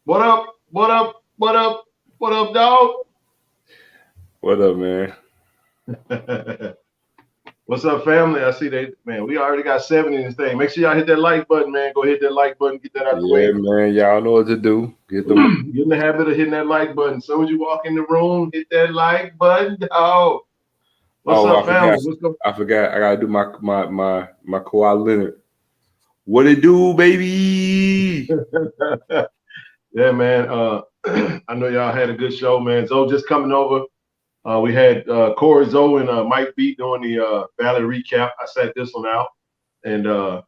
What up? What up? What up? What up, dog? What up, man? What's up, family? I see man, we already got 7 in this thing. Make sure y'all hit that like button, man. Go hit that like button, get that out the Yeah, way. man. Y'all know what to do. Get the Get in the habit of hitting that like button. So as you walk in the room, hit that like button, dog. What's up, family? What's going I forgot. I gotta do my Kawhi Leonard. What it do, baby? Yeah, man. I know y'all had a good show, man. Zoe just coming over. We had Corey, Zoe, and Mike B doing the Valley recap. I sat this one out, and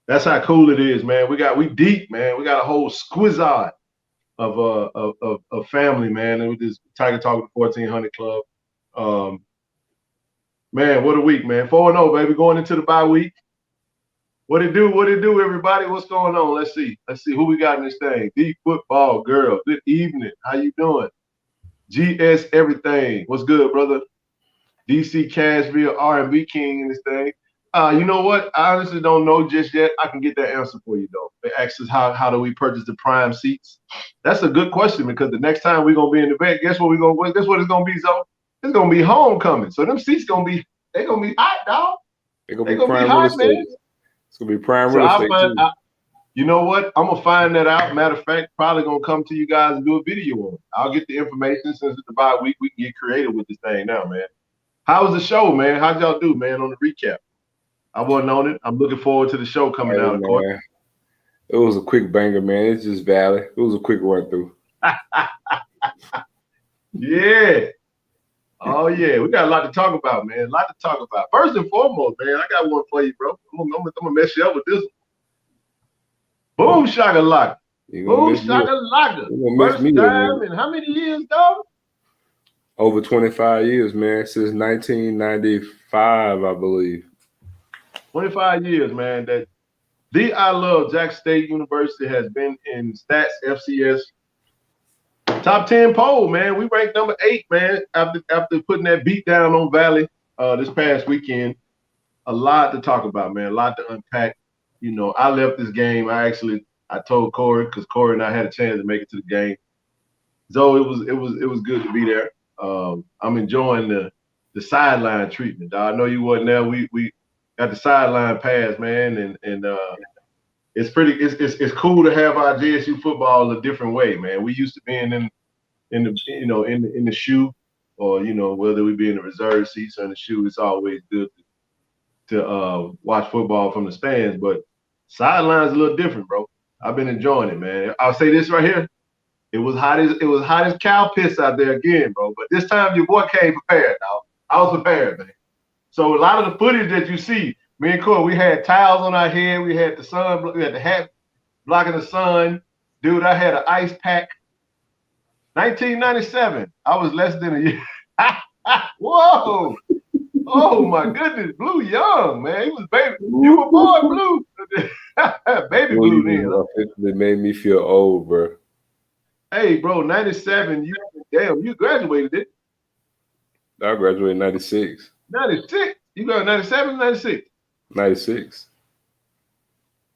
that's how cool it is, man. We deep, man. We got a whole squizzard of family, man. And with this Tiger Talk 1400 Club, man, what a week, man. 4-0, baby, going into the bye week. What it do, everybody? What's going on? Let's see who we got in this thing. Deep football girl. Good evening. How you doing? GS everything. What's good, brother? DC Cashville R&B King in this thing. You know what? I honestly don't know just yet. I can get that answer for you though. They asked us how do we purchase the prime seats? That's a good question because the next time we're gonna be in the event, guess what it's gonna be, Zoe? It's gonna be homecoming. So them seats gonna be hot, dog. They're gonna be prime real estate. Man. It's gonna be prime real estate. You know what? I'm gonna find that out. Matter of fact, probably gonna come to you guys and do a video on it. I'll get the information since it's the bye week. We can get creative with this thing now, man. How was the show, man? How'd y'all do, man, on the recap? I wasn't on it. I'm looking forward to the show coming out. Of course. It was a quick banger, man. It's just Valley. It was a quick run through. Yeah. Oh yeah, we got a lot to talk about, man. A lot to talk about. First and foremost, man, I got one for you, bro. I'm gonna mess you up with this one. Boom shakalaka. Boom shakalaka. First time in how many years, dog? Over 25 years, man. Since 1995, I believe. 25 years, man. That I Love Jackson State University has been in Stats FCS top 10 poll, man. We ranked number 8, man, after putting that beat down on Valley this past weekend. A lot to talk about, man. A lot to unpack. You know, I left this game. I told Corey because Corey and I had a chance to make it to the game. So it was good to be there. I'm enjoying the sideline treatment, dog. I know you wasn't there. We got the sideline pass, man, and it's it's cool to have our JSU football a different way, man. We used to being in the shoe, or whether we be in the reserve seats or in the shoe. It's always good to watch football from the stands, but sideline's a little different, bro. I've been enjoying it, man. I'll say this right here. It was hot as cow piss out there again, bro. But this time your boy came prepared, dog. I was prepared, man. So a lot of the footage that you see, me and Corey, we had towels on our head. We had the sun, we had the hat blocking the sun. Dude, I had an ice pack. 1997. I was less than a year. Whoa. Oh my goodness, Blue young, man. He was baby. You were born Blue. Baby Blue then. They made me feel old, bro. Hey, bro, 97, you graduated, didn't you? I graduated in 96. 96? You got 97, 96? 96.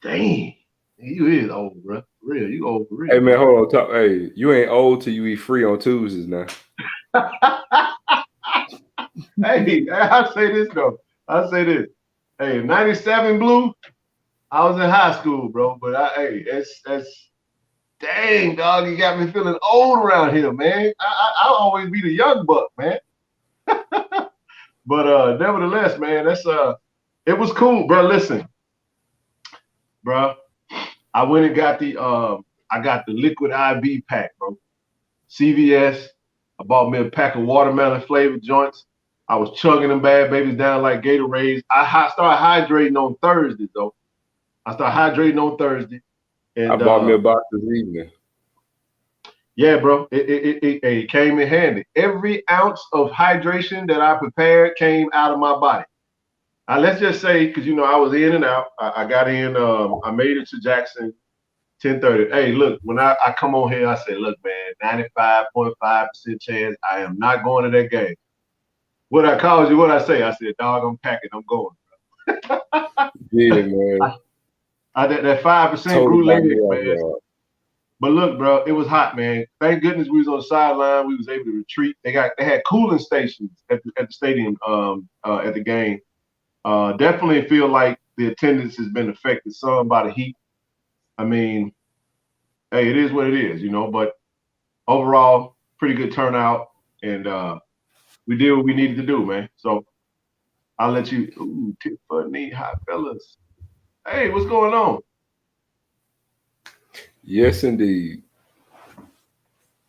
Dang. You is old, bro. For real, you old for real. Hey, man, hold on. Hey, you ain't old till you eat free on Tuesdays now. Hey, I'll say this, though. Hey, 97 Blue, I was in high school, bro. But, that's dang, dog, you got me feeling old around here, man. I'll always be the young buck, man. But nevertheless, man, it was cool, bro. Listen, bro, I went and got the liquid IV pack, bro. CVS. I bought me a pack of watermelon flavored joints. I was chugging them bad babies down like Gatorades. I started hydrating on Thursday, though. And, I bought me a box this evening. Yeah, bro. It came in handy. Every ounce of hydration that I prepared came out of my body. Let's just say, because I was in and out. I got in. I made it to Jackson 10:30. Hey, look, when I come on here, I say, look, man, 95.5% chance I am not going to that game. What I called you, what I say? I said, dog, I'm packing. I'm going. Yeah, man. That 5% grew later, man. But look, bro, it was hot, man. Thank goodness we was on the sideline. We was able to retreat. They had cooling stations at the stadium at the game. Definitely feel like the attendance has been affected some by the heat. I mean, hey, it is what it is, but overall, pretty good turnout, and we did what we needed to do, man. So I'll let you. Ooh, Tiffany, hot fellas. Hey, what's going on? Yes, indeed.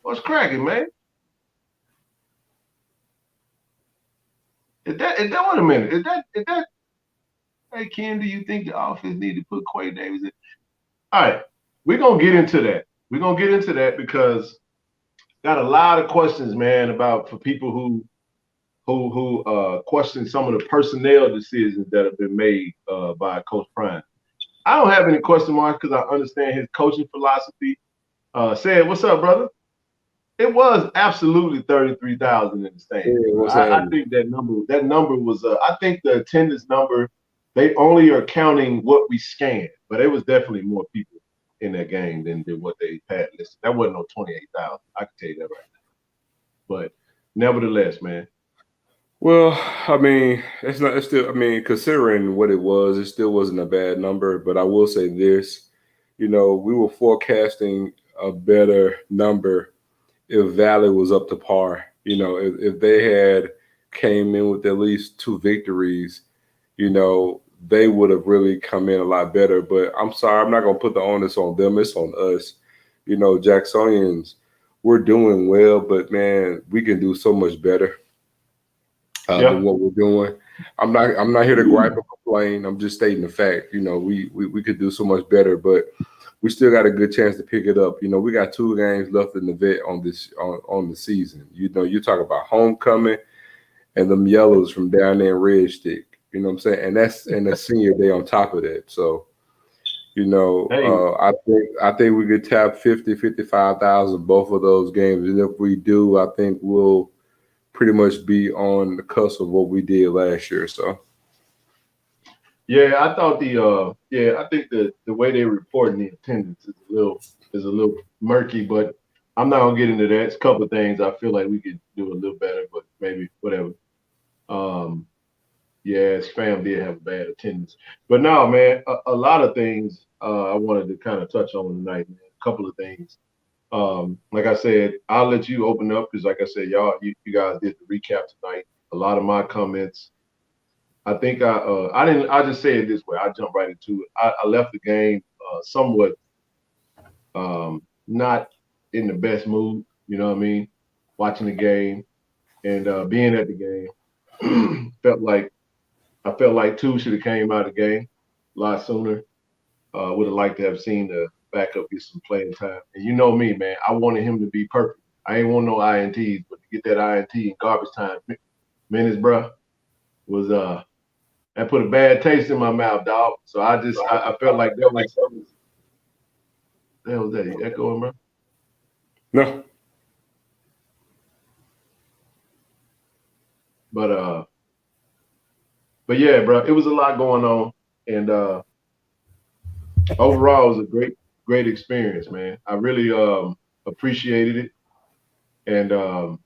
What's cracking, man? Is that wait a minute? Is that hey Ken, do you think the offense need to put Quay Davis in? All right, we're gonna get into that. We're gonna get into that because got a lot of questions, man, about for people who question some of the personnel decisions that have been made by Coach Prime. I don't have any question marks because I understand his coaching philosophy. Said, what's up, brother? It was absolutely 33,000 in the stands. Yeah, I think that number was. I think the attendance number, they only are counting what we scanned, but it was definitely more people in that game than what they had listed. That wasn't no 28,000. I can tell you that right now. But nevertheless, man. Well, I mean, it's not. It's still. I mean, considering what it was, it still wasn't a bad number. But I will say this: we were forecasting a better number if Valley was up to par. If they had came in with at least 2 victories, they would have really come in a lot better. But I'm sorry, I'm not gonna put the onus on them. It's on us. Jacksonians, we're doing well, but man, we can do so much better. Than what we're doing. I'm not here to gripe or complain. I'm just stating the fact. We could do so much better, but we still got a good chance to pick it up. We got 2 games left in the vet on on the season. You talk about homecoming and them yellows from down there in Red Stick. You know what I'm saying? And that's the senior day on top of that. So, I think we could tap 50, 55,000 both of those games. And if we do, I think we'll pretty much be on the cusp of what we did last year. So yeah, I thought I think the way they reporting the attendance is a little murky, but I'm not gonna get into that. It's a couple of things I feel like we could do a little better, but maybe whatever. Spam did have a bad attendance, but no, man, a lot of things I wanted to kind of touch on tonight, man. A couple of things. Like I said, I'll let you open up because, like I said, you guys did the recap tonight. A lot of my comments, I think I didn't. I just say it this way. I jumped right into it. I left the game somewhat not in the best mood. You know what I mean? Watching the game and being at the game, I felt like 2 should have came out of the game a lot sooner. Would have liked to have seen the backup get some playing time. And you know me, man, I wanted him to be perfect. I ain't want no INTs, but to get that INT in garbage time minutes, bro, was that put a bad taste in my mouth, dog. So I felt like that was the hell was that? You echoing, bro? No. But yeah, bro, it was a lot going on, and overall, it was a great experience, man. I really appreciated it, and I'm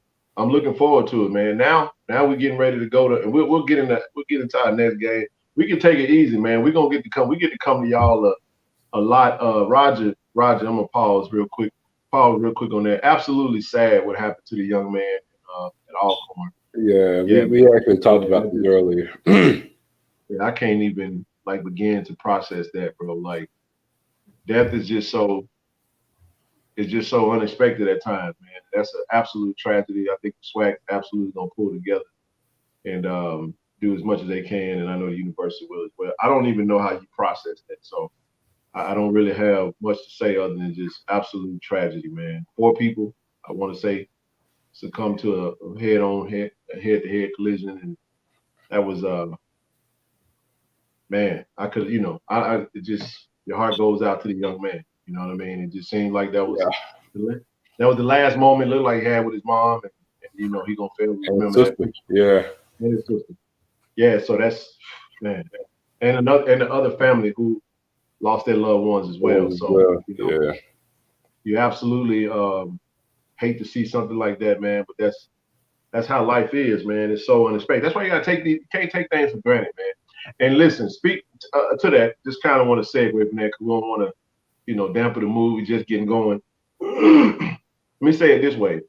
looking forward to it, man. Now we're getting ready to go to, and we'll get into our next game. We can take it easy, man. We get to come to y'all a lot. Roger, I'm gonna pause real quick on that. Absolutely sad what happened to the young man at Alcorn. Yeah, we actually talked about this earlier. I can't even begin to process that, bro. Like, death is just so unexpected at times, man. That's an absolute tragedy. I think the SWAC absolutely gonna pull together and do as much as they can, and I know the university will as well. I don't even know how you process that, so I don't really have much to say other than just absolute tragedy, man. 4 people, I want to say, succumbed to a head-to-head collision, and that was man. I could, it just your heart goes out to the young man. You know what I mean? It just seemed like that was the last moment. Looked like he had with his mom, and he gonna fail. Remember that? Yeah, and his sister. Yeah, so that's man, and the other family who lost their loved ones as well. So yeah. You absolutely hate to see something like that, man. But that's how life is, man. It's so unexpected. That's why you can't take things for granted, man. And listen, speak to that. Just kind of want to segue from that because we don't want to, dampen the mood. We just getting going. Let me say it this way: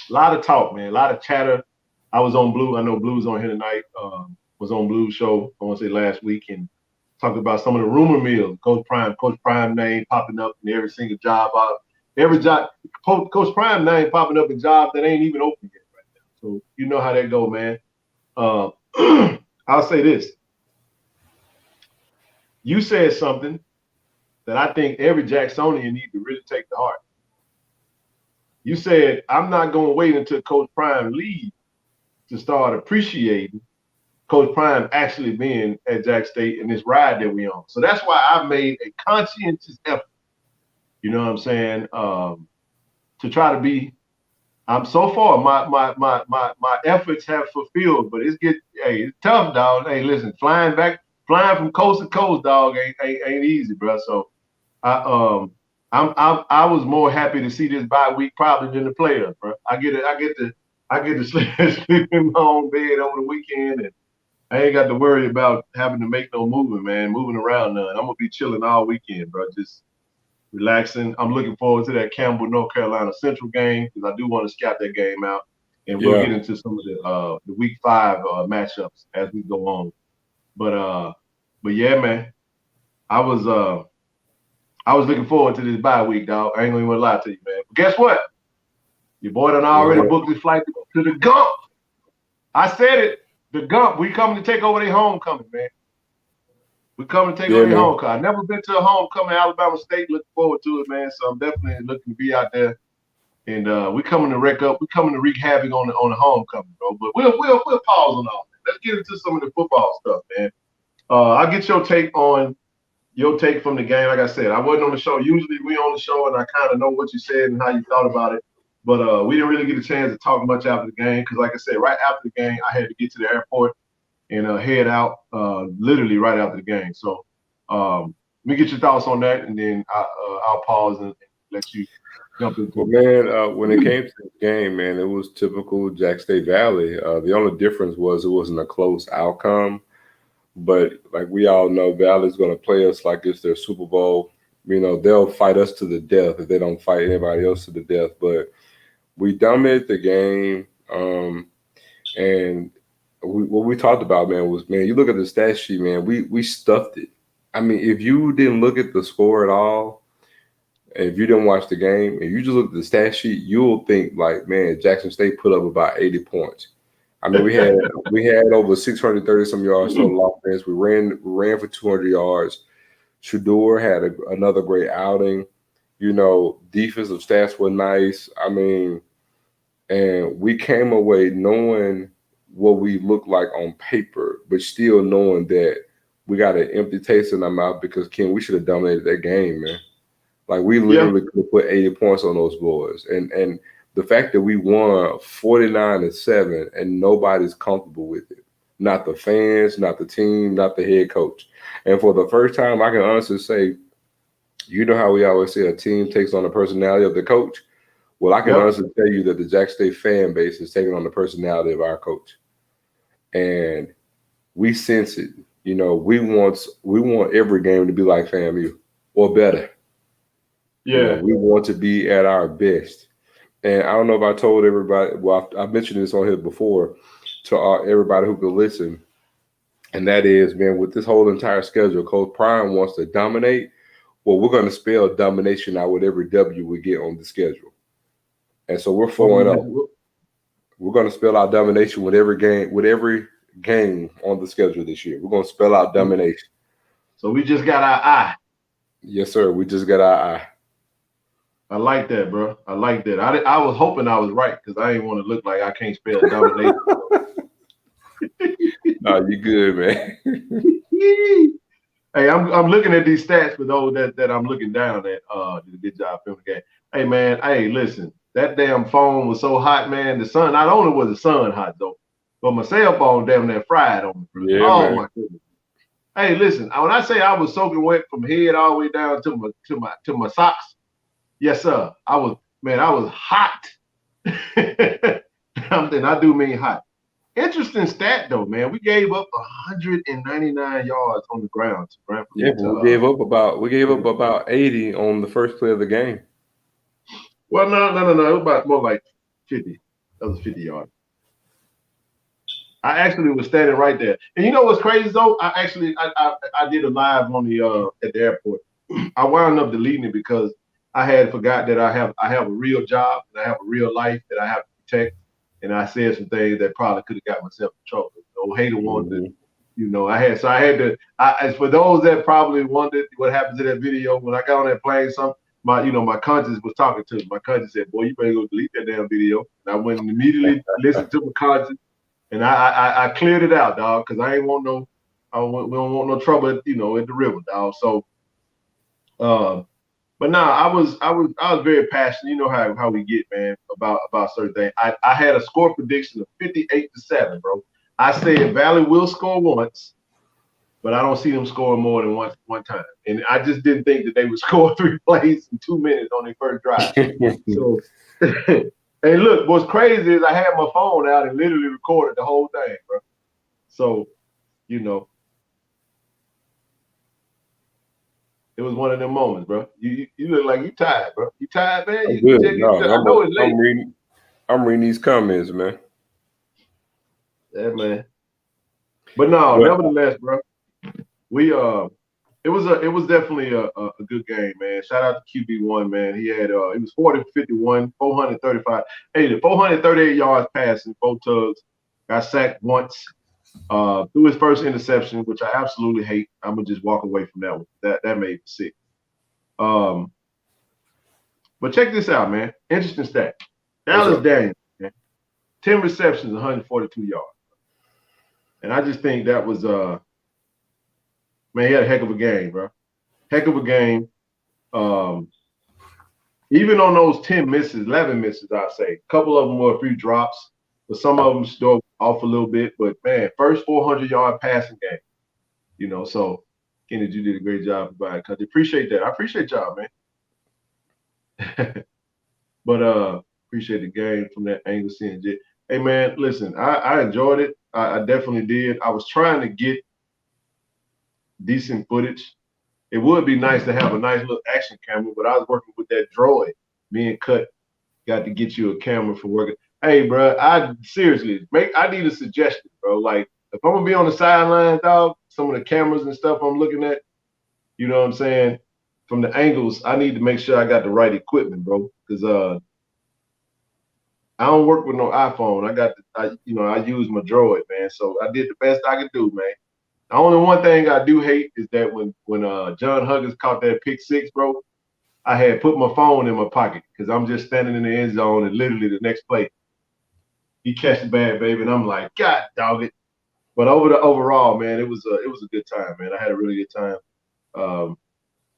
a lot of talk, man. A lot of chatter. I was on Blue. I know Blue's on here tonight. Was on Blue's show. I want to say last week and talked about some of the rumor mills. Coach Prime name popping up in every single job. Every job, Coach Prime name popping up in jobs that ain't even open yet right now. So you know how that go, man. I'll say this. You said something that I think every Jacksonian needs to really take to heart. You said, I'm not going to wait until Coach Prime leaves to start appreciating Coach Prime actually being at Jack State in this ride that we on. So that's why I've made a conscientious effort, you know what I'm saying, to try to be. So far my efforts have fulfilled, but it's tough, dog. Hey, listen, flying from coast to coast, dog, ain't easy, bro. So I was more happy to see this bye week probably than the playoffs, bro. I get to sleep in my own bed over the weekend, and I ain't got to worry about having to make no moving around none. I'm gonna be chilling all weekend, bro. Just relaxing. I'm looking forward to that Campbell, North Carolina Central game because I do want to scout that game out, and we'll get into some of the Week 5 matchups as we go on. But yeah, man, I was looking forward to this bye week, dog. I ain't gonna even lie to you, man. But guess what? Your boy done already booked his flight to the Gump. I said it. The Gump. We coming to take over their homecoming, man. We coming to take over their homecoming. I've never been to a homecoming at Alabama State. Looking forward to it, man. So I'm definitely looking to be out there. And we coming to wreck up. We coming to wreak havoc on the homecoming, bro. But we'll pause on all that. Let's get into some of the football stuff, man. I'll get your take from the game. Like I said, I wasn't on the show. Usually we on the show and I kind of know what you said and how you thought about it. But we didn't really get a chance to talk much after the game because, like I said, right after the game, I had to get to the airport and head out literally right after the game. So let me get your thoughts on that, and then I'll pause and let you jump into it. Man, when it came to the game, man, it was typical Jack State Valley. The only difference was it wasn't a close outcome. But like we all know, Valley's going to play us like it's their Super Bowl. You know, they'll fight us to the death if they don't fight anybody else to the death. But we dominated the game, and what we talked about, man, was, man, you look at the stat sheet, man, we stuffed it. I mean, if you didn't look at the score at all, and if you didn't watch the game, and you just look at the stat sheet, you'll think like, man, Jackson State put up about 80 points. I mean, we had over 630 some yards total offense. We ran for 200 yards. Shador had another great outing. You know, defensive stats were nice. I mean, and we came away knowing what we look like on paper, but still knowing that we got an empty taste in our mouth because, Ken, we should have dominated that game, man. Like, we literally could have put 80 points on those boys. And the fact that we won 49-7 and nobody's comfortable with it. Not the fans, not the team, not the head coach. And for the first time, I can honestly say, you know how we always say a team takes on the personality of the coach? Well, I can honestly tell you that the Jack State fan base is taking on the personality of our coach. And we sense it. You know, we want every game to be like FAMU or better. Yeah. You know, we want to be at our best. And I don't know if I told everybody, well, I mentioned this on here before to everybody who could listen. And that is, man, with this whole entire schedule, Coach Prime wants to dominate. Well, we're going to spell domination out with every W we get on the schedule. And so we're 4-0. We're going to spell out domination with every game on the schedule this year. We're going to spell out domination. So we just got our eye. Yes, sir. We just got our eye. I like that, bro. I like that. I was hoping I was right because I didn't want to look like I can't spell domination. No, you good, man. Hey, I'm looking at these stats for those that I'm looking down at. Did a good job filming the game. Hey, man. Hey, listen. That damn phone was so hot, man. The sun, not only was the sun hot though, but my cell phone damn near fried on me. Yeah, oh man. My goodness. Hey, listen. When I say I was soaking wet from head all the way down to my socks, Yes, sir. I was hot. And I do mean hot. Interesting stat though, man. We gave up 199 yards on the ground for Yeah, me but to we gave up about 80 on the first play of the game. Well, no. It was about more like 50. That was 50 yards. I actually was standing right there. And you know what's crazy though? I did a live on the at the airport. I wound up deleting it because I had forgot that I have a real job and I have a real life that I have to protect. And I said some things that probably could have got myself in trouble. So hater wanted to, I had to. As for those that probably wondered what happened to that video when I got on that plane, my conscience was talking to me. My conscience said, "Boy, you better go delete that damn video." And I went and immediately listened to my conscience, and I cleared it out, dog, because I ain't want no, we don't want no trouble, at the river, dog. So, but nah, I was very passionate. You know how we get, man, about certain things. I had a score prediction of 58-7, bro. I said Valley will score once, but I don't see them scoring more than one time. And I just didn't think that they would score 3 plays in 2 minutes on their first drive. So, and look, what's crazy is I had my phone out and literally recorded the whole thing, bro. So, it was one of them moments, bro. You look like you tired, bro. You tired, man? I'm good. I know it's late. I'm reading these comments, man. Yeah, man. But no, nevertheless, bro, we it was definitely a good game, man. Shout out to QB1, man. He had it was 40-51, 435, 438 yards passing, 4 tugs, got sacked once, threw his first interception, which I absolutely hate. I'm gonna just walk away from that one. That made me sick. But check this out, man. Interesting stat. Dallas Daniels, man, 10 receptions, 142 yards. And I just think that was man, he had a heck of a game, bro. Heck of a game. Even on those 10 misses, 11 misses, I'd say. A couple of them were a few drops, but some of them still off a little bit. But, man, first 400-yard passing game. So, Kenneth, you did a great job providing country. Appreciate that. I appreciate y'all, man. But appreciate the game from that angle, seeing it. Hey, man, listen, I enjoyed it. I definitely did. I was trying to get decent footage. It would be nice to have a nice little action camera, but I was working with that droid. Me and Cut got to get you a camera for working. Hey, bro, I need a suggestion, bro. Like, if I'm gonna be on the sideline, dog, some of the cameras and stuff I'm looking at, you know what I'm saying? From the angles, I need to make sure I got the right equipment, bro. Because I don't work with no iPhone. I use my droid, man. So I did the best I could do, man. The only one thing I do hate is that when John Huggins caught that pick 6, bro, I had put my phone in my pocket because I'm just standing in the end zone and literally the next play, he catch the bad baby, and I'm like, God dog it. But overall, man, it was a good time, man. I had a really good time.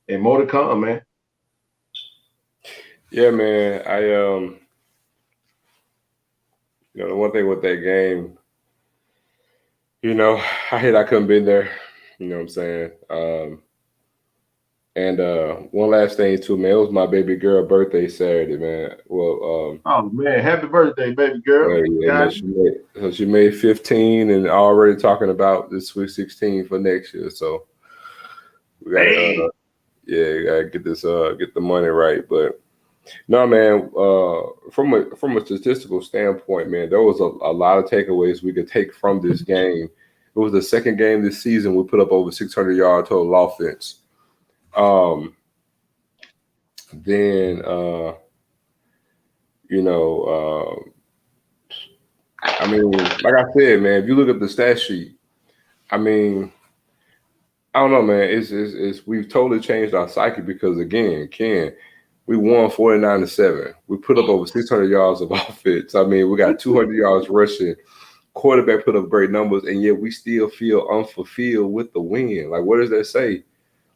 And more to come, man. Yeah, man. The one thing with that game, I hate I couldn't been there. You know what I'm saying? And one last thing too, man. It was my baby girl birthday Saturday, man. Well, oh man, happy birthday, baby girl! Yeah, she made 15 and already talking about the Sweet 16 for next year. So we gotta, gotta get this, get the money right. But no, man. From a statistical standpoint, man, there was a lot of takeaways we could take from this game. It was the second game this season we put up over 600-yard total offense. Then, I mean, like I said, man, if you look at the stat sheet, I mean, I don't know, man. It's we've totally changed our psyche because again, Ken, we won 49-7. We put up over 600 yards of offense. I mean, we got 200 yards rushing. Quarterback put up great numbers, and yet we still feel unfulfilled with the win. Like, what does that say?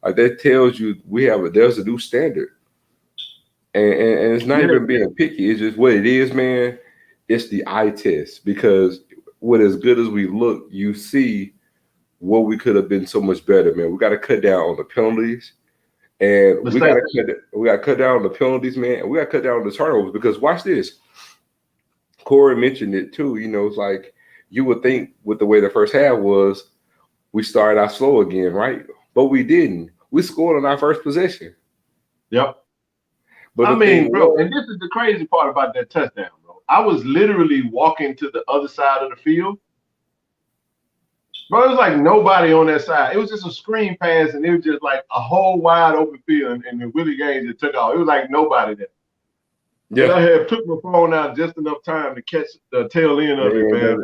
Like, that tells you there's a new standard. And it's not even being picky. It's just what it is, man. It's the eye test because with as good as we look, you see what we could have been so much better, man. We got to cut down on the penalties. And we got to cut down on the penalties, man. And we got to cut down on the turnovers because watch this. Corey mentioned it too. You know, it's like you would think with the way the first half was, we started out slow again, right? But we didn't. We scored on our first possession. Yep. But I mean, bro, and this is the crazy part about that touchdown, bro. I was literally walking to the other side of the field. Bro, it was like nobody on that side. It was just a screen pass, and it was just like a whole wide open field, and the Willie Gaines just took off. It was like nobody there. Yeah. But I had took my phone out just enough time to catch the tail end of it, man.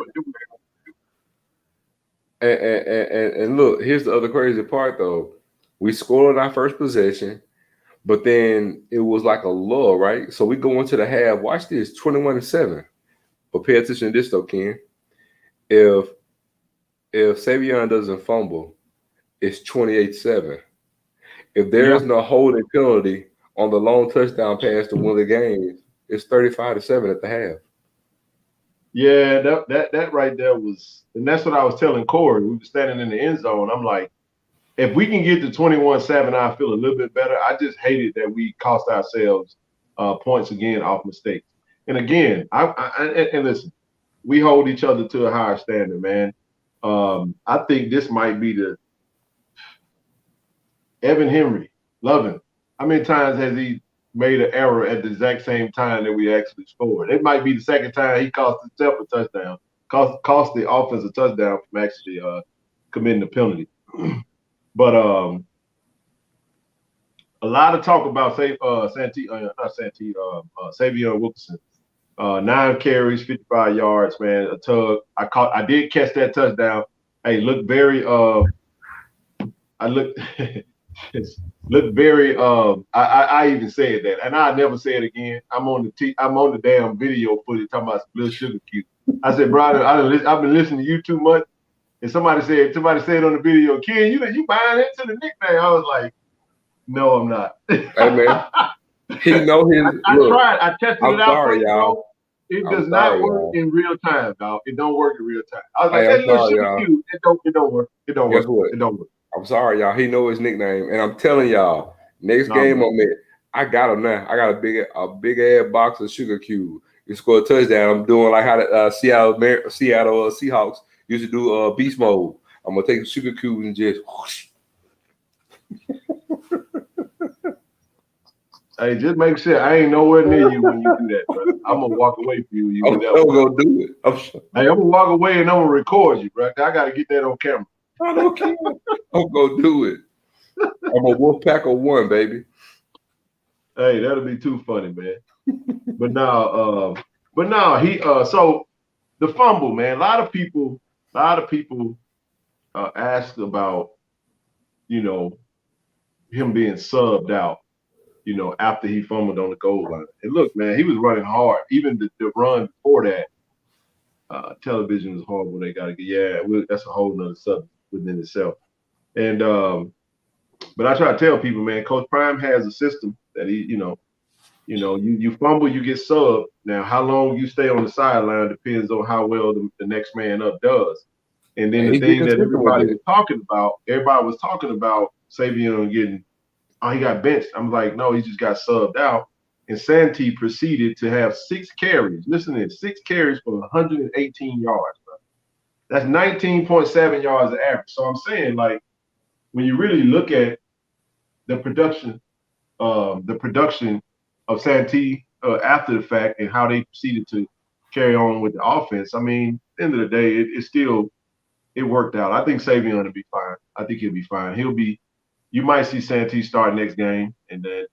And look, here's the other crazy part, though. We scored on our first possession, but then it was like a lull, right? So we go into the half. Watch this, 21-7. But pay attention to this, though, Ken. If Savion doesn't fumble, it's 28-7. If there is no holding penalty on the long touchdown pass to win the game, it's 35-7 at the half. Yeah, that right there was, and that's what I was telling Corey. We were standing in the end zone. I'm like, if we can get to 21-7, I feel a little bit better. I just hated that we cost ourselves points again off mistakes. And again, and listen, we hold each other to a higher standard, man. I think this might be the Evan Henry, Lovin. How many times has he made an error at the exact same time that we actually scored? It might be the second time he cost himself a touchdown, cost the offense a touchdown from actually committing the penalty. But a lot of talk about Savion Wilkerson. 9 carries, 55 yards, man. A tug. I did catch that touchdown. Hey, looked very I even said that, and I never say it again. I'm on the damn video footage talking about Little Sugar Cube. I said, brother, I've been listening to you too much. And somebody said on the video, Ken, you buying into the nickname? I was like, no, I'm not. Hey man, he know his. I tried. I tested it out. Sorry, y'all. It does not work in real time, dog. It don't work in real time. I was like, that Little Sugar Cube, it don't work. It don't work. It don't work. I'm sorry, y'all. He know his nickname, and I'm telling y'all, next game on it, I got him now. I got a big ass box of Sugar Cube. You score a touchdown. I'm doing like how the Seattle Seahawks used to do beast mode. I'm gonna take the Sugar Cube and just whoosh. Hey, just make sure I ain't nowhere near you when you do that, bro. I'm gonna walk away from you. I'm gonna do it. I'm gonna walk away and I'm gonna record you, bro. I gotta get that on camera. I don't care. I'm gonna do it. I'm a wolf pack of one, baby. Hey, that'll be too funny, man. But now he so the fumble, man. A lot of people asked about, him being subbed out, after he fumbled on the goal line. And look, man, he was running hard. Even the run before that, television is horrible. They gotta get that's a whole nother subject within itself. And but I try to tell people, man, Coach Prime has a system that you fumble, you get subbed. Now, how long you stay on the sideline depends on how well the next man up does. And then the thing that everybody was talking about Savion getting, he got benched. I'm like, no, he just got subbed out. And Santee proceeded to have 6 carries. Listen to this, 6 carries for 118 yards, bro. That's 19.7 yards of average. So I'm saying, like, when you really look at the production of Santee after the fact and how they proceeded to carry on with the offense, I mean, at the end of the day, it worked out. I think Savion will be fine. I think he'll be fine. You might see Santee start next game, and then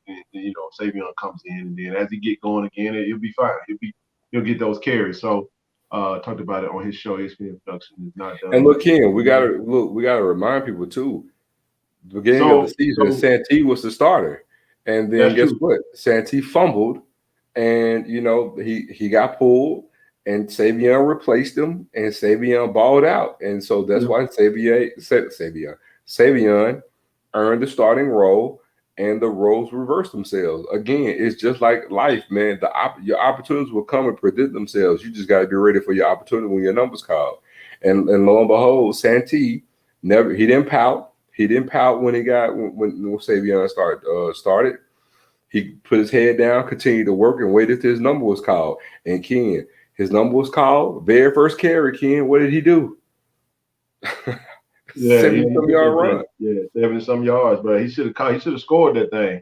Savion comes in, and then as he get going again, he'll be fine. He'll get those carries. So talked about it on his show. ESPN Production is not done. And look, Ken, we gotta remind people too. The beginning of the season, Santee was the starter, and then guess what? Santee fumbled, and he got pulled, and Savion replaced him, and Savion balled out, and so that's why Savion earned the starting role, and the roles reverse themselves. Again, it's just like life, man. Your opportunities will come and present themselves. You just got to be ready for your opportunity when your number's called. And lo and behold, Santee he didn't pout. He didn't pout when Savion started. He put his head down, continued to work, and waited till his number was called. And Ken, his number was called. Very first carry, Ken. What did he do? Yeah, 70-some yard run. Yeah, 70-some yards, but he should have scored that thing.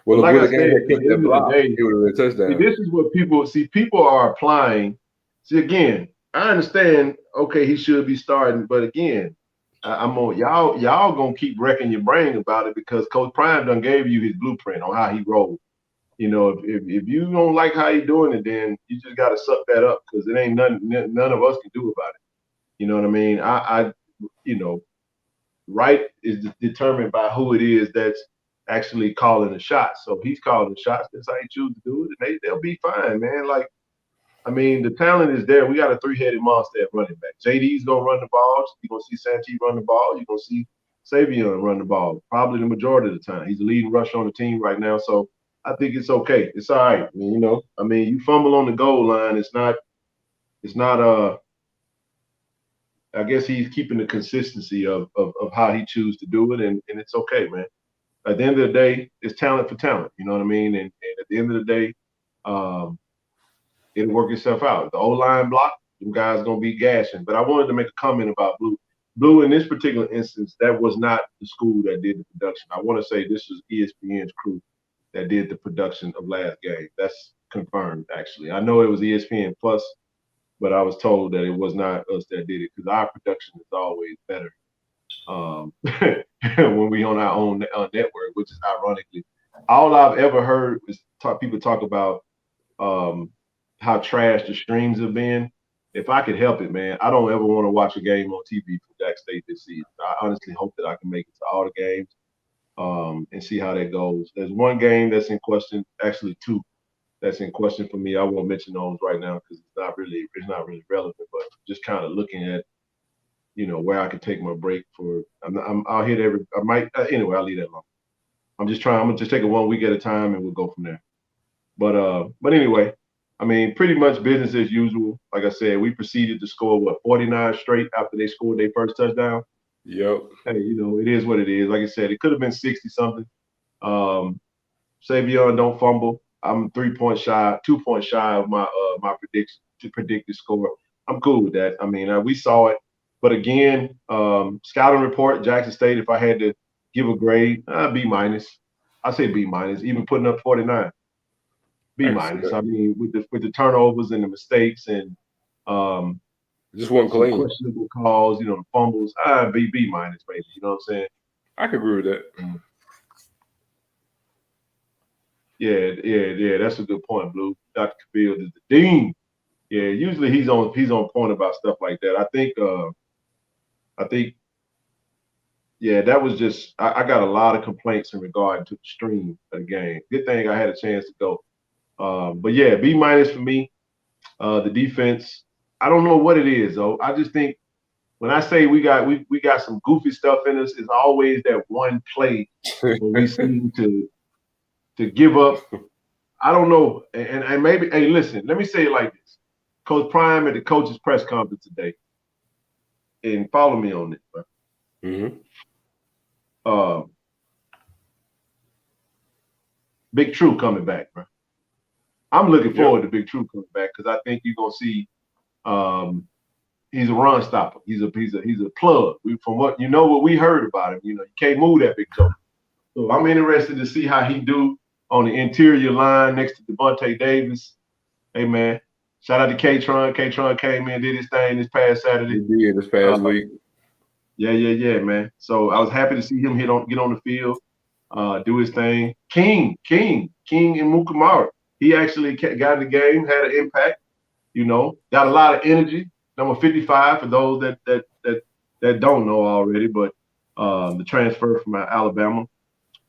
Well, like I said, at the end of the day, it would have been a touchdown. This is what people are applying. See, again, I understand. Okay, he should be starting, but again, I'm on y'all gonna keep wrecking your brain about it because Coach Prime done gave you his blueprint on how he rolled. You know, if you don't like how he doing it, then you just got to suck that up because it ain't none of us can do about it. You know what I mean? I right is determined by who it is that's actually calling the shots. So he's calling the shots. That's how he chooses to do it, and they'll be fine, man. Like, I mean, the talent is there. We got a three-headed monster at running back. JD's gonna run the ball. You're gonna see Santee run the ball. You're gonna see Savion run the ball. Probably the majority of the time. He's the leading rusher on the team right now. So I think it's okay. It's all right. I mean, you fumble on the goal line. It's not. I guess he's keeping the consistency of how he chooses to do it, and it's okay, man. At the end of the day, it's talent for talent. You know what I mean? And at the end of the day, it'll work itself out. The O-line block, them guys gonna be gashing. But I wanted to make a comment about Blue. Blue, in this particular instance, that was not the school that did the production. I want to say this was ESPN's crew that did the production of last game. That's confirmed, actually. I know it was ESPN Plus, but I was told that it was not us that did it because our production is always better when we on our own network, which is ironically. All I've ever heard is people talk about how trash the streams have been. If I could help it, man, I don't ever want to watch a game on TV for Jack State this season. I honestly hope that I can make it to all the games and see how that goes. There's one game that's in question, actually two that's in question for me. I won't mention those right now because it's not really relevant. But just kind of looking at, where I could take my break for. I'll hit I might anyway. I'll leave that alone. I'm gonna just take it 1 week at a time and we'll go from there. But anyway, I mean, pretty much business as usual. Like I said, we proceeded to score 49 straight after they scored their first touchdown. Yep. Hey, it is what it is. Like I said, it could have been 60 something. Savion don't fumble. I'm 2 points shy of my prediction to predict the score. I'm cool with that. I mean, we saw it, but again, scouting report, Jackson State. If I had to give a grade, B minus. I say B minus. Even putting up 49, B minus. I mean, with the turnovers and the mistakes and just one clean questionable calls, the fumbles. B minus, maybe. You know what I'm saying? I can agree with that. Yeah. That's a good point, Blue. Dr. Cafield is the dean. Yeah, usually he's on point about stuff like that. I think, that was just. I got a lot of complaints in regard to the stream of the game. Good thing I had a chance to go. But yeah, B minus for me. The defense. I don't know what it is though. I just think when I say we got some goofy stuff in us, it's always that one play where we seem to give up. I don't know. And maybe, hey, listen, let me say it like this. Coach Prime at the coach's press conference today, and follow me on this, bro. Mm-hmm. Big True coming back, bro. I'm looking forward to Big True coming back because I think you're gonna see he's a run stopper. He's a plug. What we heard about him. You can't move that big toe. So I'm interested to see how he do on the interior line next to Devontae Davis. Hey man, shout out to K-Tron. K-Tron came in, did his thing this past Saturday. He did this past week. Yeah, man. So I was happy to see him get on the field, do his thing. King and Mukamara. He actually got in the game, had an impact. Got a lot of energy. Number 55 for those that don't know already, but the transfer from Alabama.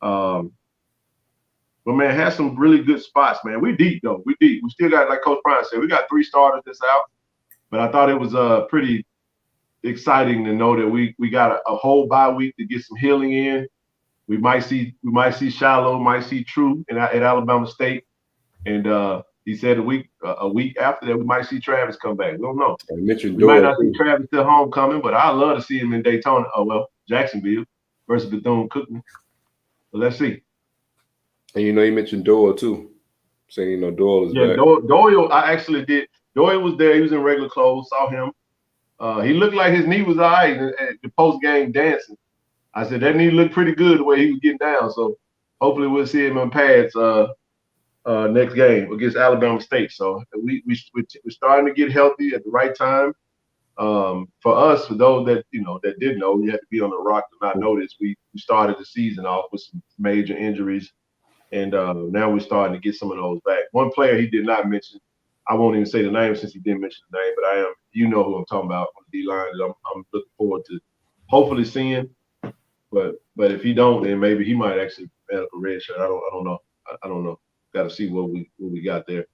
But man, had some really good spots, man. We deep though. We deep. We still got, like Coach Brian said, we got 3 starters that's out. But I thought it was pretty exciting to know that we got a whole bye week to get some healing in. We might see Shallow, might see True at Alabama State, and he said a week after that we might see Travis come back. We don't know. We might not see Travis till homecoming, but I'd love to see him in Daytona. Jacksonville. versus Bethune Cookman. So let's see. And you mentioned Doyle too. Saying Doyle is back. Doyle, I actually did. Doyle was there. He was in regular clothes. Saw him. He looked like his knee was all right at the post game dancing. I said that knee looked pretty good the way he was getting down. So hopefully we'll see him in pads next game against Alabama State. So we're starting to get healthy at the right time. For us, for those that that did know, you had to be on the rock to not know this. We started the season off with some major injuries, and now we're starting to get some of those back. One player he did not mention, I won't even say the name since he didn't mention the name, but you know who I'm talking about on the D-line that I'm looking forward to hopefully seeing. But if he don't, then maybe he might actually have a red shirt. I don't know. I don't know. Got to see what we got there.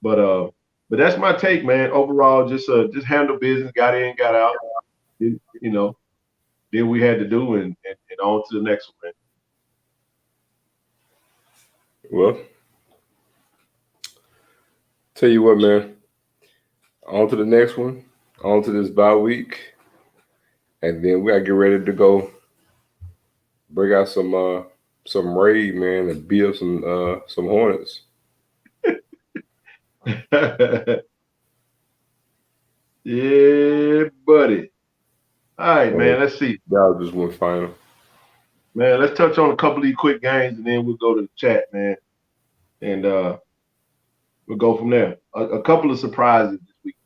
But that's my take, man. Overall, just handle business. Got in, got out. Did we had to do, and on to the next one, man. Well, tell you what, man. On to the next one. On to this bye week, and then we gotta get ready to go. Bring out some raid, man, and beat up some Hornets. Yeah, buddy. All right, man. Let's see. That was just one final. Man, let's touch on a couple of these quick games, and then we'll go to the chat, man, and we'll go from there. A couple of surprises this week,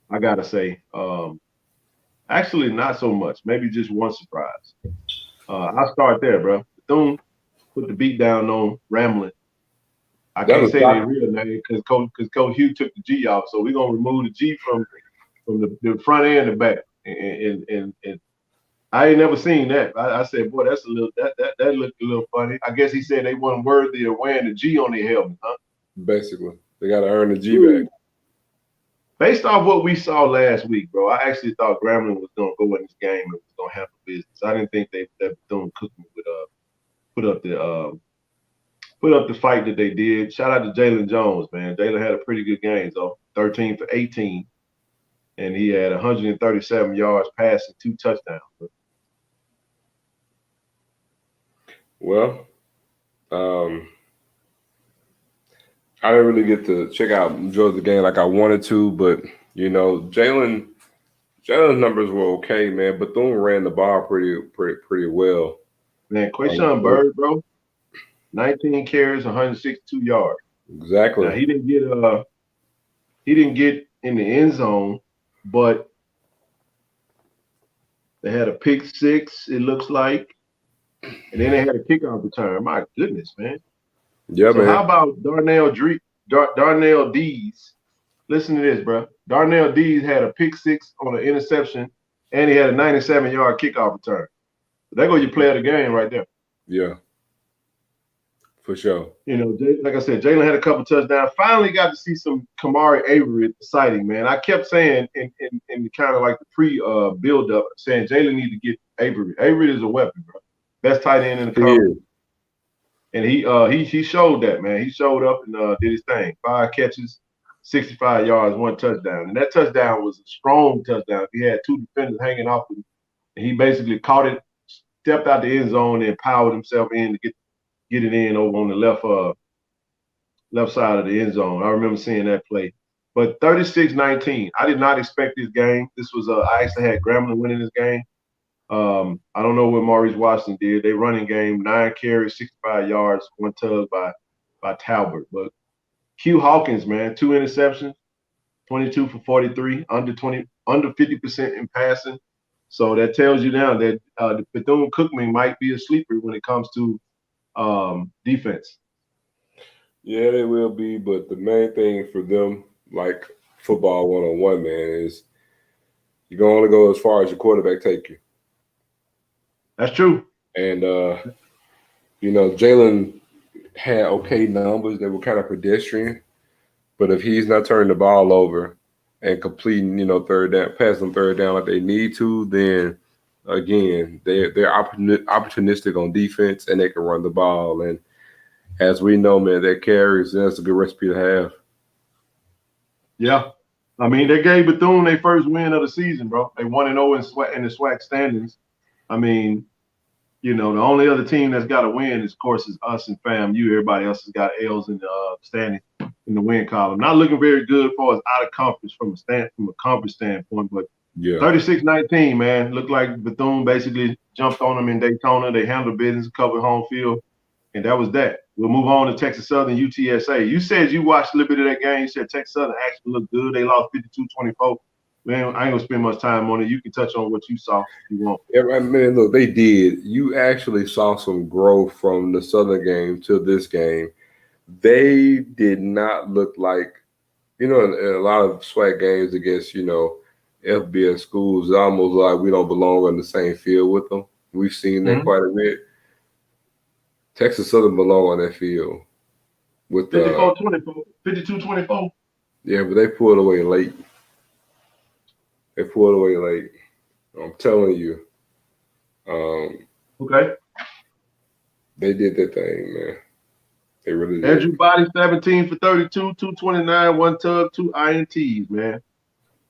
I gotta say. Actually, not so much. Maybe just one surprise. I'll start there, bro. Bethune put the beat down on Ramblin'. I can't say their real name because Coach Hugh took the G off, so we're gonna remove the G from the front and the back. And I ain't never seen that. I said, boy, that's that looked a little funny. I guess he said they weren't worthy of wearing the G on their helmet, huh? Basically, they gotta earn the G back. Based off what we saw last week, bro, I actually thought Grambling was gonna go in this game and was gonna handle business. I didn't think that Bethune Cookman would put up the fight that they did. Shout out to Jalen Jones, man. Jalen had a pretty good game, though. 13 for 18, and he had 137 yards passing, 2 touchdowns. Well, I didn't really get to enjoy the game like I wanted to, but Jalen's numbers were okay, man. Bethune ran the ball pretty well. Man, Quayshawn Bird, bro, 19 carries, 162 yards. Exactly. Now, he didn't get in the end zone, but they had a pick 6, it looks like, and then they had a kickoff return. My goodness, man. Yeah, man. How about Darnell Dees? Listen to this, bro. Darnell Dees had a pick 6 on an interception, and he had a 97-yard kickoff return. There go your player of the game right there. Yeah, for sure. Like I said, Jalen had a couple touchdowns. Finally got to see some Kamari Avery at the sighting, man. I kept saying in kind of like the pre-build-up, saying Jalen need to get Avery. Avery is a weapon, bro. Best tight end in the conference. And he showed that, man. He showed up and did his thing. 5 catches, 65 yards, 1 touchdown. And that touchdown was a strong touchdown. He had 2 defenders hanging off him, and he basically caught it, stepped out the end zone, and powered himself in to get it in over on the left side of the end zone. I remember seeing that play. But 36-19, I did not expect this game. This was I actually had Grambling winning this game. I don't know what Maurice Washington did. They running game, 9 carries, 65 yards, 1 tug by Talbert. But Hugh Hawkins, man, 2 interceptions, 22 for 43, under 50% in passing. So that tells you now that the Bethune Cookman might be a sleeper when it comes to defense. Yeah, they will be, but the main thing for them, like football 101, man, is you're going to only go as far as your quarterback take you. That's true. And, Jalen had okay numbers. They were kind of pedestrian. But if he's not turning the ball over and completing, passing third down like they need to, then, again, they're opportunistic on defense and they can run the ball. And as we know, man, that carries, that's a good recipe to have. Yeah. I mean, they gave Bethune their first win of the season, bro. They 1-0 in the SWAC standings. I mean, You know, the only other team that's got to win, is, of course, is us and FAMU. Everybody else has got L's in the standing in the win column. Not looking very good for us out of conference from a conference standpoint, but Yeah. 36-19, man. Looked like Bethune basically jumped on them in Daytona. They handled business, covered home field, and that was that. We'll move on to Texas Southern UTSA. You said you watched a little bit of that game. You said Texas Southern actually looked good. They lost 52-24. Man, I ain't gonna spend much time on it. You can touch on what you saw if you want. Yeah, I mean, look, they did. You actually saw some growth from the Southern game to this game. They did not look like, in a lot of SWAC games against, FBS schools, it's almost like we don't belong on the same field with them. We've seen that quite a bit. Texas Southern belong on that field. With 54-24, 52-24. Yeah, but they pulled away late. I'm telling you. Okay. They did that thing, man. They really did. Andrew Body, 17 for 32, 229, 1 tug, 2 INTs, man.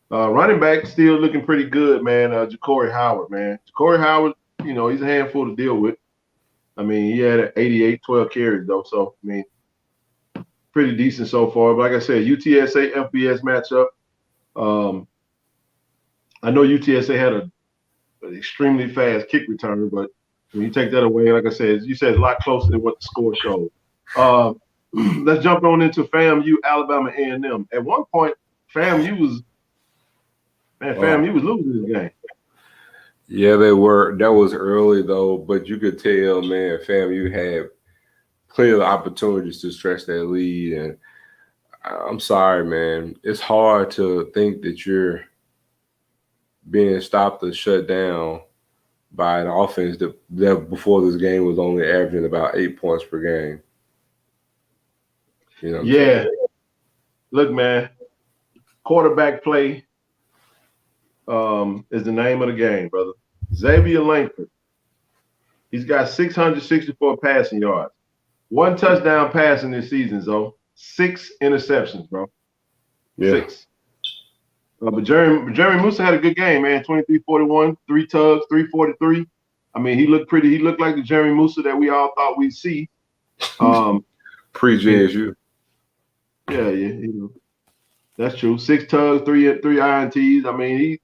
Running back still looking pretty good, man. Ja'Cory Howard, man. Ja'Cory Howard, he's a handful to deal with. I mean, he had an 88, 12 carries, though. So, I mean, pretty decent so far. But like I said, UTSA FBS matchup. I know UTSA had an extremely fast kick return, but when you take that away, like I said, you said it's a lot closer than what the score showed. Let's jump on into FAMU, Alabama A&M. At one point, FAMU was losing this game. Yeah, they were. That was early, though, but you could tell, man, FAMU had plenty of opportunities to stretch that lead. And I'm sorry, man. It's hard to think that you're being stopped or shut down by an offense that before this game was only averaging about 8 points per game. Yeah. Look, man, quarterback play is the name of the game, brother. Xavier Langford, he's got 664 passing yards. 1 touchdown passing this season, so 6 interceptions, bro. Yeah. 6. But Jeremy Musa had a good game, man. 23-41, 3 tugs, 343. I mean, he looked like the Jeremy Musa that we all thought we'd see. Pre-JSU. Yeah, that's true. 6 tugs, 3 INTs. I mean, he's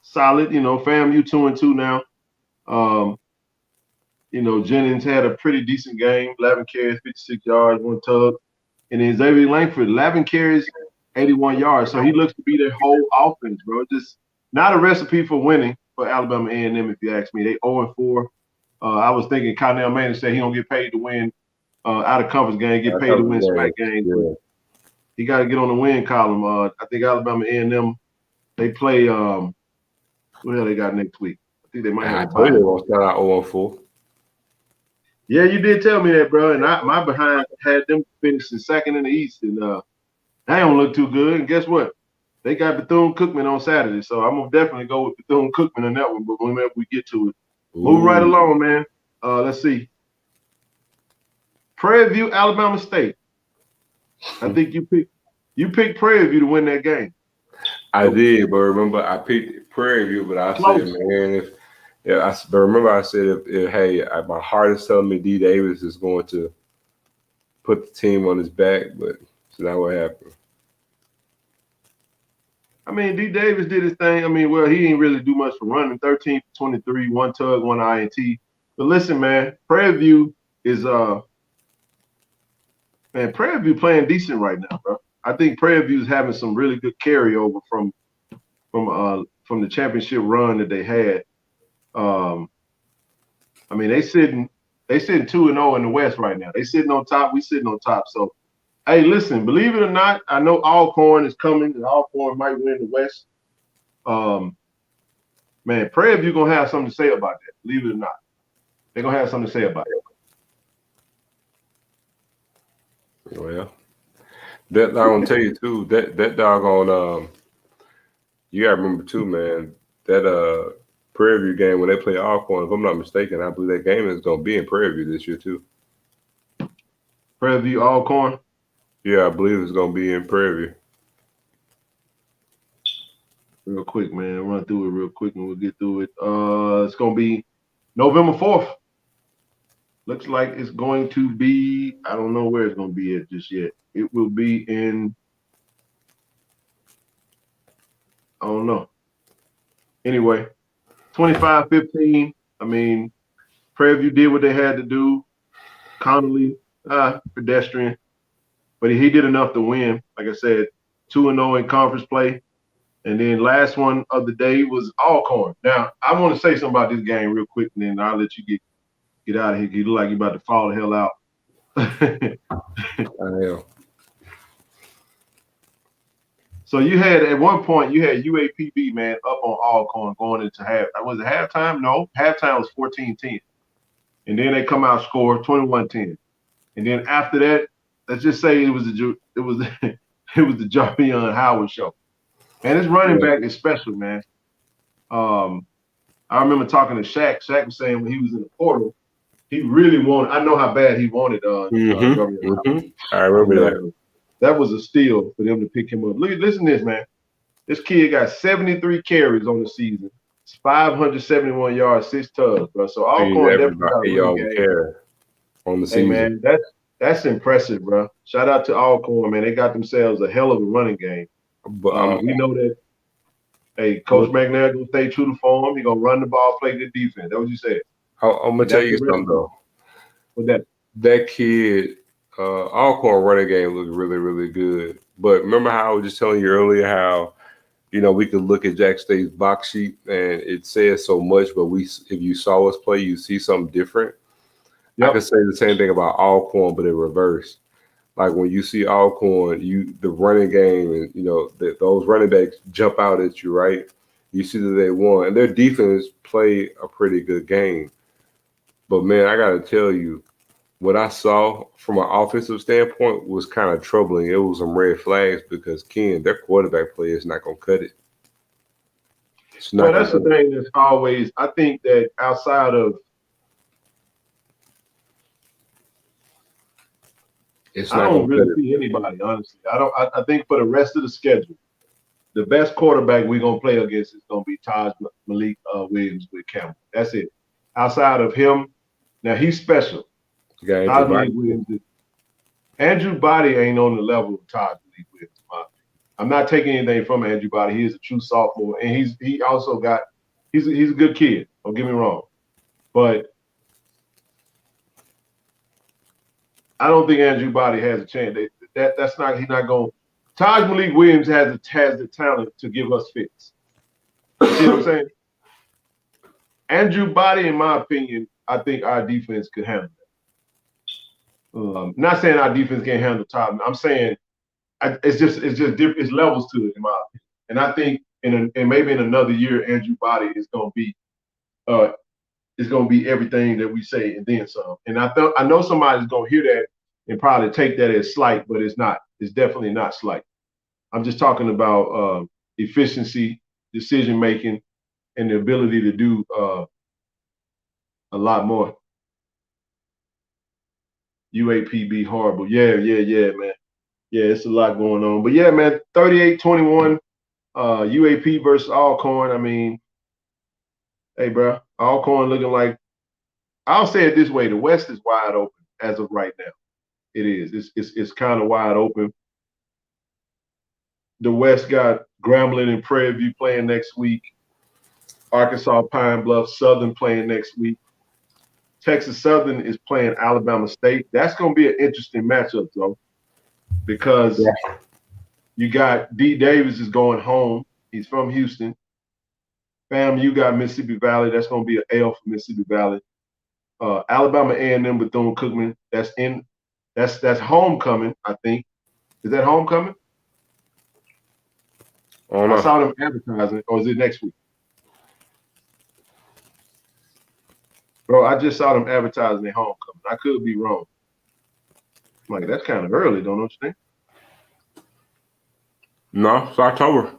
solid. FAMU 2-2 now. Jennings had a pretty decent game. 11 carries, 56 yards, 1 tug. And then Xavier Langford, 11 carries, 81 yards. So he looks to be their whole offense, bro. Just not a recipe for winning for Alabama A&M, if you ask me. They 0-4. I was thinking Connell Manning said he don't get paid to win out of conference game, get paid to win SWAC games. Yeah. He got to get on the win column. I think Alabama A&M, they play what the hell they got next week? I think they might have a bye. They will start out 0-4. Yeah, you did tell me that, bro. And my behind had them finishing second in the East, and they don't look too good. And guess what? They got Bethune Cookman on Saturday, so I'm gonna definitely go with Bethune Cookman in that one. But whenever we get to it, move right along, man. Let's see. Prairie View, Alabama State. I think you picked Prairie View to win that game. I did, but remember I picked Prairie View, but I said, man, but remember I said, hey, my heart is telling me D. Davis is going to put the team on his back, but it's not what happened. I mean, D. Davis did his thing. I mean, well, he didn't really do much for running. 13 for 23, 1 tug, 1 INT. But listen, man, Prairie View is Prairie View playing decent right now, bro. I think Prairie View is having some really good carryover from the championship run that they had. I mean, they sitting 2-0 in the West right now. They sitting on top. We sitting on top. So, hey, listen, believe it or not, I know Alcorn is coming, and Alcorn might win the West. Man, Prairie View gonna have something to say about that. Believe it or not, they're gonna have something to say about it. Well, that I'm gonna tell you too. That doggone you gotta remember too, man. That Prairie View game when they play Alcorn, if I'm not mistaken, I believe that game is gonna be in Prairie View this year too. Prairie View Alcorn. Yeah, I believe it's gonna be in Prairie View. Real quick, man. Run through it real quick and we'll get through it. It's gonna be November 4th. Looks like it's going to be, I don't know where it's going to be at just yet. It will be in, I don't know. Anyway, 25-15. I mean, Prairie View did what they had to do. Connolly, pedestrian. But he did enough to win. Like I said, 2-0 in conference play. And then last one of the day was Alcorn. Now, I want to say something about this game real quick, and then I'll let you get out of here. You look like you're about to fall the hell out. I am. So you had, at one point, you had UAPB, man, up on Alcorn going into half. Was it halftime? No, halftime was 14-10. And then they come out score 21-10. And then after that, let's just say it was the Jarvion Howard show. And his running back is special, man. I remember talking to Shaq. Shaq was saying when he was in the portal, he really wanted. I know how bad he wanted. Jarvion Howard. I remember that. That was a steal for them to pick him up. Listen to this, man. This kid got 73 carries on the season. It's 571 yards, 6 tugs, bro. So Alcorn definitely got a carry on the season. Hey, man, that's impressive, bro. Shout out to Alcorn, man. They got themselves a hell of a running game. But we know that, hey, Coach McNair gonna stay true to form. He gonna run the ball, play good defense. That's what you said. I'm gonna tell you something though. With that kid, Alcorn running game looked really, really good. But remember how I was just telling you earlier how, we could look at Jack State's box sheet and it says so much, but if you saw us play, you see something different. Yep. I could say the same thing about Alcorn, but in reverse. Like when you see Alcorn, the running game and those running backs jump out at you, right? You see that they won, and their defense played a pretty good game. But man, I gotta tell you, what I saw from an offensive standpoint was kind of troubling. It was some red flags because Ken, their quarterback play is not gonna cut it. Well, that's the thing that's always. I think that outside of. I don't really see anybody, honestly. I think for the rest of the schedule, the best quarterback we're gonna play against is gonna be Taj Malik Williams with Campbell. That's it. Outside of him, now he's special. Taj Malik Williams. Andrew Body ain't on the level of Taj Malik Williams. I'm not taking anything from Andrew Body. He is a true sophomore, and he's a good kid. Don't get me wrong, but I don't think Andrew Body has a chance. He's not going. Taj Malik Williams has the talent to give us fits. You see what I'm saying? Andrew Body, in my opinion, I think our defense could handle that. Not saying our defense can't handle Taj. I'm saying it's just different. It's levels to it, in my opinion. And I think and maybe in another year, Andrew Body is going to be everything that we say and then some. And I know somebody's gonna hear that and probably take that as slight, but it's not. It's definitely not slight. I'm just talking about efficiency, decision making, and the ability to do a lot more. UAPB horrible. Yeah, man. Yeah, it's a lot going on. But yeah, man, 38-21, UAP versus Alcorn. I mean, hey, bro, Alcorn looking like, I'll say it this way, the West is wide open as of right now. It is. It's kind of wide open. The West got Grambling and Prairie View playing next week. Arkansas Pine Bluff Southern playing next week. Texas Southern is playing Alabama State. That's going to be an interesting matchup, though, because you got D. Davis is going home. He's from Houston. FAMU got Mississippi Valley. That's going to be an L for Mississippi Valley. Alabama A&M Bethune Cookman. That's homecoming, I think. Is that homecoming? I saw them advertising. Or is it next week? Bro, I just saw them advertising their homecoming. I could be wrong. I'm like, that's kind of early, don't you think? No, it's October.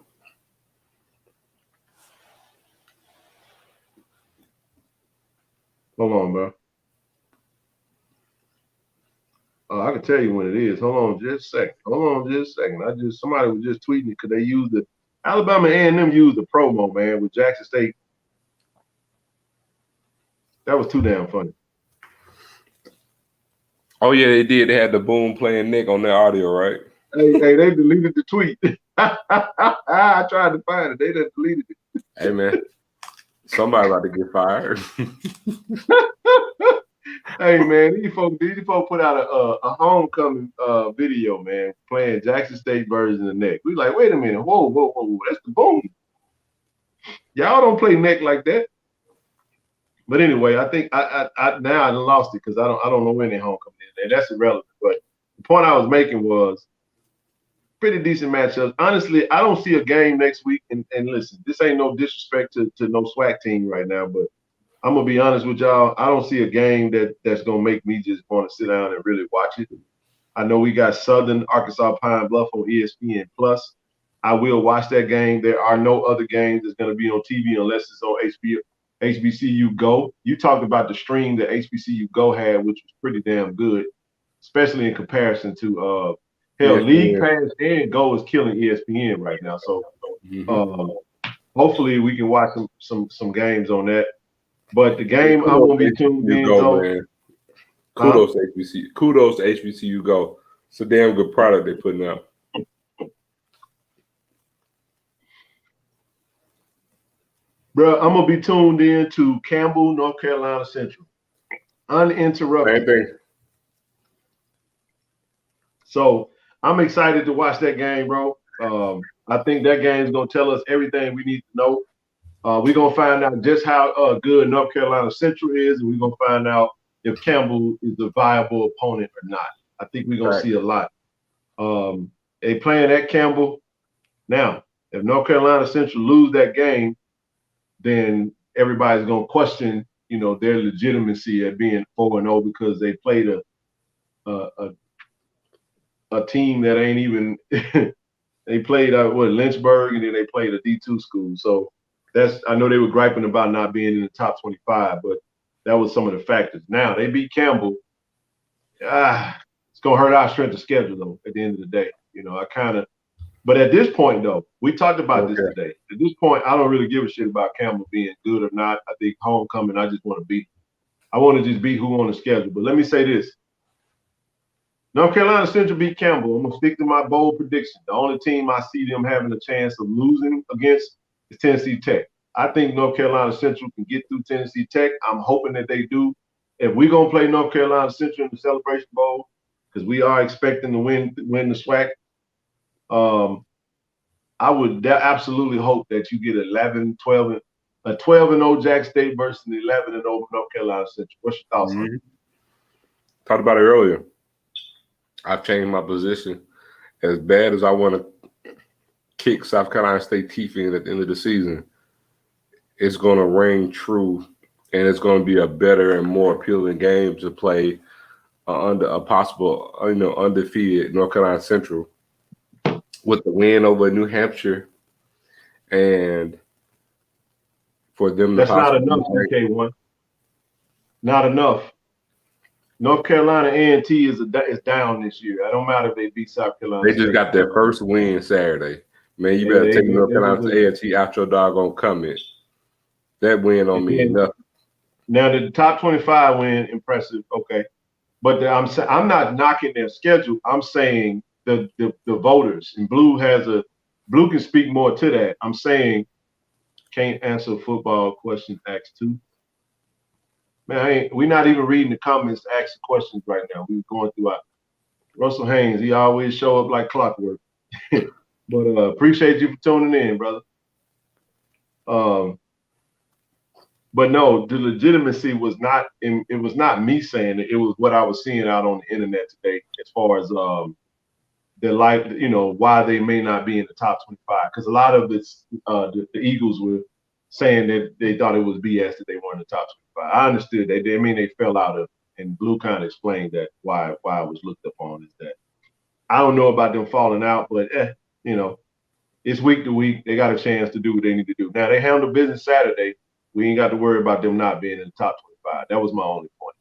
Hold on, bro. I can tell you when it is. Hold on just a second. Somebody was just tweeting it because they used the Alabama A&M used the promo, man, with Jackson State. That was too damn funny. Oh yeah, they did. They had the boom playing Nick on their audio, right? Hey, they deleted the tweet. I tried to find it. They done deleted it. Hey man, somebody about to get fired. Hey man, these folks put out a homecoming video, man, playing Jackson State version of Neck. We like, wait a minute, whoa, that's the boom. Y'all don't play Neck like that. But anyway, I think I now I lost it because I don't know when they homecoming is, and that's irrelevant. But the point I was making was pretty decent matchups. Honestly, I don't see a game next week. And listen, this ain't no disrespect to no SWAC team right now, but I'm gonna be honest with y'all. I don't see a game that's gonna make me just want to sit down and really watch it. I know we got Southern Arkansas Pine Bluff on ESPN Plus. I will watch that game. There are no other games that's gonna be on TV unless it's on HBCU Go. You talked about the stream that HBCU Go had, which was pretty damn good, especially in comparison to hell, League Pass and Go is killing ESPN right now. So hopefully we can watch some games on that. But the game I'm gonna be tuned in though. Kudos to HBCU. Kudos to HBCU Go. It's a damn good product they're putting out. Bro, I'm gonna be tuned in to Campbell, North Carolina Central, uninterrupted. Same thing. So I'm excited to watch that game, bro. I think that game is gonna tell us everything we need to know. We're gonna find out just how good North Carolina Central is, and we're gonna find out if Campbell is a viable opponent or not. I think we're gonna see a lot. They playing at Campbell. Now, if North Carolina Central lose that game, then everybody's gonna question, their legitimacy at being 4-0 because they played a team that ain't even. They played Lynchburg, and then they played a D2 school. So I know they were griping about not being in the top 25, but that was some of the factors. Now they beat Campbell. It's gonna hurt our strength of schedule though. At the end of the day, But at this point though, we talked about this today. At this point, I don't really give a shit about Campbell being good or not. I think homecoming, I just want to beat. I want to just beat who on the schedule. But let me say this. North Carolina Central beat Campbell. I'm going to stick to my bold prediction. The only team I see them having a chance of losing against is Tennessee Tech. I think North Carolina Central can get through Tennessee Tech. I'm hoping that they do. If we're going to play North Carolina Central in the Celebration Bowl, because we are expecting to win the SWAC, I would absolutely hope that you get 12-0 Jack State versus an 11-0 North Carolina Central. What's your thoughts on it? Talked about it earlier. I've changed my position. As bad as I want to kick South Carolina State teeth in at the end of the season, it's going to ring true, and it's going to be a better and more appealing game to play under a possible, undefeated North Carolina Central with the win over New Hampshire, and for them. That's not enough, K1. Not enough. North Carolina A&T is down this year. I don't matter if they beat South Carolina. They just got their first win Saturday. Man, you better take North Carolina A&T out your doggone comment. That win don't mean nothing. Now the top 25 win, impressive, okay. But I'm not knocking their schedule. I'm saying the voters, and Blue can speak more to that. I'm saying can't answer a football question asked too. Man, we're not even reading the comments to ask the questions right now. We're going through Russell Haynes. He always show up like clockwork. But appreciate you for tuning in, brother. But no, the legitimacy was not. It was not me saying it. It was what I was seeing out on the internet today, as far as why they may not be in the top 25. Because a lot of it's the Eagles were saying that they thought it was BS that they weren't in the top 25. I understood that. They fell out of, and Blue kind of explained that why it was looked upon is that. I don't know about them falling out, but it's week to week. They got a chance to do what they need to do. Now they handle business Saturday. We ain't got to worry about them not being in the top 25. That was my only point.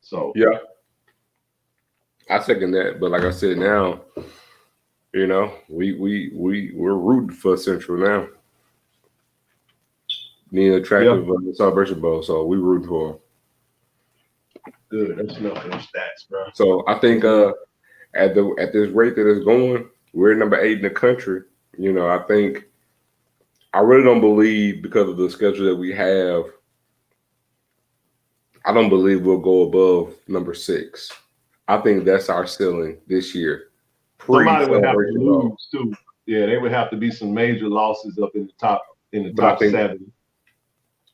So yeah, I second that. But like I said, now, we're rooting for Central now. Need attractive celebration bowl, so we root for them. good. That's enough of them stats, bro. So I think at this rate that it's going, we're number 8 in the country. You know, I really don't believe, because of the schedule that we have, I don't believe we'll go above number 6. I think that's our ceiling this year. Somebody would have to lose too. Yeah, they would have to be some major losses up in the top 7.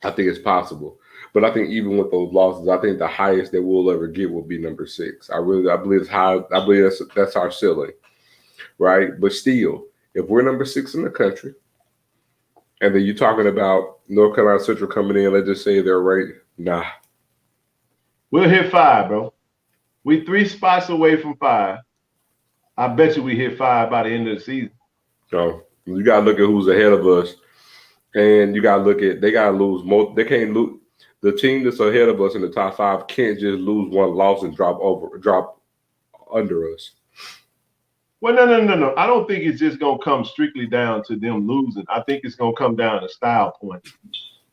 I think it's possible. But I think even with those losses, I think the highest that we'll ever get will be number 6. I believe it's high. I believe that's our ceiling, right? But still, if we're number 6 in the country, and then you're talking about North Carolina Central coming in, let's just say they're right. Nah. We'll hit 5, bro. We 3 spots away from 5. I bet you we hit 5 by the end of the season. So you gotta look at who's ahead of us, and you gotta look at, they gotta lose more. They can't lose. The team that's ahead of us in the top 5 can't just lose one loss and drop under us. Well, no. I don't think it's just gonna come strictly down to them losing. I think it's gonna come down to style points.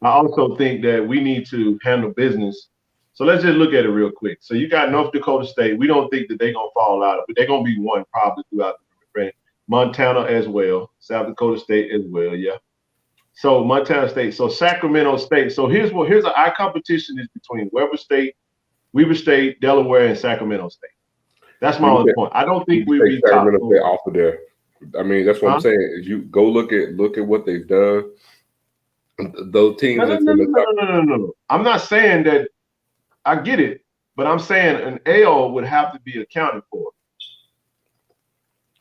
I also think that we need to handle business. So let's just look at it real quick. So you got North Dakota State. We don't think that they're gonna fall out, but they're gonna be one probably throughout the run. Montana as well, South Dakota State as well, yeah. So Montana State, so Sacramento State. So our competition is between Weber State, Weber State, Delaware, and Sacramento State. That's my only point. I don't think we'll be top 4 off of there. I mean, that's what I'm saying. Is you go look at what they've done. Those teams. No. I'm not saying that. I get it, but I'm saying an L would have to be accounted for.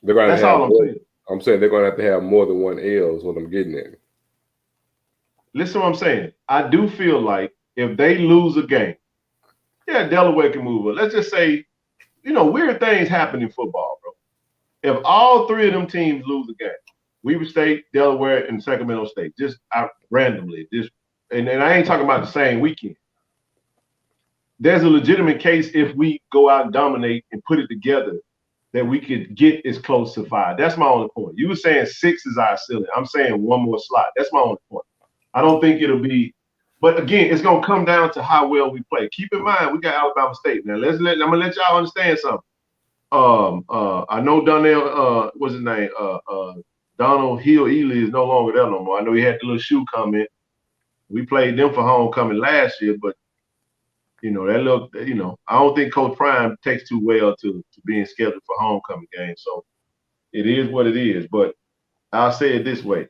That's all I'm saying. I'm saying they're going to have to have more than one L is what I'm getting at. Listen to what I'm saying. I do feel like if they lose a game, yeah, Delaware can move up. Let's just say, weird things happen in football, bro. If all 3 of them teams lose a game, Weber State, Delaware, and Sacramento State, just out randomly, and I ain't talking about the same weekend. There's a legitimate case if we go out and dominate and put it together that we could get as close to 5. That's my only point. You were saying 6 is our ceiling. I'm saying one more slot. That's my only point. I don't think it'll be, but again, it's gonna come down to how well we play. Keep in mind, we got Alabama State. Now I'm gonna let y'all understand something. I know Donnell, what's his name? Donald Hill Ely is no longer there no more. I know he had the little shoe comment. We played them for homecoming last year, but that look, I don't think Coach Prime takes too well to being scheduled for homecoming games. So it is what it is. But I'll say it this way.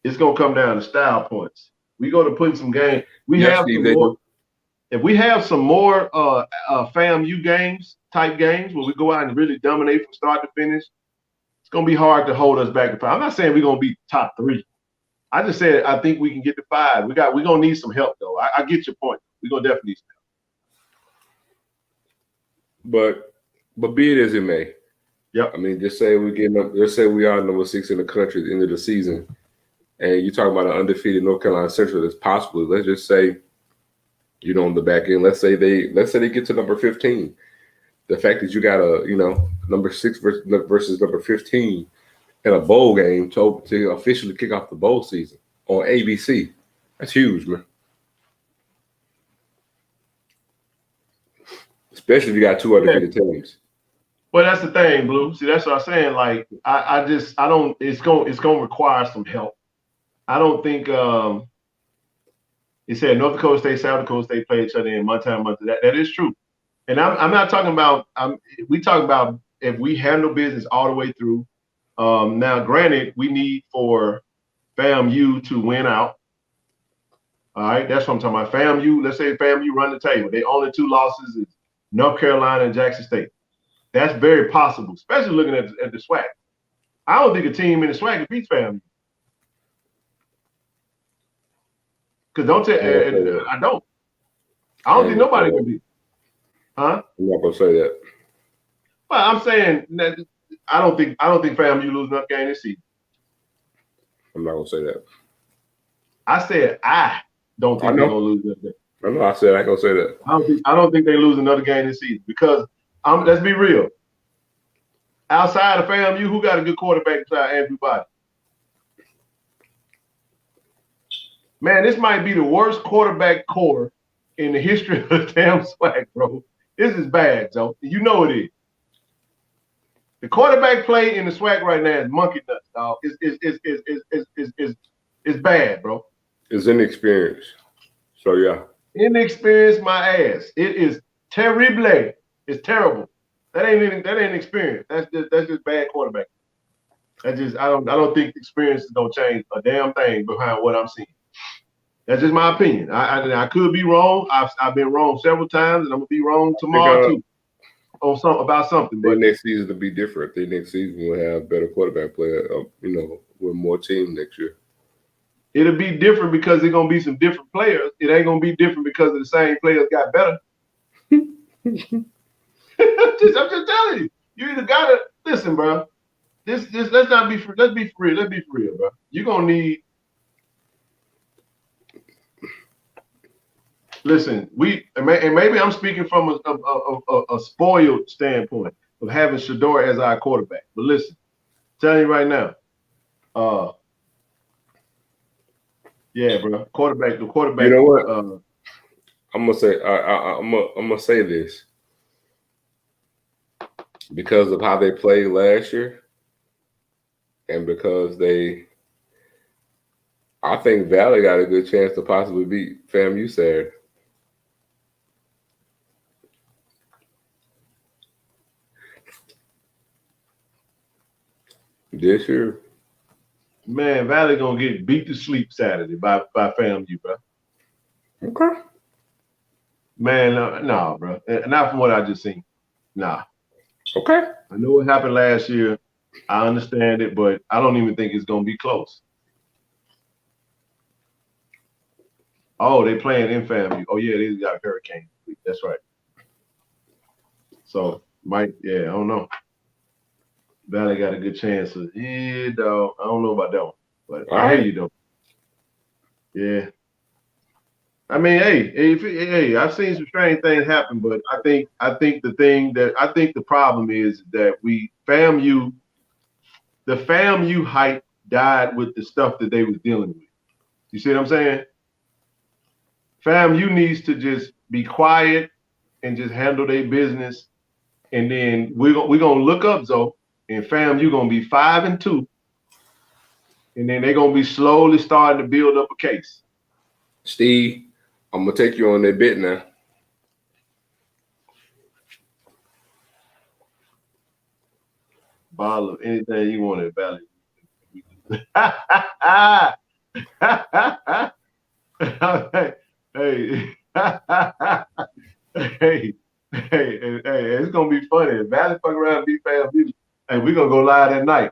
It's gonna come down to style points. We go to put some games. If we have some more FAMU type games where we go out and really dominate from start to finish, it's gonna be hard to hold us back to 5. I'm not saying we're gonna be top 3. I just said I think we can get to 5. We're gonna need some help though. I get your point. We're gonna definitely need some help. But be it as it may. Yep. I mean, just say let's say we are number 6 in the country at the end of the season. And you're talking about an undefeated North Carolina Central that's possibly, let's just say, on the back end, let's say they get to number 15. The fact that you got number 6 versus number 15 in a bowl game to officially kick off the bowl season on ABC, that's huge, man. Especially if you got 2 undefeated teams. Well, that's the thing, Blue. See, that's what I'm saying. Like, I don't. It's gonna require some help. I don't think he said North Dakota State, South Dakota State play each other in Montana. That is true. And I'm not talking about we talk about if we handle business all the way through. Now, granted, we need for FAMU to win out. All right, that's what I'm talking about. FAMU, let's say FAMU run the table. Their only 2 losses is North Carolina and Jackson State. That's very possible, especially looking at the SWAC. I don't think a team in the SWAC beats FAMU. Because I don't think nobody can beat. Huh? I'm not gonna say that. Well, I'm saying that I don't think FAMU lose enough game this season. I'm not gonna say that. I said I don't think they're gonna lose enough game. I know. I said I ain't gonna say that. I don't think they lose another game this season because let's be real. Outside of FAMU, who got a good quarterback beside Andrew Body? Man, this might be the worst quarterback core in the history of the damn SWAC, bro. This is bad, Joe. You know it is. The quarterback play in the SWAC right now is monkey nuts, dog. It's bad, bro. It's inexperience. So yeah. Inexperience my ass. It is terrible. It's terrible. That ain't experience. That's just bad quarterback. I don't think experience is gonna change a damn thing behind what I'm seeing. That's just my opinion. I could be wrong. I've been wrong several times, and I'm gonna be wrong tomorrow too about something. But But next season to be different. The next season will have better quarterback play. With more teams next year. It'll be different because there's gonna be some different players. It ain't gonna be different because of the same players got better. I'm just telling you. You either gotta listen, bro. Let's be for real, bro. You're gonna need. Listen, and maybe I'm speaking from a spoiled standpoint of having Shador as our quarterback. But listen, I'm telling you right now, yeah, bro, the quarterback. You know what? I'm gonna say I'm gonna say this because of how they played last year, and because I think Valley got a good chance to possibly beat FAMU Saturday. This year, man, Valley gonna get beat to sleep Saturday by FAMU, bro. Okay. Man, no, bro. Not from what I just seen. Nah. Okay. I know what happened last year. I understand it, but I don't even think it's gonna be close. Oh, they playing in FAMU. Oh yeah, they got a hurricane. That's right. So I don't know. Valley got a good chance of dog. I don't know about that one, but I hear you though. Yeah. I mean, hey, I've seen some strange things happen, but I think the problem is that the FAMU hype died with the stuff that they was dealing with. You see what I'm saying? FAMU needs to just be quiet and just handle their business, and then we're gonna look up Zoe, and FAMU gonna be 5-2, and then they're gonna be slowly starting to build up a case. Steve, I'm gonna take you on that bit now. Bottle of anything you want at Valley. Hey, it's gonna be funny. If Valley fuck around and be FAMU, hey, we're gonna go live that night.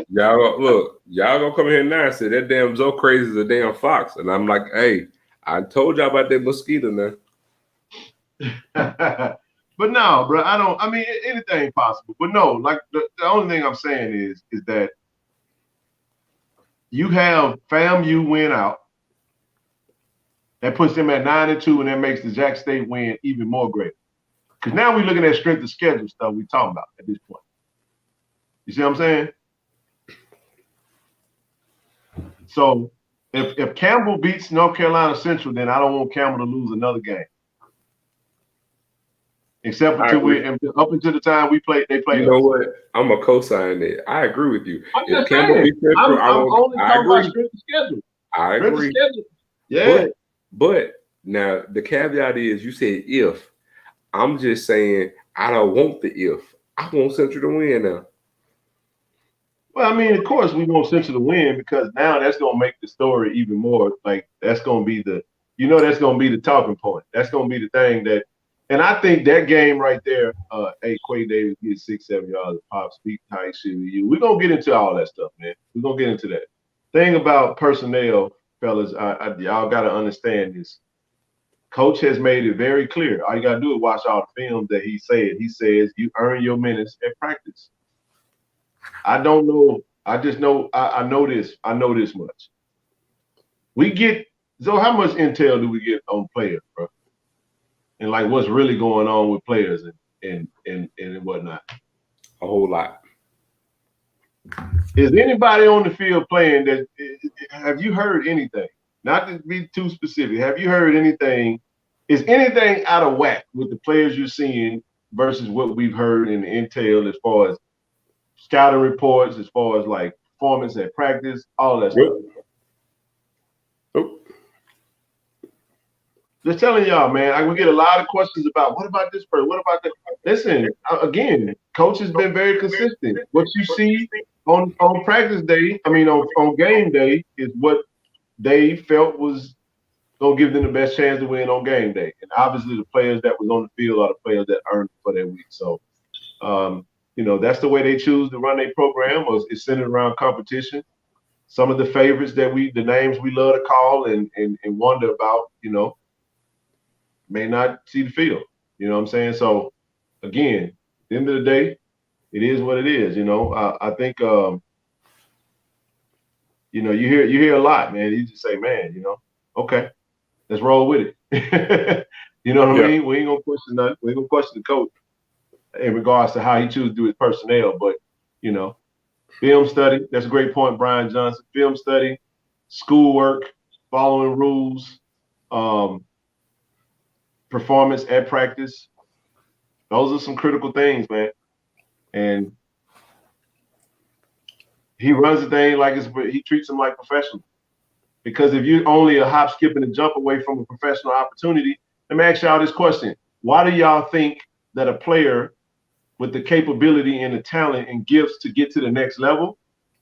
Y'all gonna come here now and say that damn Zoe crazy is a damn fox. And I'm like, hey, I told y'all about that mosquito now. But no, bro, I mean, anything possible. But no, like the only thing I'm saying is that you have FAMU win out. That puts them at 9-2, and that makes the Jack State win even more great. Because now we're looking at strength of schedule stuff we're talking about at this point. You see what I'm saying? So if Campbell beats North Carolina Central, then I don't want Campbell to lose another game. Except up until the time they play. You know what? I'm a co-sign that. I agree with you. If Campbell beats Central, I'm only talking about strength of schedule. I agree. Yeah. But now the caveat is you said if. I'm just saying I don't want the if. I want Central to win now. Well, I mean, of course we want Central to win because now that's gonna make the story even more like that's gonna be the talking point. That's gonna be the thing that, and I think that game right there, Quay Davis gets 6-7 yards of pop speak tight shit with you. We're gonna get into all that stuff, man. We're gonna get into that. Thing about personnel, fellas, y'all gotta understand this. Coach has made it very clear. All you gotta do is watch all the films that he said. He says you earn your minutes at practice. I don't know. I just know. I know this. I know this much. So how much intel do we get on players, bro? And like what's really going on with players and whatnot? A whole lot. Is anybody on the field playing that? Have you heard anything? not to be too specific, have you heard anything? Is anything out of whack with the players you're seeing versus what we've heard in the intel as far as scouting reports, as far as like performance at practice, all that stuff? Oh. Just telling y'all, man, we get a lot of questions about what about this person? What about that? Listen, again, coach has been very consistent. What you see on practice day, on game day, is what they felt was going to give them the best chance to win on game day. And obviously the players that was on the field are the players that earned for that week. So, that's the way they choose to run their program, was it's centered around competition. Some of the favorites the names we love to call and wonder about, may not see the field. You know what I'm saying? So, again, at the end of the day, it is what it is. I think, you hear a lot, man. You just say, man, okay, let's roll with it. You know what I mean? We ain't gonna question nothing. We ain't gonna question the coach in regards to how he chooses to do his personnel. But, film study, that's a great point, Brian Johnson. Film study, schoolwork, following rules, performance at practice. Those are some critical things, man. And he runs the thing he treats them like professionals. Because if you're only a hop, skip, and a jump away from a professional opportunity, let me ask y'all this question. Why do y'all think that a player with the capability and the talent and gifts to get to the next level,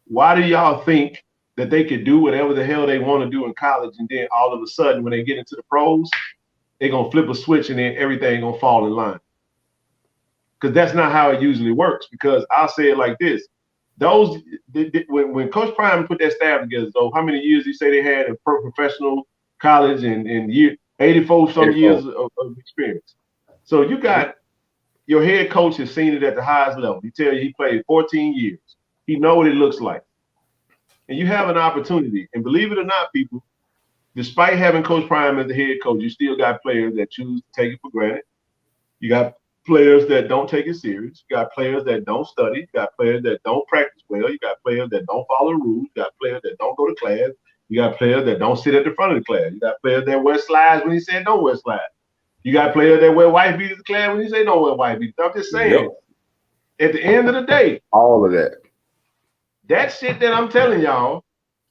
why do y'all think that they could do whatever the hell they want to do in college, and then all of a sudden when they get into the pros, they're going to flip a switch and then everything going to fall in line? Because that's not how it usually works. Because I'll say it like this. When Coach Prime put that staff together, so how many years he say they had in professional college and year 84 some years of experience. So you got your head coach has seen it at the highest level. He tell you he played 14 years. He know what it looks like. And you have an opportunity. And believe it or not, people, despite having Coach Prime as the head coach, you still got players that choose to take it for granted. You got players that don't take it serious. You got players that don't study. You got players that don't practice well. You got players that don't follow rules. You got players that don't go to class. You got players that don't sit at the front of the class. You got players that wear slides when he said don't wear slides. You got players that wear white beaters in class when he say don't wear white beaters. I'm just saying, at the end of the day, all of that shit that I'm telling y'all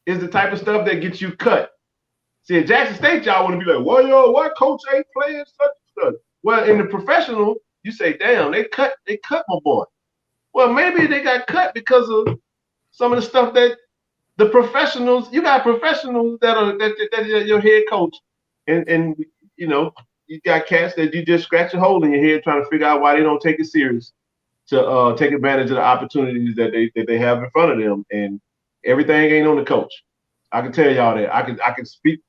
is the type of stuff that gets you cut. See, at Jackson State, y'all want to be like, well, why coach ain't playing such and such? Well, in the professional, you say, damn, they cut my boy. Well, maybe they got cut because of some of the stuff that the professionals, you got professionals that are your head coach. And you got cats that you just scratch a hole in your head trying to figure out why they don't take it serious to take advantage of the opportunities that they have in front of them. And everything ain't on the coach. I can tell y'all that. I can speak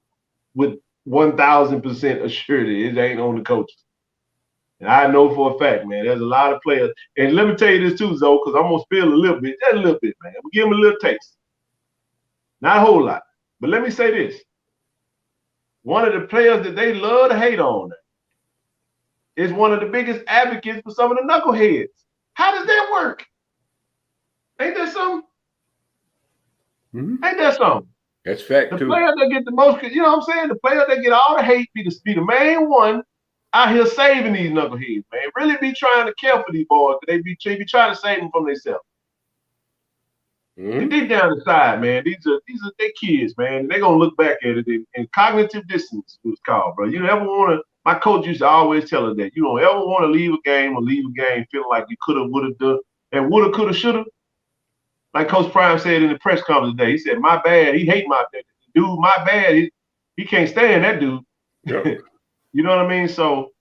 with 1,000% assurity it ain't on the coaches. And I know for a fact, man, there's a lot of players. And let me tell you this too, Zoe, because I'm going to spill a little bit, just a little bit, man. We'll give them a little taste. Not a whole lot. But let me say this. One of the players that they love to hate on is one of the biggest advocates for some of the knuckleheads. How does that work? Ain't that something? Mm-hmm. Ain't that something? That's fact, the too. The players that get the most, you know what I'm saying? The players that get all the hate be the main one out here saving these knuckleheads, man. Really be trying to care for these boys, because they be trying to save them from themselves. Mm-hmm. Deep down inside, man, these are their kids, man. And they're gonna look back at it and cognitive dissonance was called, bro. You don't ever want to. My coach used to always tell us that you don't ever want to leave a game feeling like you could have, would have done, and would have, could have, should have. Like Coach Prime said in the press conference today, he said, "My bad." He hate my dude. My bad. He can't stand that dude. Yep. You know what I mean? So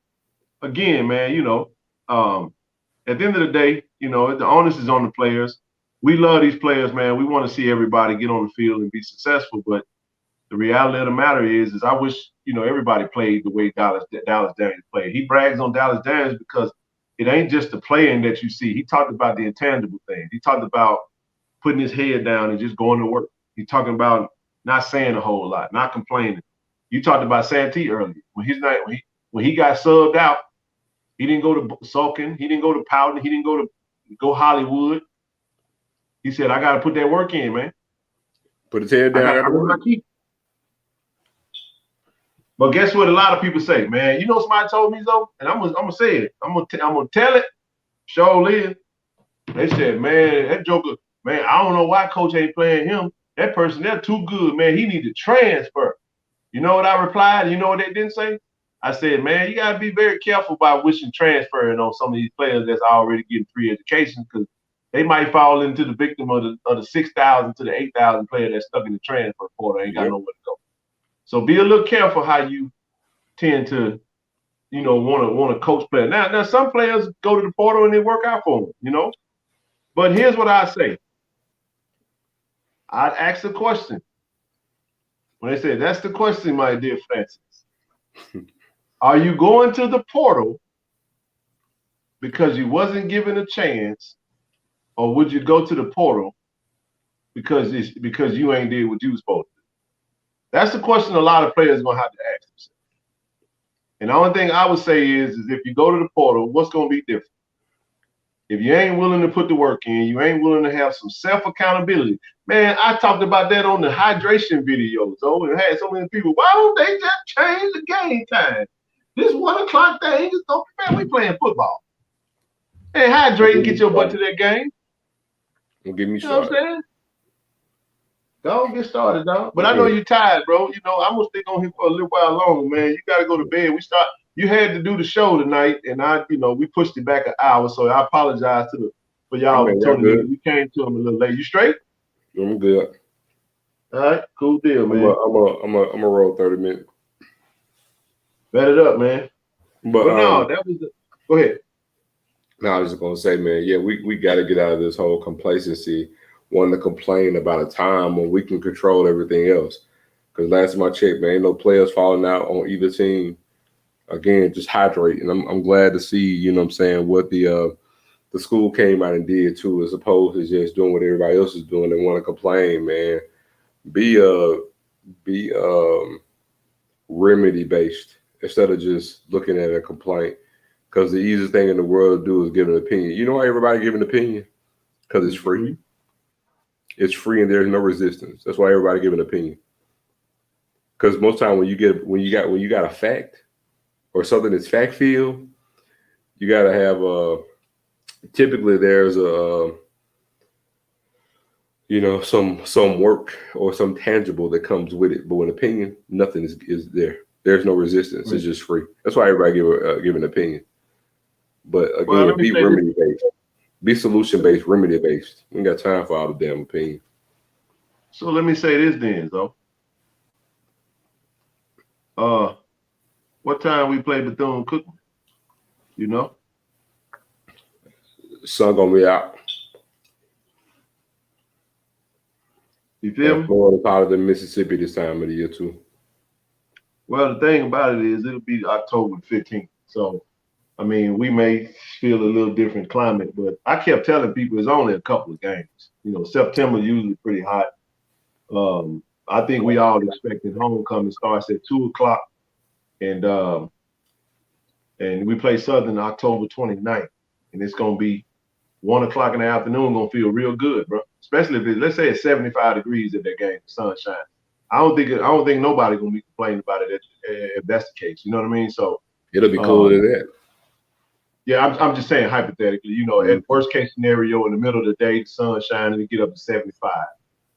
again, man, at the end of the day, the onus is on the players. We love these players, man. We want to see everybody get on the field and be successful. But the reality of the matter is I wish, everybody played the way Dallas Daniels played. He brags on Dallas Daniels because it ain't just the playing that you see. He talked about the intangible things. He talked about putting his head down and just going to work. He's talking about not saying a whole lot, not complaining. You talked about Santee earlier. When he got subbed out, he didn't go to sulking. He didn't go to pouting. He didn't go Hollywood. He said, I got to put that work in, man. Put his head down. But guess what? A lot of people say, man. You know, somebody told me so, and I'm gonna say it. I'm gonna tell it. Surely, they said, man, that Joker, man. I don't know why coach ain't playing him. That person, they're too good, man. He need to transfer. You know what I replied? You know what they didn't say? I said, man, you gotta be very careful about wishing transferring on some of these players that's already getting free education because they might fall into the victim of the 6,000 to the 8,000 player that's stuck in the transfer portal, ain't got nowhere to go. So be a little careful how you tend to, want to coach players. Now some players go to the portal and they work out for them, But here's what I say. I'd ask a question. When they say, that's the question, my dear Francis. Are you going to the portal because you wasn't given a chance, or would you go to the portal because you ain't did what you was supposed to do? That's the question a lot of players are going to have to ask themselves. And the only thing I would say is if you go to the portal, what's going to be different? If you ain't willing to put the work in, you ain't willing to have some self-accountability. Man, I talked about that on the hydration videos, and had so many people, why don't they just change the game time? This 1 o'clock thing, just don't, man, we playing football. Hey, hydrate and get your butt to that game. Don't get me started. You know what I'm saying? Don't get started, dog. But I know you're tired, bro. I'm gonna stick on here for a little while longer, man. You gotta go to bed. You had to do the show tonight, and we pushed it back an hour, so I apologize for y'all for tuning in. We came to them a little late. You straight? I'm good. All right, cool deal, man. I'm a roll 30 minutes. Bet it up, man. But no, that was go ahead. No, I was just gonna say, man, yeah, we got to get out of this whole complacency, wanting to complain about a time when we can control everything else. Because last time I checked, man, ain't no players falling out on either team. Again, just hydrate, and I'm glad to see, what the school came out and did too, as opposed to just doing what everybody else is doing. They want to complain, man. Be remedy based instead of just looking at a complaint. Because the easiest thing in the world to do is give an opinion. You know why everybody give an opinion? Because it's free. It's free and there's no resistance. That's why everybody give an opinion. Because most time when you got a fact or something that's fact filled, you got to have typically there's some work or some tangible that comes with it. But with opinion, nothing is there. There's no resistance. Right. It's just free. That's why everybody give an opinion. But again, be remedy based, be solution based, remedy based. We ain't got time for all the damn opinion. So let me say this then, though. What time we play Bethune Cookman? You know? Sun gonna be out. You feel me? Florida, part of the Mississippi this time of the year too. Well, the thing about it is it'll be October 15th. So, I mean, we may feel a little different climate, but I kept telling people it's only a couple of games. September usually pretty hot. I think we all expected homecoming starts at 2:00, and we play Southern October 29th, and it's gonna be 1:00 in the afternoon. Gonna feel real good, bro. Especially if let's say it's 75 degrees at that game, sunshine. I don't think nobody gonna be complaining about it if that's the case. You know what I mean? So it'll be cool to that. Yeah, I'm just saying hypothetically. At worst case scenario, in the middle of the day, the sun shining, it get up to 75,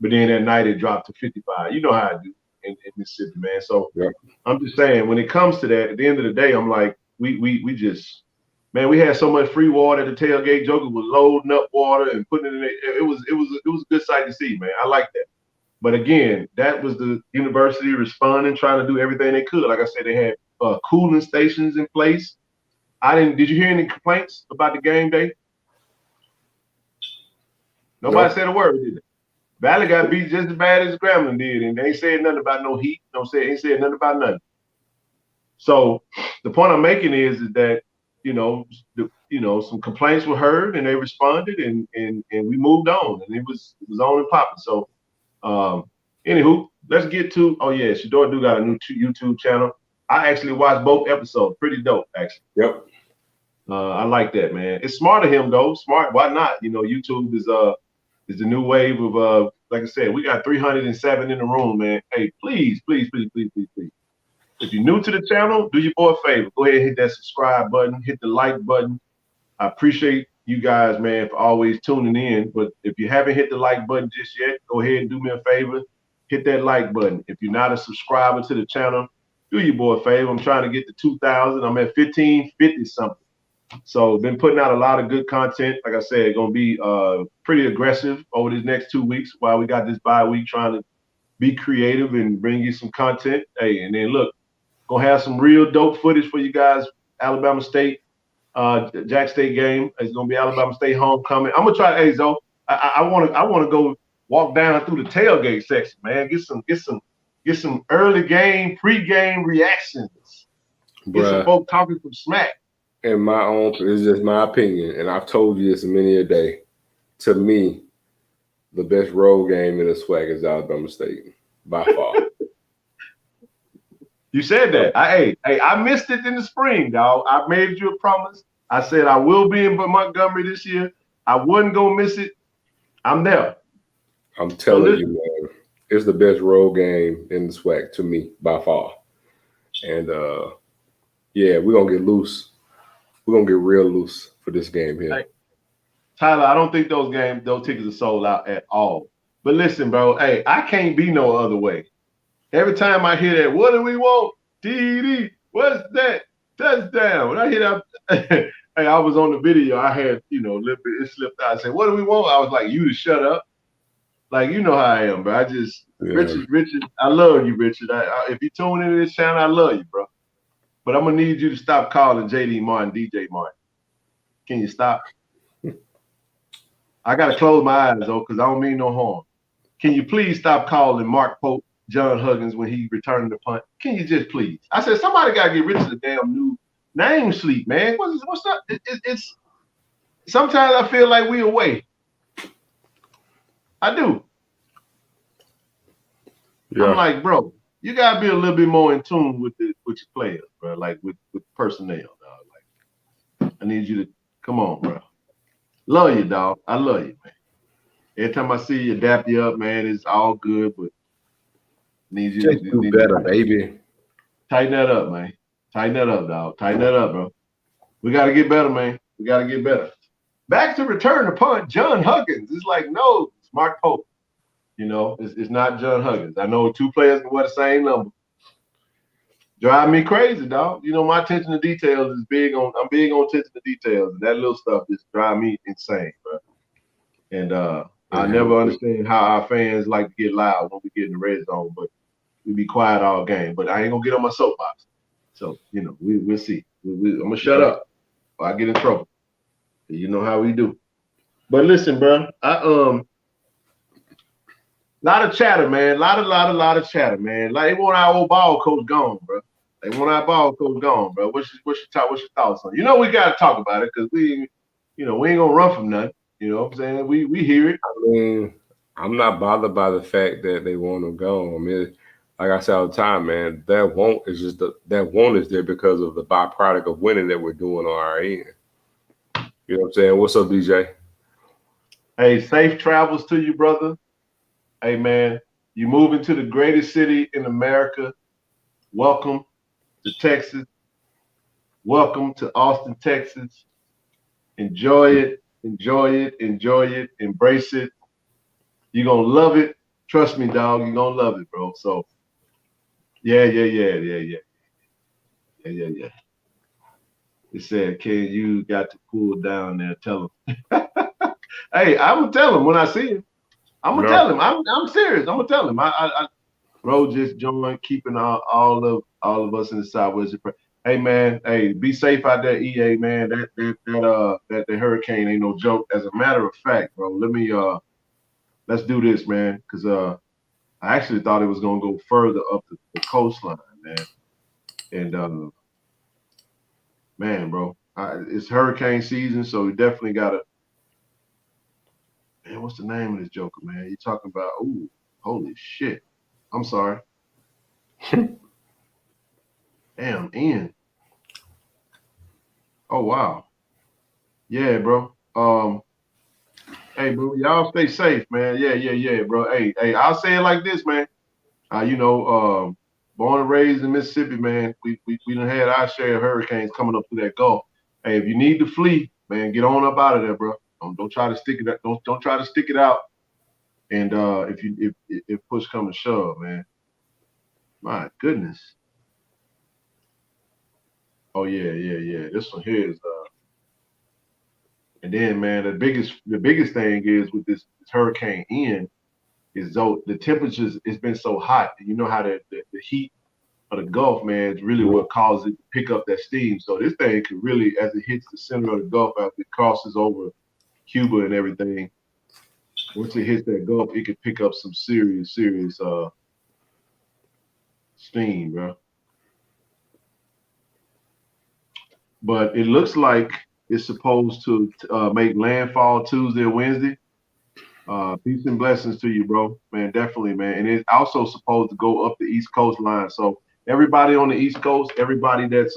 but then at night it dropped to 55. You know how I do in Mississippi, man. So yeah. I'm just saying when it comes to that, at the end of the day, I'm like, we just, man, we had so much free water. The tailgate joker was loading up water and putting it in it. It was a good sight to see, man. I like that. But again, that was the university responding, trying to do everything they could. Like I said, they had cooling stations in place. Did you hear any complaints about the game day? Nobody said a word, did they? Valley got beat just as bad as Grambling did, and they ain't said nothing about no heat. Ain't said nothing about nothing. So the point I'm making is that, some complaints were heard and they responded and we moved on, and it was on and popping. So anywho, let's get to, Shador do got a new YouTube channel. I actually watched both episodes. Pretty dope, actually. Yep. I like that, man. It's smart of him, though. Smart, why not? YouTube is the new wave of like I said, we got 307 in the room, man. Hey, please. If you're new to the channel, do your boy a favor. Go ahead and hit that subscribe button, hit the like button. I appreciate you guys, man, for always tuning in. But if you haven't hit the like button just yet, go ahead and do me a favor. Hit that like button. If you're not a subscriber to the channel, do your boy a favor. I'm trying to get to 2,000. I'm at 1,550 something. So been putting out a lot of good content. Like I said, going to be pretty aggressive over these next 2 weeks while we got this bye week, trying to be creative and bring you some content. Hey, and then look, going to have some real dope footage for you guys. Alabama State, Jack State game. It's going to be Alabama State homecoming. I'm going to try, hey, Zoe, I want to go walk down through the tailgate section, man. Get some early game, pre-game reactions. Get some folk talking some smack. In my own, it's just my opinion, and I've told you this many a day. To me, the best road game in the SWAC is Alabama State by far. You said that. I missed it in the spring, dog. I made you a promise. I said I will be in Montgomery this year. I wasn't gonna miss it. I'm there. I'm telling you, man, it's the best road game in the SWAC to me by far. And yeah, we're gonna get loose. We're gonna get real loose for this game here. Hey, Tyler, I don't think those tickets are sold out at all. But listen, bro, hey, I can't be no other way. Every time I hear that, what do we want? TD, what's that? Touchdown. When I hear that, hey, I was on the video. I had, a little bit, it slipped out. I said, what do we want? I was like, you to shut up. Like, you know how I am, bro. Richard, I love you, Richard. If you tune into this channel, I love you, bro. But I'm going to need you to stop calling JD Martin, DJ Martin. Can you stop? I got to close my eyes, though, because I don't mean no harm. Can you please stop calling Mark Pope John Huggins when he returned the punt? Can you just please? I said, somebody got to get rid of the damn new name sleep, man. What's up? It's sometimes I feel like we away. I do. Yeah. I'm like, bro, you gotta be a little bit more in tune with your players, bro. Like with personnel, dog. Like, I need you to come on, bro. Love you, dog. I love you, man. Every time I see you, dap you up, man. It's all good, but need you just do better, baby. Tighten that up, man. Tighten that up, dog. Tighten that up, bro. We gotta get better, man. We gotta get better. Back to return the punt, John Huggins. It's like, no, it's Mark Pope. It's not John Huggins. I know two players can wear the same number. Drive me crazy, dog. My attention to details is big on. I'm big on attention to details, and that little stuff just drive me insane, bro. And I never understand how our fans like to get loud when we get in the red zone, but we be quiet all game. But I ain't gonna get on my soapbox. So we'll see. I'm gonna shut up, or I get in trouble. You know how we do. But listen, bro, lot of chatter, man. Lot of chatter, man. Like, they want our old ball coach gone, bro. They want our ball coach gone, bro. What's your thoughts on it? We got to talk about it because we ain't gonna run from nothing. You know what I'm saying? We hear it. I mean, I'm not bothered by the fact that they want him gone. I mean, like I say all the time, man, that want is there because of the byproduct of winning that we're doing on our end. You know what I'm saying? What's up, DJ? Hey, safe travels to you, brother. Hey, man, you moving to the greatest city in America. Welcome to Texas. Welcome to Austin, Texas. Enjoy it. Embrace it. You're going to love it. Trust me, dog. You're going to love it, bro. So, yeah. It said, Ken, you got to cool down there. Tell him. Hey, I'm going to tell him when I see him. I'm gonna tell him. I'm serious. I'm gonna tell him. Bro just joined, keeping all of us in the Southwest. Hey man, be safe out there, EA man. That hurricane ain't no joke. As a matter of fact, bro, let's do this, man, because I actually thought it was gonna go further up the coastline, man. And man, bro, it's hurricane season, so we definitely gotta. Man, what's the name of this joker, man? You talking about? Ooh, holy shit! I'm sorry. Damn, Ian. Oh wow. Yeah, bro. Hey, bro, y'all stay safe, man. Yeah, bro. Hey, I'll say it like this, man. Born and raised in Mississippi, man. We done had our share of hurricanes coming up through that Gulf. Hey, if you need to flee, man, get on up out of there, bro. Don't try to stick it. Don't try to stick it out. And if push comes to shove, man. My goodness. Oh yeah. This one here is and then man, the biggest thing is with this hurricane Ian is though the temperatures it's been so hot. You know how the heat of the Gulf, man, is really what causes it to pick up that steam. So this thing could really, as it hits the center of the Gulf after it crosses over Cuba and everything, once it hits that Gulf, it could pick up some serious steam, bro. But it looks like it's supposed to make landfall Tuesday or Wednesday. Peace and blessings to you, bro. Man, definitely, man. And it's also supposed to go up the East Coast line. So everybody on the East Coast, everybody that's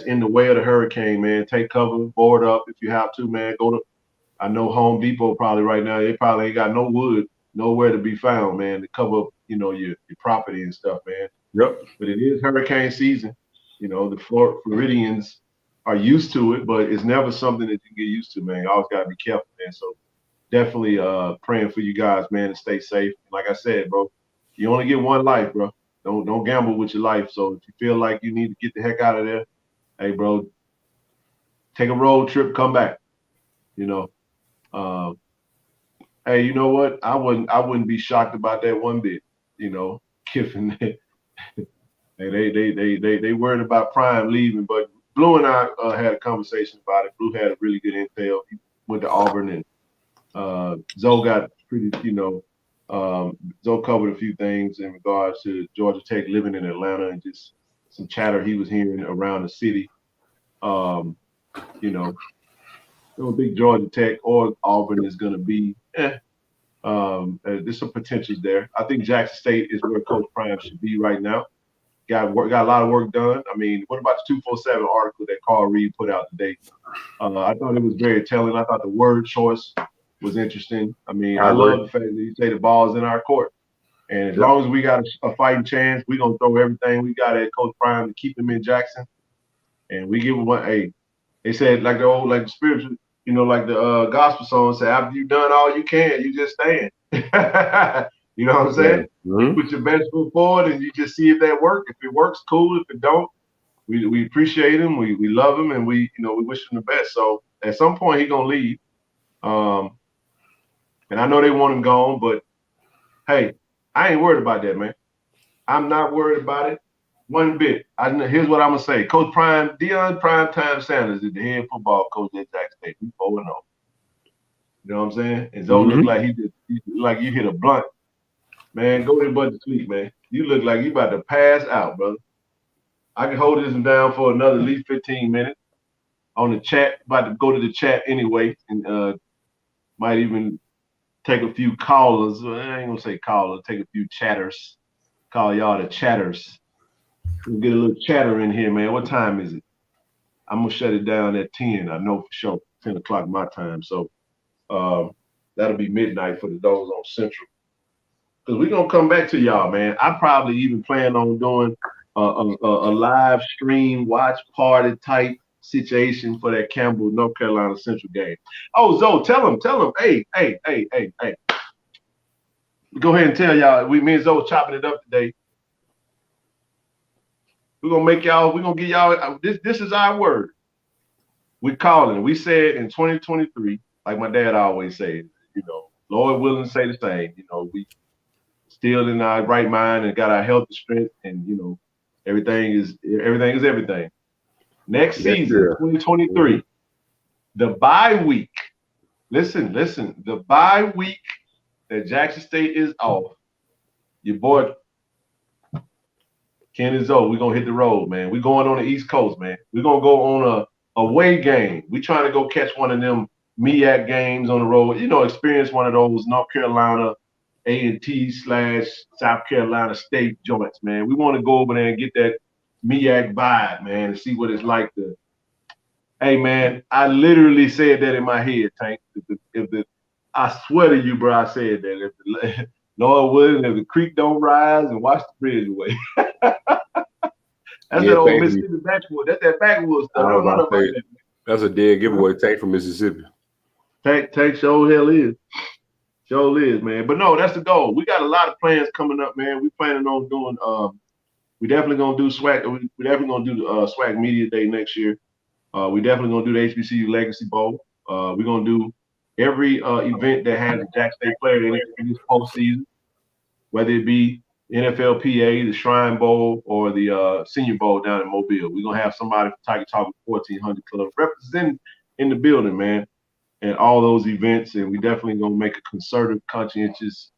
in the way of the hurricane, man, take cover, board up if you have to, man. I know Home Depot probably right now, they probably ain't got no wood, nowhere to be found, man, to cover up, your property and stuff, man. Yep. But it is hurricane season. The Floridians are used to it, but it's never something that you get used to, man. You always got to be careful, man. So definitely praying for you guys, man, to stay safe. Like I said, bro, you only get one life, bro. Don't gamble with your life. So if you feel like you need to get the heck out of there, hey, bro, take a road trip, come back. Hey, you know what? I wouldn't be shocked about that one bit. Kiffin, they worried about Prime leaving, but Blue and I had a conversation about it. Blue had a really good intel. He went to Auburn, and Zoe got pretty, Zoe covered a few things in regards to Georgia Tech living in Atlanta and just some chatter he was hearing around the city. I don't think Georgia Tech or Auburn is going to be. There's some potentials there. I think Jackson State is where Coach Prime should be right now. Got a lot of work done. I mean, what about the 247 article that Carl Reed put out today? I thought it was very telling. I thought the word choice was interesting. I mean, I love the fact that you say the ball's in our court. And as long as we got a fighting chance, we're going to throw everything we got at Coach Prime to keep him in Jackson. And we give him one. Hey, they said like the spiritual, like the gospel song said, after you've done all you can, you just stand. You know what I'm saying? Mm-hmm. You put your best foot forward and you just see if that works. If it works, cool. If it don't, we appreciate him. We love him, and we wish him the best. So at some point he's gonna leave. And I know they want him gone, but hey, I ain't worried about that, man. I'm not worried about it one bit. Here's what I'm gonna say. Coach Dion Primetime Sanders is the head football coach at Jackson State. He's 4-0. You know what I'm saying? And Zoe look like he like you hit a blunt. Man, go ahead and sleep, man. You look like you about to pass out, brother. I can hold this down for another at least 15 minutes on the chat. About to go to the chat anyway, and might even take a few callers. I ain't gonna say callers. Take a few chatters. Call y'all the chatters. We'll get a little chatter in here, man. What time is it? I'm gonna shut it down at 10. I know for sure, 10 o'clock my time. So that'll be midnight for the those on Central. Because we're going to come back to y'all, man. I probably even plan on doing a live stream watch party type situation for that Campbell, North Carolina Central game. Oh, Zoe, tell them. Hey. Go ahead and tell y'all. Me and Zoe chopping it up today. We're going to give y'all, this is our word. We're calling it. We said in 2023, like my dad always said, Lord willing to say the same, we still in our right mind and got our health and strength, and everything is everything. Next season, 2023, the bye week. Listen, the bye week that Jackson State is off. Your boy Ken and Zoe, we're gonna hit the road, man. We're going on the East Coast, man. We're gonna go on a away game. We're trying to go catch one of them MEAC games on the road. Experience one of those North Carolina A&T / South Carolina State joints, man. We want to go over there and get that MEAC vibe, man, and see what it's like to. Hey, man, I literally said that in my head, Tank. I swear to you, bro, I said that. Lord willing, if the creek don't rise and wash the bridge away. That's Yeah, that old thank you. Mississippi backwood. That's that backwood stuff. I I was don't know about about to say that. that's a dead giveaway. Tank from Mississippi. Tank show hell is. Show is, man. But no, that's the goal. We got a lot of plans coming up, man. We planning on doing we definitely gonna do SWAC. We definitely gonna do the SWAC Media Day next year. We definitely gonna do the HBCU Legacy Bowl. We're gonna do every event that has a Jack State player in it in this postseason, whether it be NFLPA, the Shrine Bowl, or the Senior Bowl down in Mobile. We're gonna have somebody from Tiger Talk 1400 Club representing in the building, man, and all those events. And we definitely gonna make a concerted, conscientious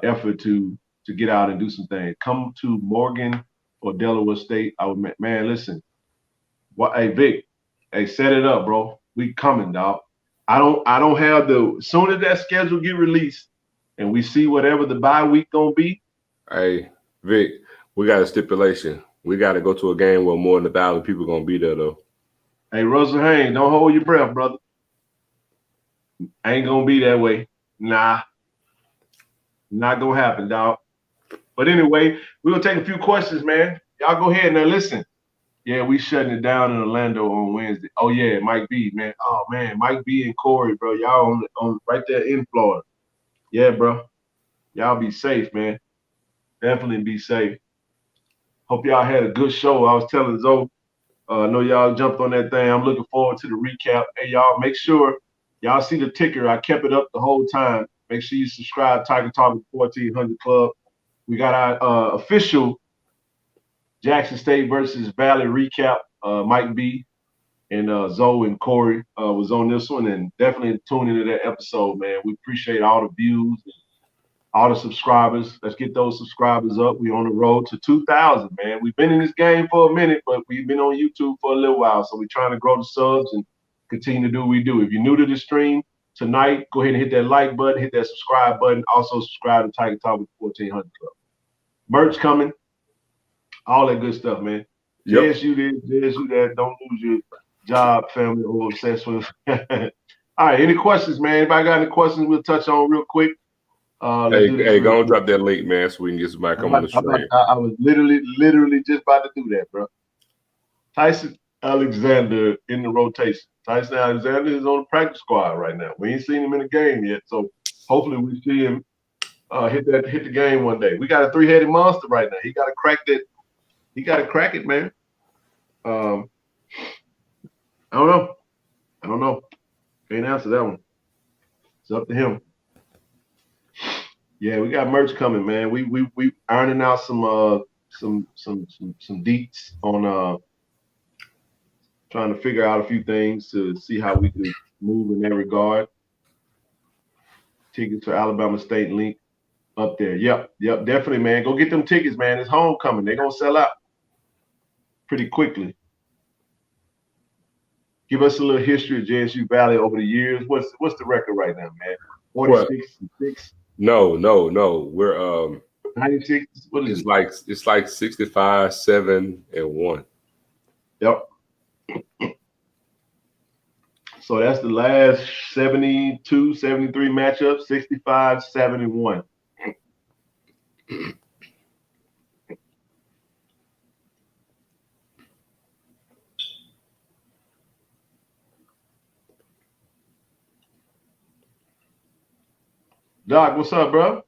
effort to get out and do some things. Come to Morgan or Delaware State. I would, man, listen. What? Hey, Vic. Hey, set it up, bro. We coming, dog. I don't have the. As soon as that schedule get released, and we see whatever the bye week gonna be. Hey, Vic, we got a stipulation. We got to go to a game where more than 1,000 people gonna be there, though. Hey, Russell Haynes, don't hold your breath, brother. Ain't gonna be that way. Nah, not gonna happen, dog. But anyway, we're gonna take a few questions, man. Y'all go ahead now. Listen. Yeah, we shutting it down in Orlando on Wednesday. Oh yeah, Mike B, man. Oh man, Mike B and Corey, bro. Y'all on right there in Florida. Yeah, bro. Y'all be safe, man. Definitely be safe. Hope y'all had a good show. I was telling Zoe, I know y'all jumped on that thing. I'm looking forward to the recap. Hey, y'all, make sure y'all see the ticker. I kept it up the whole time. Make sure you subscribe. Tiger Talk 1400 Club. We got our official Jackson State versus Valley recap. Mike B and Zoe and Corey was on this one, and definitely tune into that episode, man. We appreciate all the views, and all the subscribers. Let's get those subscribers up. We on the road to 2,000, man. We've been in this game for a minute, but we've been on YouTube for a little while, so we're trying to grow the subs and continue to do what we do. If you're new to the stream tonight, go ahead and hit that like button, hit that subscribe button. Also subscribe to Tiger Talk with 1400 Club. Merch coming. All that good stuff, man. Yep. JSU this, JSU that. Don't lose your job, family, or obsessed with. All right, any questions, man? Anybody got any questions we'll touch on real quick? Hey, go and drop that link, man, so we can get somebody come on the stream. I was literally just about to do that, bro. Tyson Alexander in the rotation. Tyson Alexander is on the practice squad right now. We ain't seen him in the game yet, so hopefully we see him hit the game one day. We got a three-headed monster right now. He got to crack that. He got to crack it, man. I don't know. Can't answer that one. It's up to him. Yeah, we got merch coming, man. We ironing out some deets on trying to figure out a few things to see how we could move in that regard. Tickets for Alabama State link up there. Yep, definitely, man. Go get them tickets, man. It's homecoming. They're gonna sell out pretty quickly. Give us a little history of JSU Valley over the years. What's the record right now, man? 46 and 6. No. We're 96. What is it? It's like 65, 7, and 1. Yep. So that's the last 72, 73 matchup, 65, 7, and 1. Doc, what's up, bro?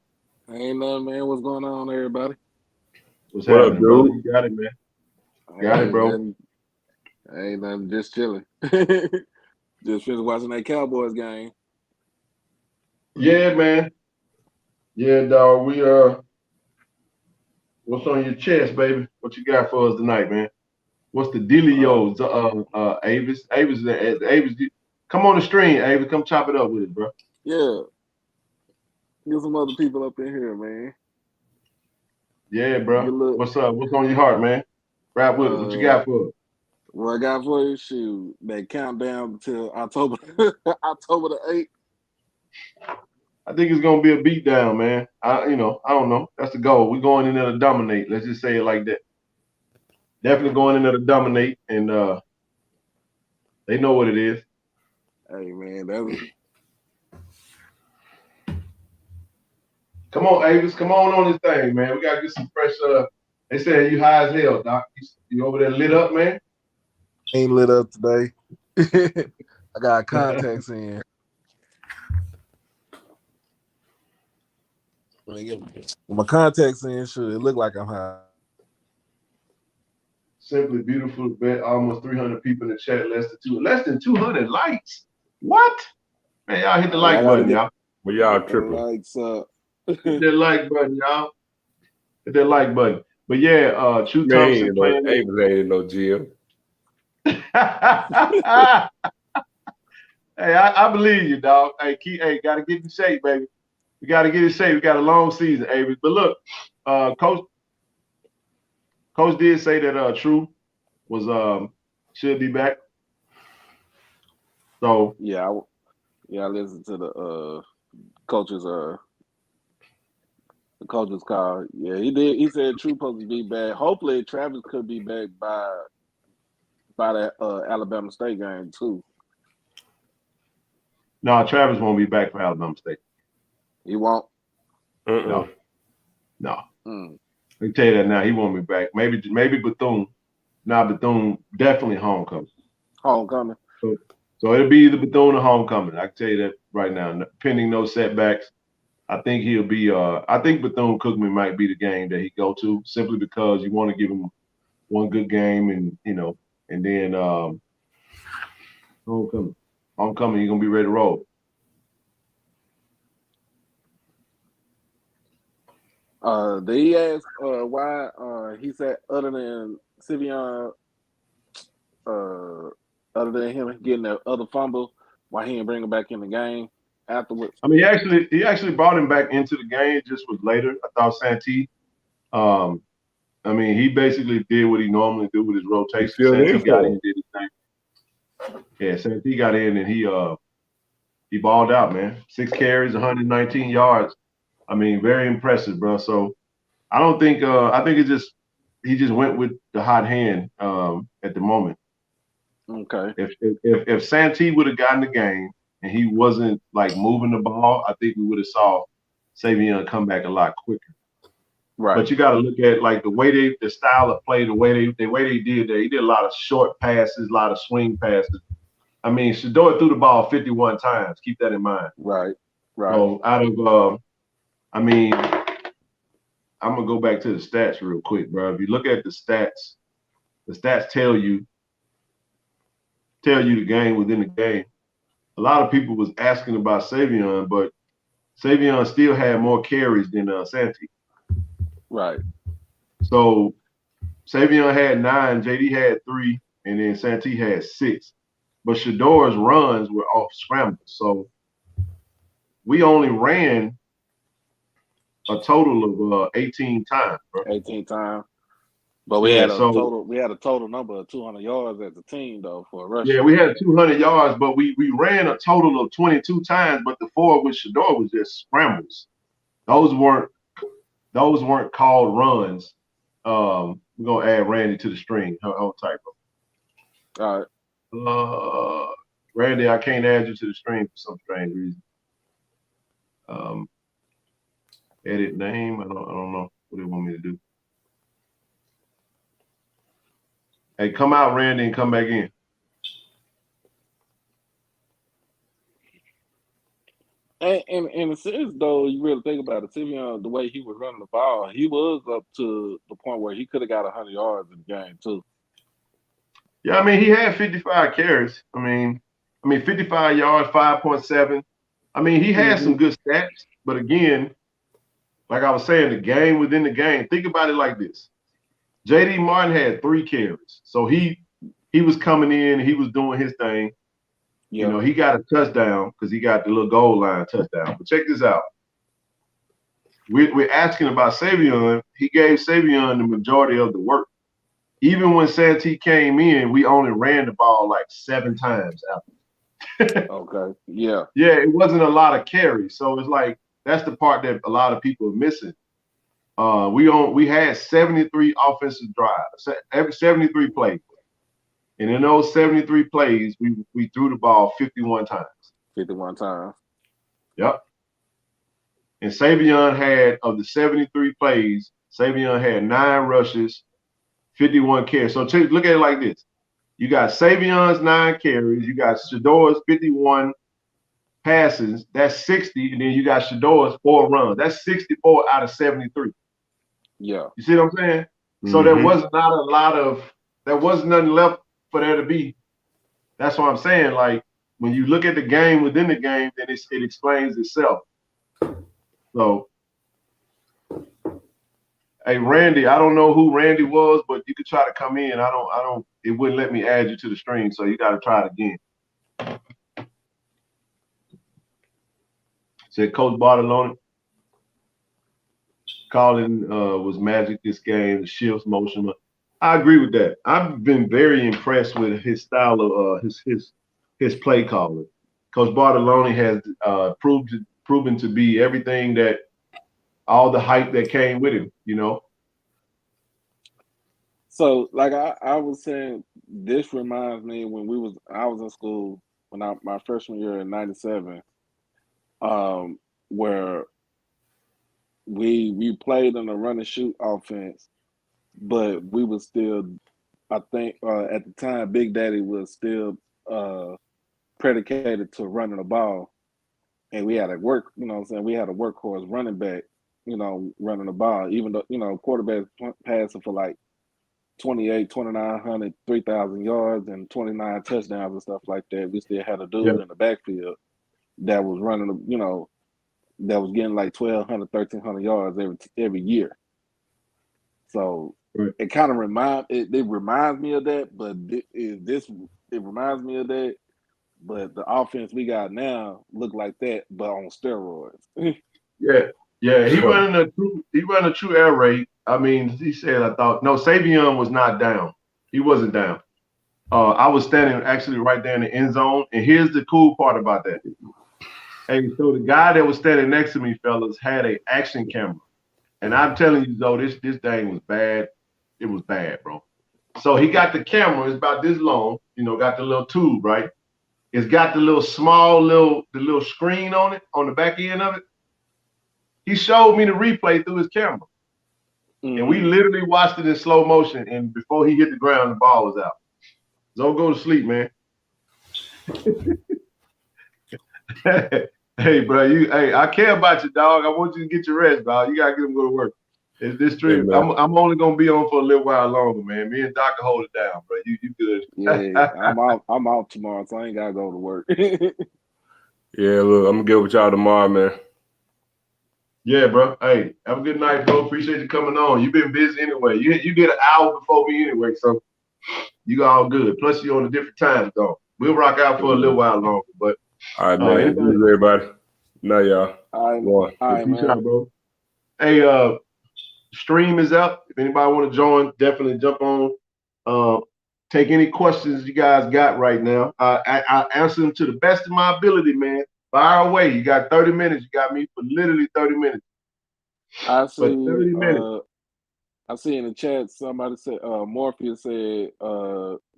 Ain't nothing, man. What's going on, everybody? What's happening, up, bro? dude? You got it, man. Got it, bro. Ain't nothing, just chilling. Just finished watching that Cowboys game. Yeah, man. Yeah, dog. We what's on your chest, baby? What you got for us tonight, man? What's the dealio? Avis, come on the stream, Avis. Come chop it up with it, bro. Yeah. Get some other people up in here, man. Yeah, bro. What's up? What's on your heart, man? Rap with it. What you got for us? What I got for you? Shoot, that countdown to October the 8th. I think it's gonna be a beatdown, man. I don't know. That's the goal. We're going in there to dominate. Let's just say it like that. Definitely going in there to dominate, and they know what it is. Hey, man, Come on, Avis. Come on this thing, man. We gotta get some fresh. They said you high as hell, Doc. You over there lit up, man? Ain't lit up today. I got contacts in. With my contacts in, sure, it look like I'm high. Simply beautiful. Bet almost 300 people in the chat. Less than 200 likes. What? Man, y'all hit the like button, y'all. Well, y'all tripping. Likes up. Hit that like button, y'all. Hit that like button. But yeah, True Thompson playing. Ain't no Jim. Hey, I believe you, dog. Hey, gotta get in shape, baby. We gotta get in shape. We got a long season, Avis. But look, Coach did say that True was should be back. So yeah, I listened to the coach's call. Yeah, he did. He said True supposed to be back. Hopefully, Travis could be back by that Alabama State game too. No, Travis won't be back for Alabama State. He won't. No. I can tell you that now. He won't be back. Maybe Bethune. Not Bethune. Definitely homecoming. Homecoming. So it'll be either Bethune or homecoming. I can tell you that right now. Pending no setbacks, I think he'll be. I think Bethune Cookman might be the game that he go to simply because you want to give him one good game and then homecoming. Homecoming, you're gonna be ready to roll. Did he ask why he said other than Sivion, other than him getting the other fumble, why he didn't bring him back in the game afterwards? I mean, he actually brought him back into the game. It just was later. I thought Santee. I mean, he basically did what he normally do with his rotation. Santee got in, did his thing. Yeah, Santee got in and he balled out, man. 6 carries, 119 yards. I mean, very impressive, bro. So I don't think I think he just went with the hot hand at the moment. Okay. If Santee would have gotten the game and he wasn't like moving the ball, I think we would have saw Savion come back a lot quicker. Right. But you got to look at like the style of play, the way they did that. He did a lot of short passes, a lot of swing passes. I mean, Shador threw the ball 51 times. Keep that in mind. Right. So out of I mean, I'm gonna go back to the stats real quick, bro. If you look at the stats tell you the game within the game. A lot of people was asking about Savion, but Savion still had more carries than Santee. Right. So Savion had 9, JD had 3, and then Santee had 6. But Shador's runs were off scrambles. So we only ran a total of 18 times, bro. 18 times. But we had a total number of 200 yards as a team though for a rush. Yeah, we had 200 yards, but we ran a total of 22 times, but the 4 with Shador was just scrambles. Those weren't called runs. We're gonna add Randy to the string. Hold tight, bro. All right. Randy, I can't add you to the string for some strange reason. Edit name. I don't know what they want me to do. Hey, come out, Randy, and come back in. And in a sense, though, you really think about it, Simeon, the way he was running the ball, he was up to the point where he could have got 100 yards in the game too. Yeah, I mean, he had 55 carries. I mean, 55 yards, 5.7. I mean, he had some good stats, but again, like I was saying, the game within the game. Think about it like this: J.D. Martin had 3 carries, so he was coming in, he was doing his thing. Yeah. You know, he got a touchdown because he got the little goal line touchdown. But check this out: we're asking about Savion. He gave Savion the majority of the work. Even when Santee came in, we only ran the ball like 7 times after. Okay. Yeah. Yeah, it wasn't a lot of carries, so it's like that's the part that a lot of people are missing. We had 73 offensive drives, 73 plays. And in those 73 plays, we threw the ball 51 times. 51 times. Yep. And Savion had, of the 73 plays, Savion had 9 rushes, 51 carries. So look at it like this. You got Savion's 9 carries. You got Shador's 51 passes. That's 60. And then you got Shador's 4 runs. That's 64 out of 73. Yeah. You see what I'm saying? So there was there wasn't nothing left for there to be. That's what I'm saying. Like, when you look at the game within the game, then it explains itself. So, hey, Randy, I don't know who Randy was, but you could try to come in. It wouldn't let me add you to the stream, so you got to try it again. Said Coach Bartolone calling was magic this game, the shifts, motion. I agree with that. I've been very impressed with his style of his play calling. Coach Bartolone has proven to be everything that all the hype that came with him, you know. So, like I was saying, this reminds me when I was in school my freshman year in '97, where we played in a run and shoot offense, but we was still, I think, at the time, Big Daddy was still predicated to running the ball, and we had a we had a workhorse running back, running the ball, even though, quarterbacks passing for like 28, 2,900, 3,000 yards and 29 touchdowns and stuff like that. We still had a dude in the backfield that was running, that was getting like 1,200, 1,300 yards every year. So it kind of reminds me of that, but it reminds me of that. But the offense we got now look like that, but on steroids. Yeah, he running a true air raid. I mean, he said, Savion was not down. He wasn't down. I was standing actually right there in the end zone. And here's the cool part about that. Hey, so the guy that was standing next to me, fellas, had an action camera. And I'm telling you, though, this thing was bad. It was bad, bro. So he got the camera. It's about this long. Got the little tube, right? It's got the little screen on it, on the back end of it. He showed me the replay through his camera. Mm-hmm. And we literally watched it in slow motion. And before he hit the ground, the ball was out. Don't go to sleep, man. Hey, bro, I care about you, dog. I want you to get your rest, dog. You gotta get him to go to work. This stream, hey, I'm only gonna be on for a little while longer, man. Me and Doc can hold it down, bro. You good? Yeah, I'm out tomorrow, so I ain't gotta go to work. Yeah, look, I'm gonna get with y'all tomorrow, man. Yeah, bro. Hey, have a good night, bro. Appreciate you coming on. You've been busy anyway. You get an hour before me anyway, so you got all good. Plus, you're on a different time zone. We'll rock out for a little while longer, but. All right, man. Everybody. No, y'all. All right, man. Out, bro. Hey, stream is up. If anybody want to join, definitely jump on. Take any questions you guys got right now. I answer them to the best of my ability, man. Fire away. You got 30 minutes. You got me for literally 30 minutes. I see 30 minutes. I see in the chat somebody said Morpheus said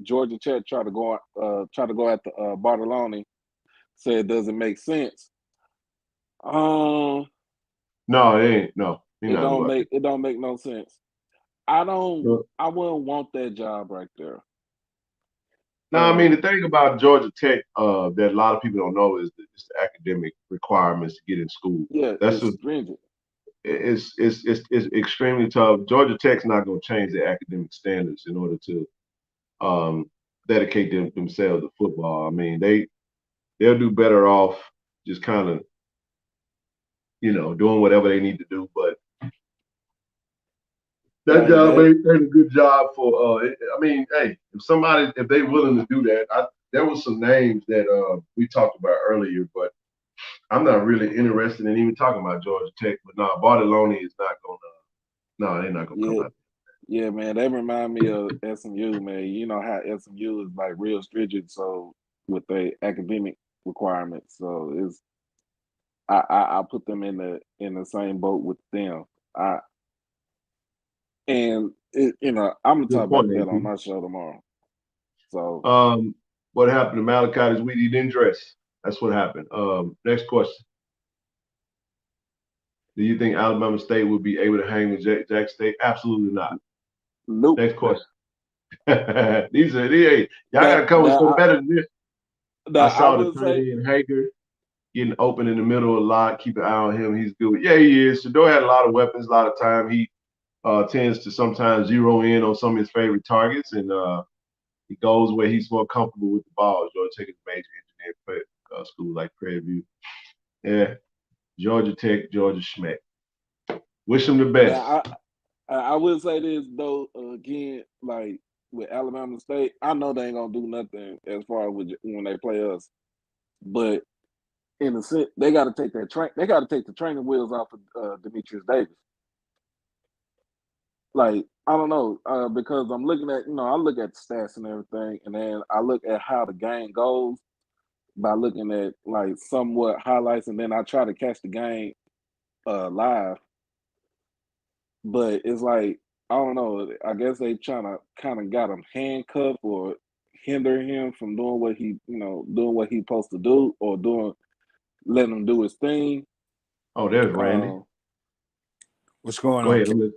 Georgia Tech try to go at the Bartolone. Say it doesn't make sense. No, it ain't. No, it don't make no sense. I wouldn't want that job right there. No, I mean, the thing about Georgia Tech that a lot of people don't know is the academic requirements to get in school. Yeah, that's just stringent. It's extremely tough. Georgia Tech's not going to change their academic standards in order to dedicate themselves to football. I mean, they'll do better off just kind of, doing whatever they need to do. But that job ain't a good job for. I mean, hey, if they willing to do that, there was some names that we talked about earlier, but I'm not really interested in even talking about Georgia Tech. But no, Bartolone is not gonna. No, they're not gonna come out. Yeah, man, they remind me of SMU, man. You know how SMU is like real stringent, so with their academic requirements. So it's I put them in the same boat with them. I'm gonna talk about that on my show tomorrow. So what happened to Malachi this week? He didn't dress. That's what happened. Next question. Do you think Alabama State will be able to hang with Jack State? Absolutely not. Nope. Next question. These y'all got to come with something better than this. I saw the tight end Hager getting open in the middle a lot. Keep an eye on him. He's good. Yeah, he is. Shador had a lot of weapons, a lot of time. He tends to sometimes zero in on some of his favorite targets, and he goes where he's more comfortable with the ball. Georgia Tech is a major engineering school like Prairie View. Yeah, Georgia Tech, Georgia Schmeck. Wish him the best. I will say this though, again, like with Alabama State, I know they ain't gonna do nothing as far as when they play us, but in a sense, they got to take the training wheels off of Demetrius Davis. Like, I don't know, because I'm looking at, I look at the stats and everything, and then I look at how the game goes by looking at like somewhat highlights, and then I try to catch the game live. But it's like, I don't know, I guess they trying to kind of got him handcuffed or hinder him from doing what he supposed to do, or letting him do his thing. Oh, there's Randy. What's going on? Go ahead.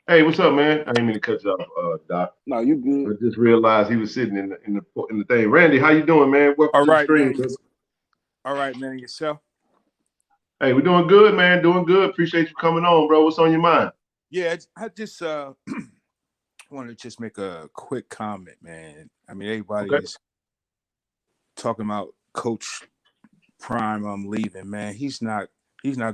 Hey, what's up, man? I didn't mean to cut you off, Doc. No, you good. I just realized he was sitting in the thing. Randy, how you doing, man? Welcome to the stream. Man. All right, man. Yourself? Hey, we're doing good, man. Doing good. Appreciate you coming on, bro. What's on your mind? Yeah, I just want to just make a quick comment, man. I mean, everybody's talking about Coach Prime leaving, man. He's not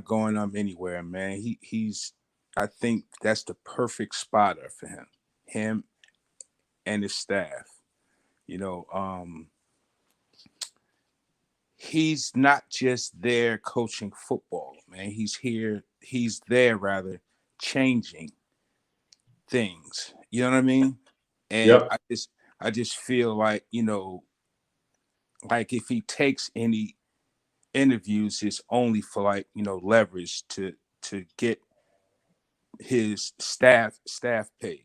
going anywhere, man. He's I think that's the perfect spotter for him and his staff. He's not just there coaching football, man. He's there rather changing things. You know what I mean? And yep. I just feel like, like if he takes any interviews, it's only for like, leverage to get his staff paid.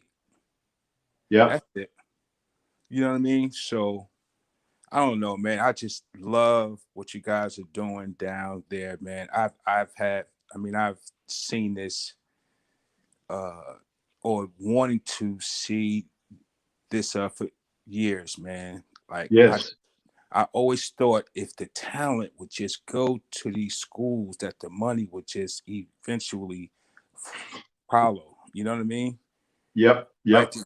Yeah. That's it. You know what I mean? So I don't know, man. I just love what you guys are doing down there, man. I've seen this or wanting to see this for years, man. Like, yes. I always thought if the talent would just go to these schools, that the money would just eventually follow. You know what I mean? Yep. Like the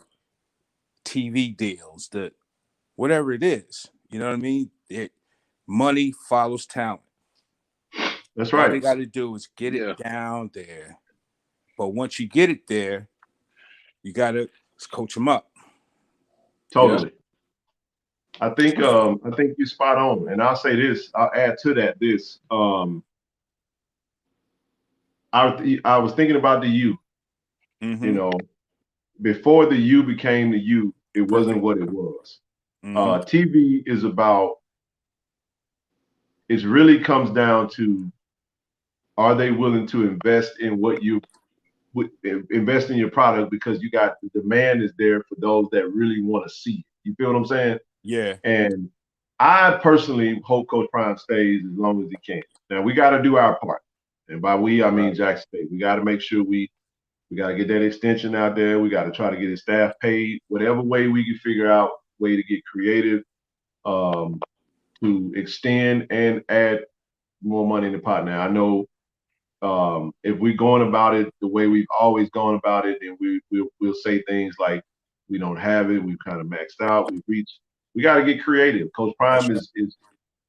TV deals, whatever it is. You know what I mean? Money follows talent. That's right. All they got to do is get it down there. But once you get it there, you got to coach them up. Totally. I think you're spot on. And I'll say this. I'll add to that this. I was thinking about the U. Mm-hmm. Before the U became the U, it wasn't what it was. Mm-hmm. TV is about. It really comes down to, are they willing to invest in invest in your product, because you got the demand is there for those that really want to see it. You feel what I'm saying? Yeah. And I personally hope Coach Prime stays as long as he can. Now we got to do our part, and by we I mean Jack State. We got to make sure we got to get that extension out there. We got to try to get his staff paid, whatever way we can figure out way to get creative, to extend and add more money in the pot. Now I know. If we're going about it the way we've always gone about it, then we'll say things like we don't have it, we've kind of maxed out, we've reached. We got to get creative. Coach Prime is.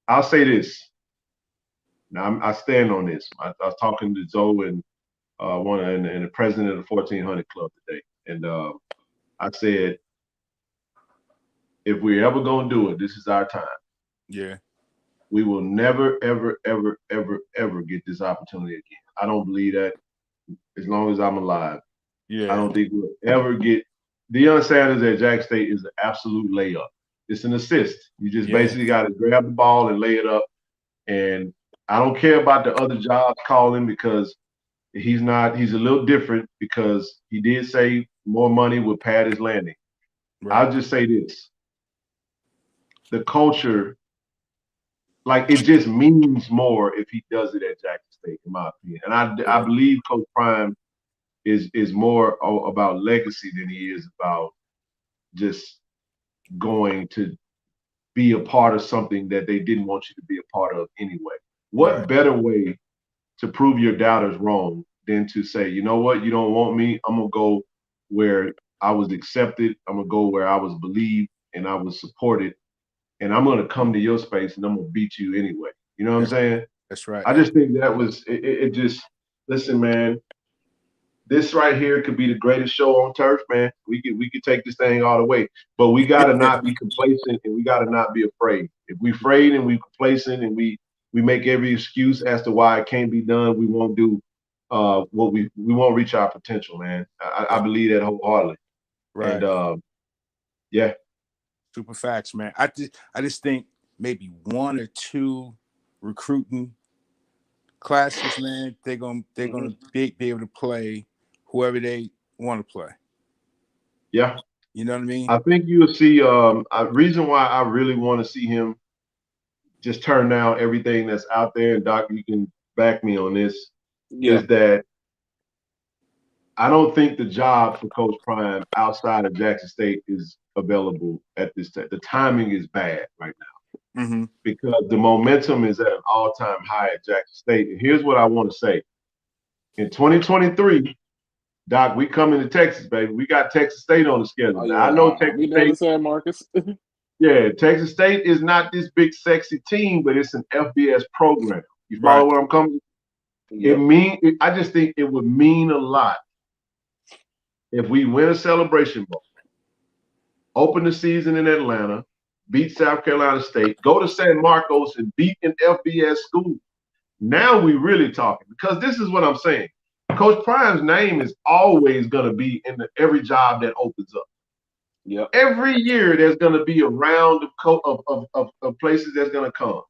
I'll say this. Now I stand on this. I was talking to Zoe and and the president of the 1400 Club today, and I said, if we're ever gonna do it, this is our time. Yeah. We will never, ever, ever, ever, ever get this opportunity again. I don't believe that as long as I'm alive. Yeah. I don't think we'll ever get. Dion Sanders at Jack State is an absolute layup. It's an assist. You just basically got to grab the ball and lay it up. And I don't care about the other jobs calling, because he's a little different, because he did say more money would pad his landing. Right. I'll just say this. The culture like it just means more if he does it at Jackson State, in my opinion. And I believe Coach Prime is more about legacy than he is about just going to be a part of something that they didn't want you to be a part of anyway. What better way to prove your doubters wrong than to say, you know what, you don't want me, I'm gonna go where I was accepted, I'm gonna go where I was believed and I was supported, and I'm gonna come to your space and I'm gonna beat you anyway. You know what I'm saying? That's right. I just think that was it just, listen, man, this right here could be the greatest show on turf, man. We could take this thing all the way, but we gotta not be complacent and we gotta not be afraid. If we're afraid and we're complacent and we make every excuse as to why it can't be done, we won't do what we won't reach our potential, man. I believe that wholeheartedly. Right. And yeah. Super facts, man. I just think maybe 1 or 2 recruiting classes, man. They're gonna be able to play whoever they want to play. Yeah. You know what I mean? I think you'll see a reason why I really want to see him just turn down everything that's out there, and Doc, you can back me on this, is that I don't think the job for Coach Prime outside of Jackson State is available at this time. The timing is bad right now because the momentum is at an all-time high at Jackson State. And here's what I want to say. In 2023, Doc, we coming to Texas, baby. We got Texas State on the schedule. Now, I know Texas State. San Marcus. Yeah, Texas State is not this big sexy team, but it's an FBS program. You follow where I'm coming? I just think it would mean a lot if we win a Celebration Bowl, open the season in Atlanta, beat South Carolina State, go to San Marcos and beat an FBS school. Now we really talking, because this is what I'm saying. Coach Prime's name is always going to be in every job that opens up. Yep. Every year there's going to be a round of places that's going to come.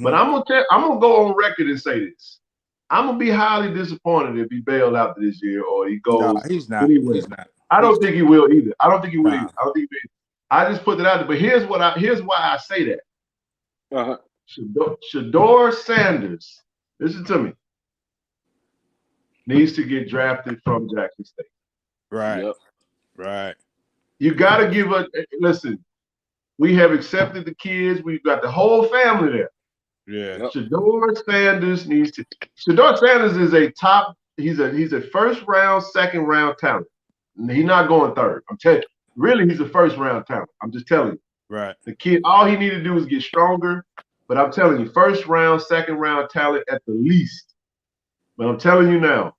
But I'm gonna go on record and say this. I'm gonna be highly disappointed if he bailed out this year or he goes. No, he's not. Anywhere. He's not. I don't think he will either. I don't think he will either. I don't think he will. I just put it out there. But here's why I say that. Shador Sanders, listen to me, needs to get drafted from Jackson State. Right. Yep. Right. You got to give a listen. We have accepted the kids. We've got the whole family there. Yeah. Shador Sanders needs to. Shador Sanders is a top. He's a first round, second round talent. He's not going third. I'm telling you. Really, he's a first round talent. I'm just telling you. Right. The kid, all he needed to do is get stronger. But I'm telling you, first round, second round talent at the least. But I'm telling you now,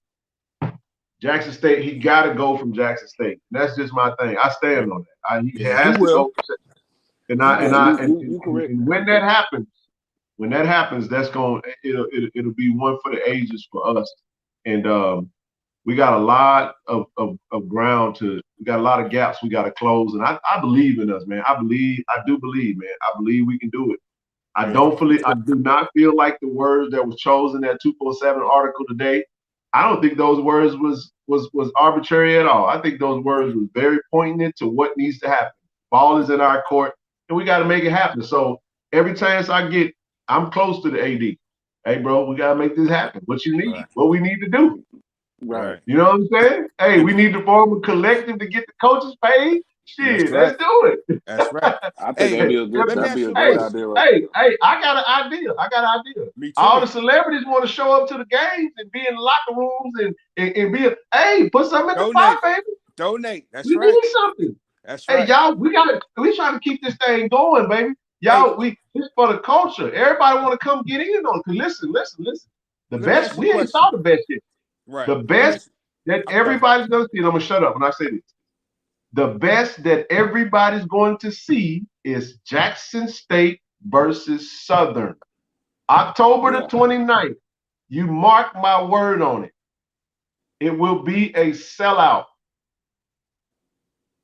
Jackson State, he got to go from Jackson State. That's just my thing. I stand on that. He has to go. And when that happens, that's going. It'll be one for the ages for us. And we got a lot of ground we got a lot of gaps we got to close. And I believe in us, man. I do believe, man. I believe we can do it. I do not feel like the words that was chosen in that 247 article today. I don't think those words was arbitrary at all. I think those words were very poignant to what needs to happen. Ball is in our court, and we got to make it happen. So every chance I get, I'm close to the AD. Hey, bro, we got to make this happen. What you need, what we need to do. Right. You know what I'm saying? Hey, we need to form a collective to get the coaches paid. Shit, let's do it. That's right. I think that'd be a good idea. Hey, I got an idea. Me too. All the celebrities want to show up to the games and be in the locker rooms and be put something in the pot, baby. Donate. That's we right. Need something. That's right. Hey, y'all, we trying to keep this thing going, baby. Y'all, this for the culture. Everybody want to come get in on it. Cause listen. The best, we ain't saw the best yet. Right. The best that everybody's gonna see, and I'm gonna shut up when I say this. The best that everybody's going to see is Jackson State versus Southern. October the 29th. You mark my word on it. It will be a sellout.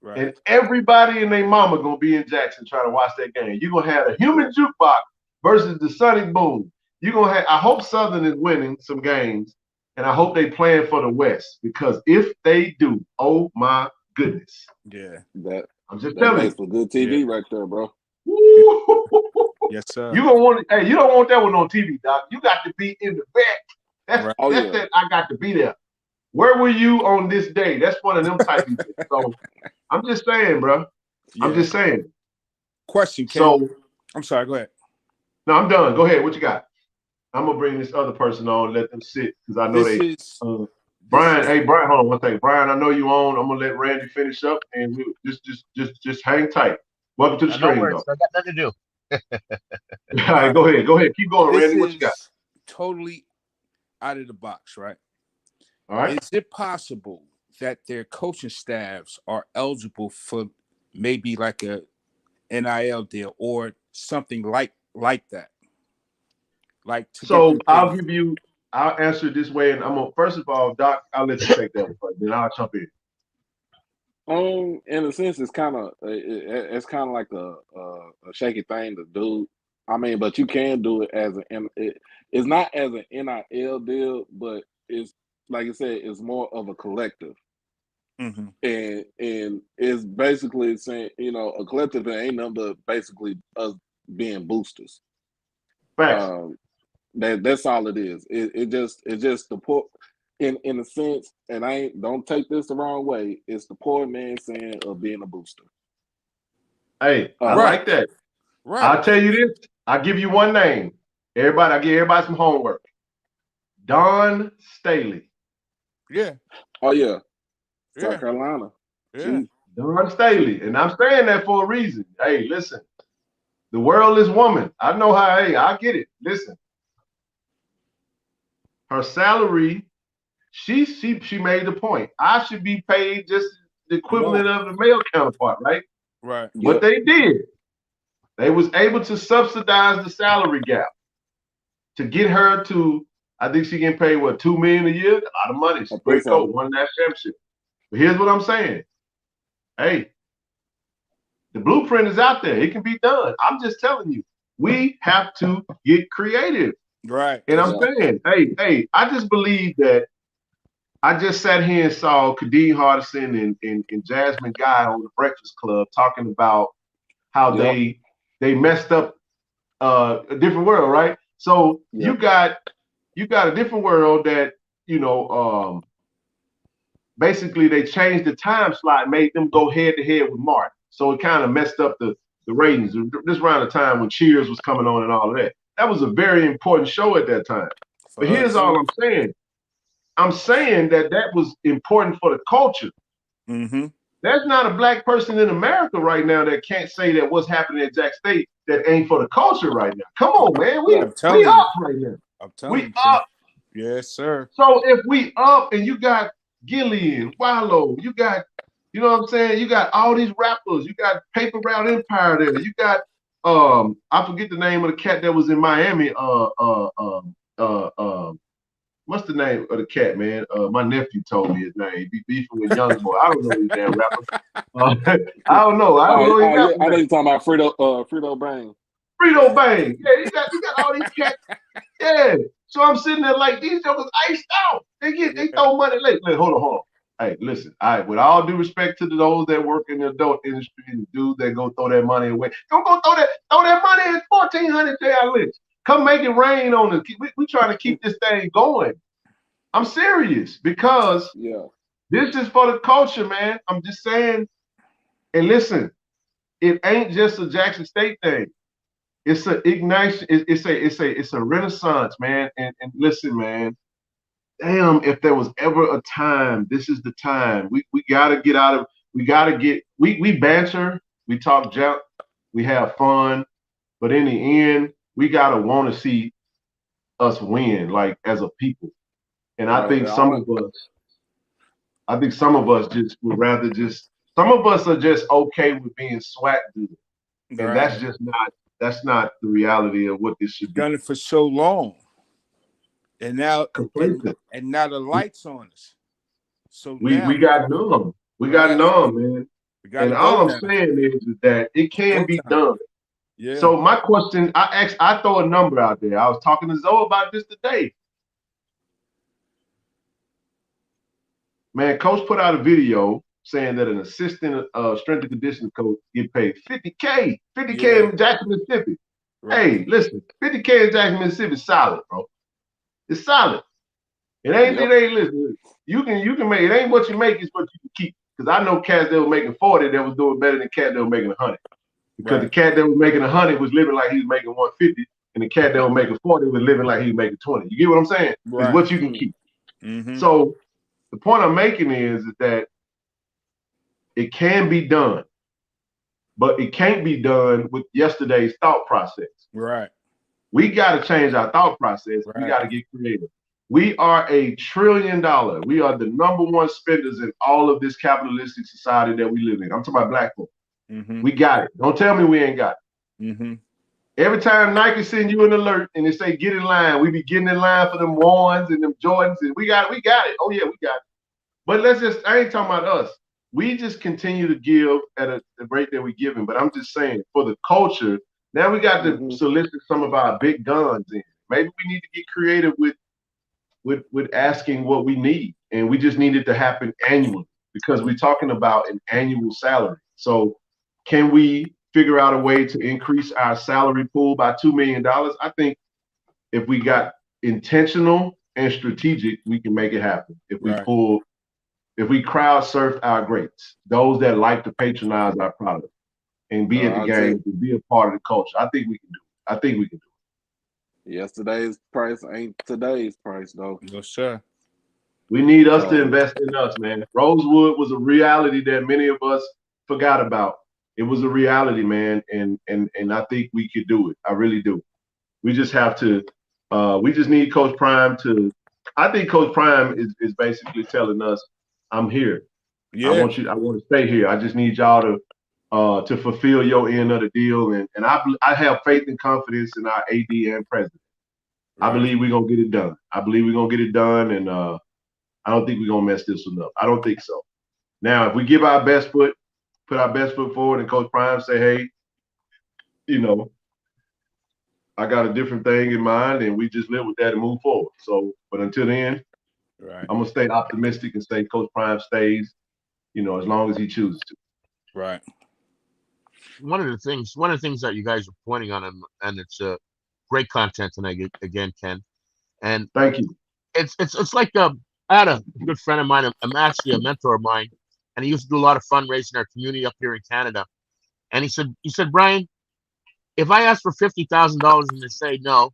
Right. And everybody and their mama gonna be in Jackson trying to watch that game. You're gonna have a human jukebox versus the Sonic Boom. You're gonna have, I hope Southern is winning some games, and I hope they playing for the West, because if they do, oh my goodness. Yeah. That I'm just telling you. for good TV right there, bro. Woo. Yes, sir. You gonna want hey, you don't want that one on TV, Doc. You got to be in the back. Right. Oh, That's yeah. that I got to be there. Where were you on this day? That's one of them type of things. So I'm just saying, bro. I'm Yeah. just saying. Question, Ken. So I'm sorry. Go ahead. no, I'm done. Go ahead. What you got? I'm gonna bring this other person on, let them sit because I know Brian. Hey, Brian, hold on one second. Brian, I know you on. I'm gonna let Randy finish up, and we just hang tight. Welcome to the stream, No worries. though. I got nothing to do. All right, go ahead. Keep going, This Randy. What you got? is totally out of the box, right? All right. Is it possible that their coaching staffs are eligible for maybe like a NIL deal or something like that? Like to So get I'll answer it this way, and I'm gonna first of all, Doc, I'll let you take that one first, then I'll jump in. In a sense, it's kind of like a shaky thing to do. I mean, but you can do it as it's not as an NIL deal, but it's like I said, it's more of a collective. Mm-hmm. And it's basically saying, a collective ain't nothing but basically us being boosters. Facts. That's all it is. It's just the poor, in a sense, and don't take this the wrong way. It's the poor man saying of being a booster. Hey, I Right. like that. Right. I'll tell you this. I'll give you one name. I give everybody some homework. Don Staley. Yeah. Oh yeah. Yeah. South Carolina. Yeah. Don Staley. And I'm saying that for a reason. Hey, listen. The world is woman. I know how, hey, I get it. Listen. Her salary, she made the point. I should be paid just the equivalent of the male counterpart, right? Right. What they did, they was able to subsidize the salary gap to get her to, I think she getting paid, what, $2 million a year? A lot of money. She's a great coach, won that championship. But here's what I'm saying. Hey, the blueprint is out there. It can be done. I'm just telling you, we have to get creative. Right. And I'm saying, hey, I just believe that I just sat here and saw Kadeem Hardison and Jasmine Guy on the Breakfast Club talking about how they messed up a different world, right? So you got a different world that, basically they changed the time slot, made them go head to head with Martin. So it kind of messed up the ratings. This around the time when Cheers was coming on and all of that. That was a very important show at that time. But here's all I'm saying. I'm saying that was important for the culture. Mm-hmm. There's not a black person in America right now that can't say that what's happening at Jack State that ain't for the culture right now. Come on, man. We up right now. I'm telling you. Up. Yes, sir. So if we up and you got Gillian, Wallow, you got, you know what I'm saying? You got all these rappers. You got Paper Route Empire there. You got I forget the name of the cat that was in Miami. What's the name of the cat, man? My nephew told me his name. Be beefing with Young Boy. I don't know his damn rapper. I don't know. I don't know his rapper. I know you're talking about Frito Bang. Frito Bang. Yeah, you got all these cats. Yeah. So I'm sitting there like these jokers iced out. They throw money late. Hold on. Hey, listen. With all due respect to those that work in the adult industry and dudes that go throw that money away, don't go throw that money in 1,400 J.I. Lynch. Come make it rain on us. We trying to keep this thing going. I'm serious because this is for the culture, man. I'm just saying. And listen, it ain't just a Jackson State thing. It's a ignition. It's a renaissance, man. And listen, man. Damn, if there was ever a time, this is the time. We gotta get out of. We gotta get. We banter. We talk junk. We have fun. But in the end, we gotta want to see us win, like as a people. And I think some of us just would rather just. Some of us are just okay with being SWAC dudes, and that's not the reality of what this should be. Done it for so long, and now and now the lights on us. So we got numb. We got numb, man. And all I'm saying is that it can be done. Yeah. So my question, I throw a number out there. I was talking to Zoe about this today. Man, Coach put out a video saying that an assistant strength and conditioning coach get paid $50K Yeah. in Jackson, Mississippi. Right. Hey, listen, $50K in Jackson, Mississippi is solid, bro. It's solid. It ain't listen. You can make it ain't what you make, it's what you can keep. Because I know cats that were making 40 that was doing better than cats that were making 100. Because the cat that was making 100 was living like he was making 150, and the cat that was making 40 was living like he was making 20. You get what I'm saying? Right. It's what you can keep. Mm-hmm. So the point I'm making is that it can be done, but it can't be done with yesterday's thought process. Right. We got to change our thought process. Right. We got to get creative. We are $1 trillion. We are the #1 spenders in all of this capitalistic society that we live in. I'm talking about black folk. Mm-hmm. We got it. Don't tell me we ain't got it. Mm-hmm. Every time Nike send you an alert and they say get in line, we be getting in line for them ones and them Jordans, and we got it. Oh yeah, we got it. But I ain't talking about us. We just continue to give at the rate that we're giving. But I'm just saying, for the culture, now we got to solicit some of our big guns in. Maybe we need to get creative with asking what we need, and we just need it to happen annually because we're talking about an annual salary. So can we figure out a way to increase our salary pool by $2 million? I think if we got intentional and strategic, we can make it happen. If we crowd surf our greats, those that like to patronize our product and be at the game, and be a part of the culture, I think we can do it. Yesterday's price ain't today's price, though. No, sir. We need us to invest in us, man. Rosewood was a reality that many of us forgot about. It was a reality, man, and I think we could do it. I really do. We just have to. We just need Coach Prime to. I think Coach Prime is basically telling us, "I'm here. Yeah. I want to stay here. I just need y'all to fulfill your end of the deal." And I have faith and confidence in our AD and president. Right. I believe we're gonna get it done. And I don't think we're gonna mess this one up. I don't think so. Now, if we give our best foot. Put our best foot forward, and Coach Prime say, hey, I got a different thing in mind, and we just live with that and move forward. So, but until then, I'm going to stay optimistic and say Coach Prime stays, as long as he chooses to. Right. One of the things that you guys are pointing on, and it's great content tonight again, Ken. And thank you. It's like I had a good friend of mine. I'm actually a mentor of mine. And he used to do a lot of fundraising in our community up here in Canada. And he said, Brian, if I ask for $50,000 and they say no,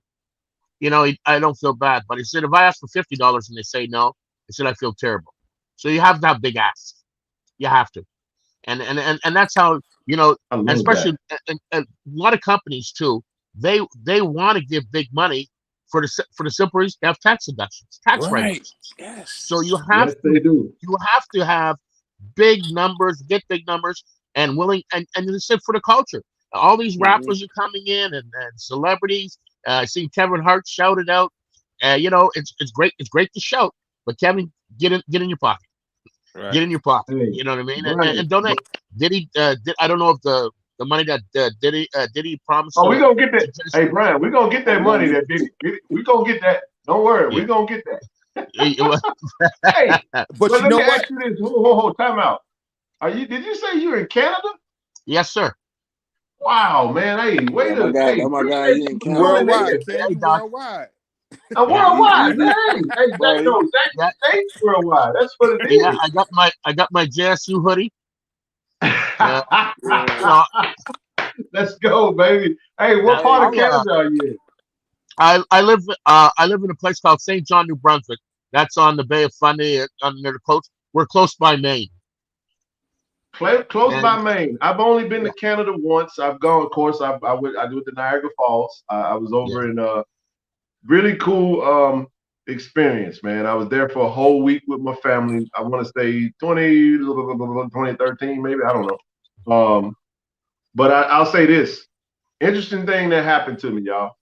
I don't feel bad. But he said, if I ask for $50 and they say no, he said, I feel terrible. So you have to have big asks. You have to. And that's how, especially a lot of companies too, they want to give big money for the simple reason they have tax deductions, tax write-offs. Yes. So you have to have big numbers, get big numbers, and willing, and it's for the culture. All these rappers are coming in and celebrities. I see Kevin Hart shouted out. It's great. It's great to shout, but Kevin, get in your pocket. Right. Get in your pocket. Hey, you know what I mean? Right. And donate. I don't know if the money that Diddy promised. Oh, we're gonna get that. Hey, Brian, we're gonna get that money that Diddy. We're gonna get that. Don't worry, we're gonna get that. Hey, but let me ask you this. Hold, time out. Did you say you're in Canada? Yes, sir. Wow, man. Hey, wait a minute. Oh my God, he in Canada. Worldwide, worldwide. Worldwide, man. Hey, that's worldwide. That's what it is. Yeah, I got my JSU hoodie. Let's go, baby. Hey, what part of Canada are you in? I live in a place called St. John, New Brunswick. That's on the Bay of Fundy, near the coast. We're close by Maine. Close by Maine. I've only been to Canada once. I've gone, of course. I do the Niagara Falls. I was over in a really cool experience, man. I was there for a whole week with my family. I want to say 2013, maybe. I don't know. But I'll say this. Interesting thing that happened to me, y'all.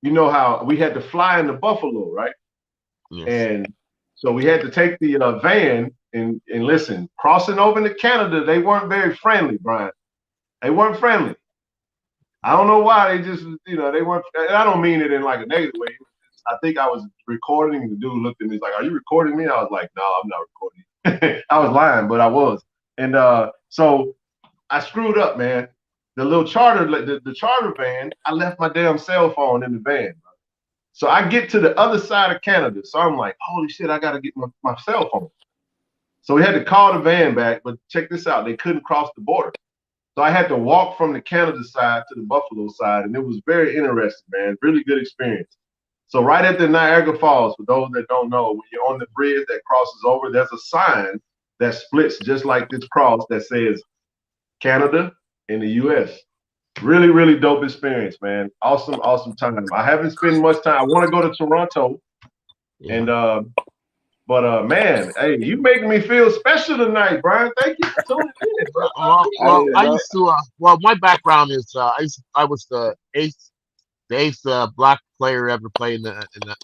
You know how we had to fly into Buffalo, right? Yes. And so we had to take the van and listen, crossing over into Canada, they weren't very friendly, Brian. They weren't friendly. I don't know why. They just, they weren't, and I don't mean it in like a negative way. I think I was recording, the dude looked at me, he's like, are you recording me? I was like, no, I'm not recording you. I was lying, but I was. And so I screwed up, man. The little charter, the charter van, I left my damn cell phone in the van. So I get to the other side of Canada. So I'm like, holy shit, I got to get my cell phone. So we had to call the van back, but check this out. They couldn't cross the border. So I had to walk from the Canada side to the Buffalo side, and it was very interesting, man. Really good experience. So right at the Niagara Falls, for those that don't know, when you're on the bridge that crosses over, there's a sign that splits just like this cross that says Canada and the U.S. Really, really dope experience, man. Awesome, awesome time. I haven't spent much time. I want to go to Toronto, and but man, hey, you making me feel special tonight, Brian. Thank you for tuning in, bro. I used to. My background is I was the eighth black player ever played in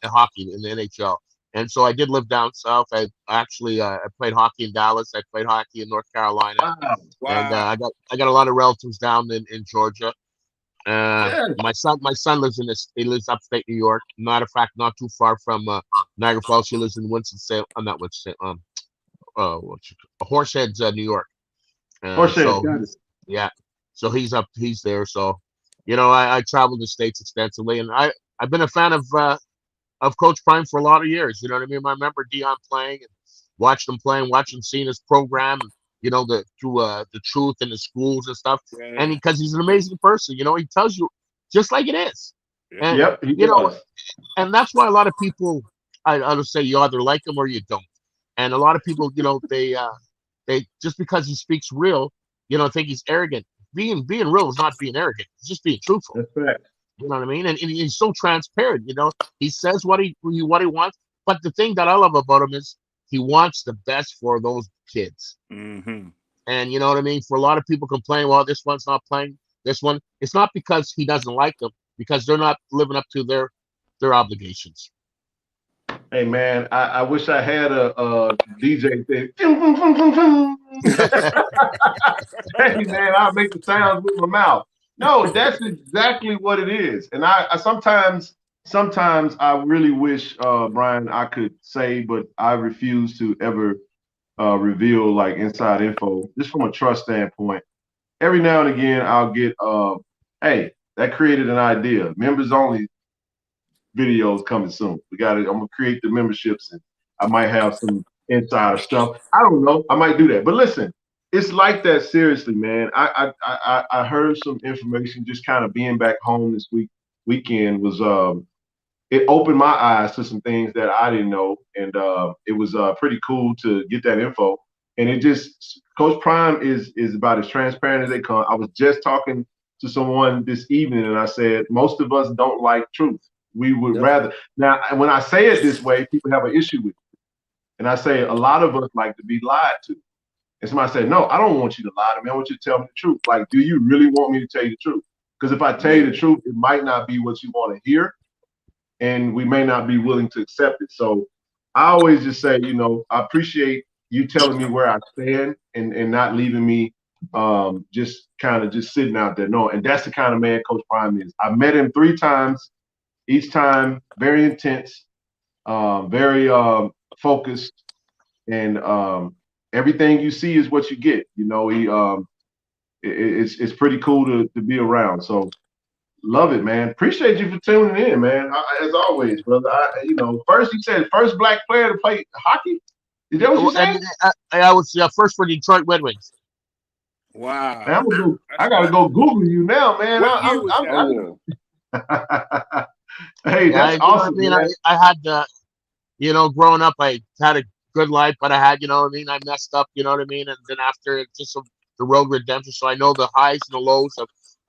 hockey in the NHL, and so I did live down south. I actually I played hockey in Dallas. I played hockey in North Carolina, and I got a lot of relatives down in Georgia. My son lives he lives upstate New York. Matter of fact, not too far from Niagara Falls. He lives in Winston-Salem. Not Winston. Horseheads, New York. Horseheads, yeah. So he's there. So, I traveled the States extensively, and I've been a fan of Coach Prime for a lot of years. You know what I mean? I remember Dion playing and watched him playing, seeing his program. Through the truth in the schools and stuff, and because he's an amazing person, he tells you just like it is. And, he does. And that's why a lot of people, I would say, you either like him or you don't. And a lot of people, they just because he speaks real, think he's arrogant. Being real is not being arrogant; it's just being truthful. That's right. You know what I mean? And he's so transparent. He says what he wants. But the thing that I love about him is he wants the best for those kids. Mm-hmm. And you know what I mean? For a lot of people complain, well, this one's not playing. This one, it's not because he doesn't like them, because they're not living up to their obligations. Hey man, I wish I had a DJ thing. Hey man, I'll make the sounds with my mouth. No, that's exactly what it is. And I sometimes I really wish, Brian, I could say, but I refuse to ever reveal like inside info, just from a trust standpoint. Every now and again, I'll get, hey, that created an idea. Members only videos coming soon. I'm gonna create the memberships, and I might have some insider stuff. I don't know. I might do that. But listen, it's like that. Seriously, man. I heard some information just kind of being back home this weekend was it opened my eyes to some things that I didn't know, and it was pretty cool to get that info. And it just, Coach Prime is about as transparent as they come. I was just talking to someone this evening, and I said most of us don't like truth. We would rather. Now, when I say it this way, people have an issue with it, and I say a lot of us like to be lied to. And somebody said, "No, I don't want you to lie to me. I want you to tell me the truth. Like, do you really want me to tell you the truth? Because if I tell you the truth, it might not be what you want to hear, and we may not be willing to accept it." So I always just say, I appreciate you telling me where I stand and not leaving me just sitting out there. No, and that's the kind of man Coach Prime is. I met him 3 times, each time very intense, very focused, and everything you see is what you get. It's pretty cool to be around. So love it, man. Appreciate you for tuning in, man. As always, brother. First you said first black player to play hockey. Is that what you said? I was first for Detroit Red Wings. Wow. Man, I gotta go Google you now, man. Hey, that's awesome. I had growing up, I had a good life, but I had, I messed up, and then after it's just the road redemption. So I know the highs and the lows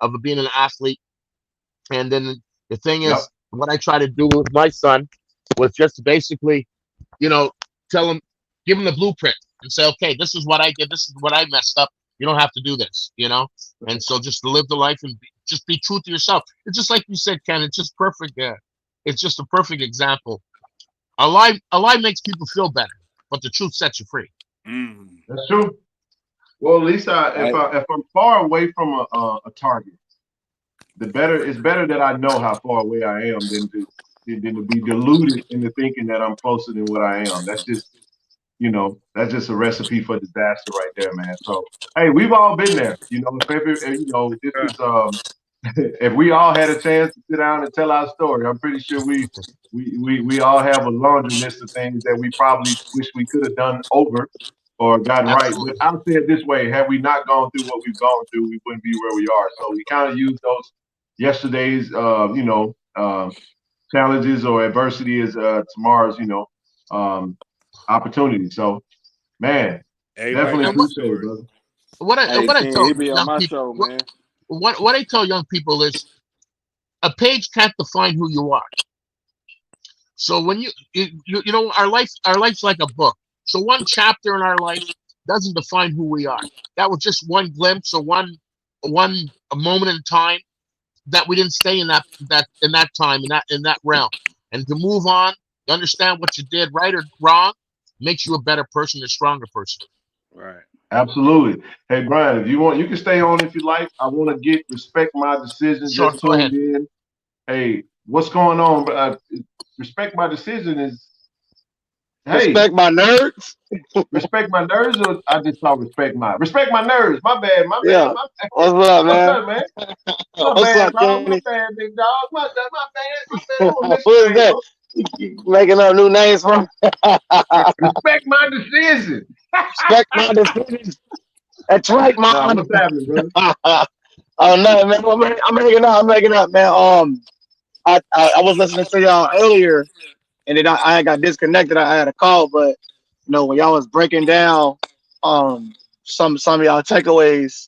of being an athlete. And then the thing is, what I try to do with my son was just basically, tell him, give him the blueprint and say, okay, this is what I did. This is what I messed up. You don't have to do this, And so just live the life and just be true to yourself. It's just like you said, Ken. It's just perfect. It's just a perfect example. A lie makes people feel better, but the truth sets you free. That's true. Well, at least if I'm far away from a target, it's better that I know how far away I am than to be deluded into thinking that I'm closer than what I am. That's just that's just a recipe for disaster right there, man. So, hey, we've all been there. This is if we all had a chance to sit down and tell our story, I'm pretty sure we all have a laundry list of things that we probably wish we could have done over or gotten right. But I'll say it this way: had we not gone through what we've gone through, we wouldn't be where we are. So we kind of use those yesterday's, challenges or adversity as tomorrow's, opportunity. So, man, definitely appreciate it, brother. What I tell young people, show, man. What I tell young people is, a page can't define who you are. So when our life's like a book. So one chapter in our life doesn't define who we are. That was just one glimpse or one moment in time that we didn't stay in that time, in that realm. And to move on, to understand what you did right or wrong, makes you a better person, a stronger person. Right. Absolutely. Hey, Brian, if you want, you can stay on if you like. I want to get Respect My Decision. Sure, just go ahead. tuned in. Hey, what's going on? But Respect My Decision is, hey. Respect my nerds. Respect my nerds, or I just saw respect my nerds. My bad. Yeah. What's up, man? What's up, man? What's up, dog? Kenny? My bad, big dog. My bad. Who is that? You making up new names from? Respect my decision. Respect my decision. That's right, man. What's happening, brother? Oh no, man. I'm making up, man. I was listening to y'all earlier, and then I got disconnected. I had a call, but when y'all was breaking down some of y'all takeaways,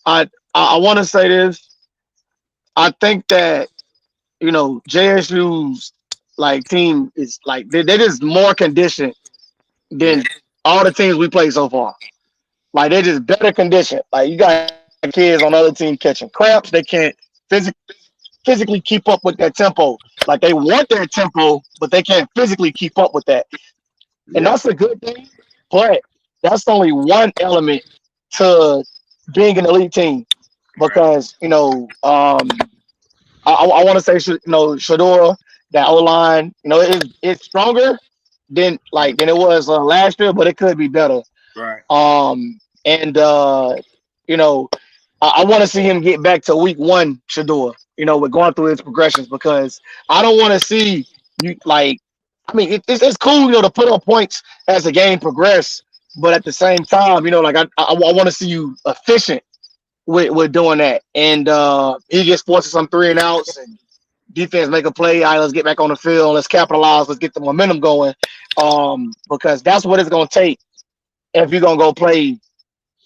I want to say this. I think that JSU's team is they're just more conditioned than all the teams we played so far. They're just better conditioned. You got kids on the other team catching cramps. They can't physically keep up with that tempo. They want their tempo, but they can't physically keep up with that. And that's a good thing, but that's only one element to being an elite team. Because I want to say Shadora, that O-line, it's stronger than it was last year, but it could be better. Right. I want to see him get back to week one, Shador, with going through his progressions, because I don't want to see you it's cool, to put up points as the game progresses, but at the same time, I want to see you efficient with doing that. And he gets forced to some 3 and outs, and defense make a play. All right, let's get back on the field. Let's capitalize. Let's get the momentum going. Because that's what it's going to take if you're going to go play,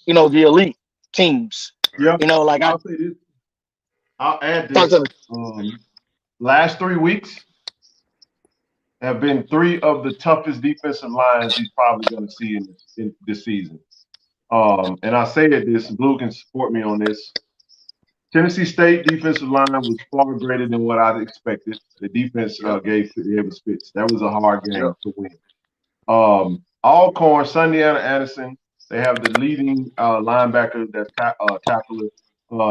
the elite teams. Yeah. I'll say this. I'll add this. Last 3 weeks have been 3 of the toughest defensive lines he's probably going to see in this season. And I say this, Blue can support me on this. Tennessee State defensive line was far greater than what I expected. The defense gave fits. That was a hard game to win. Alcorn, Sundiana Anderson, they have the leading linebacker that's tackler.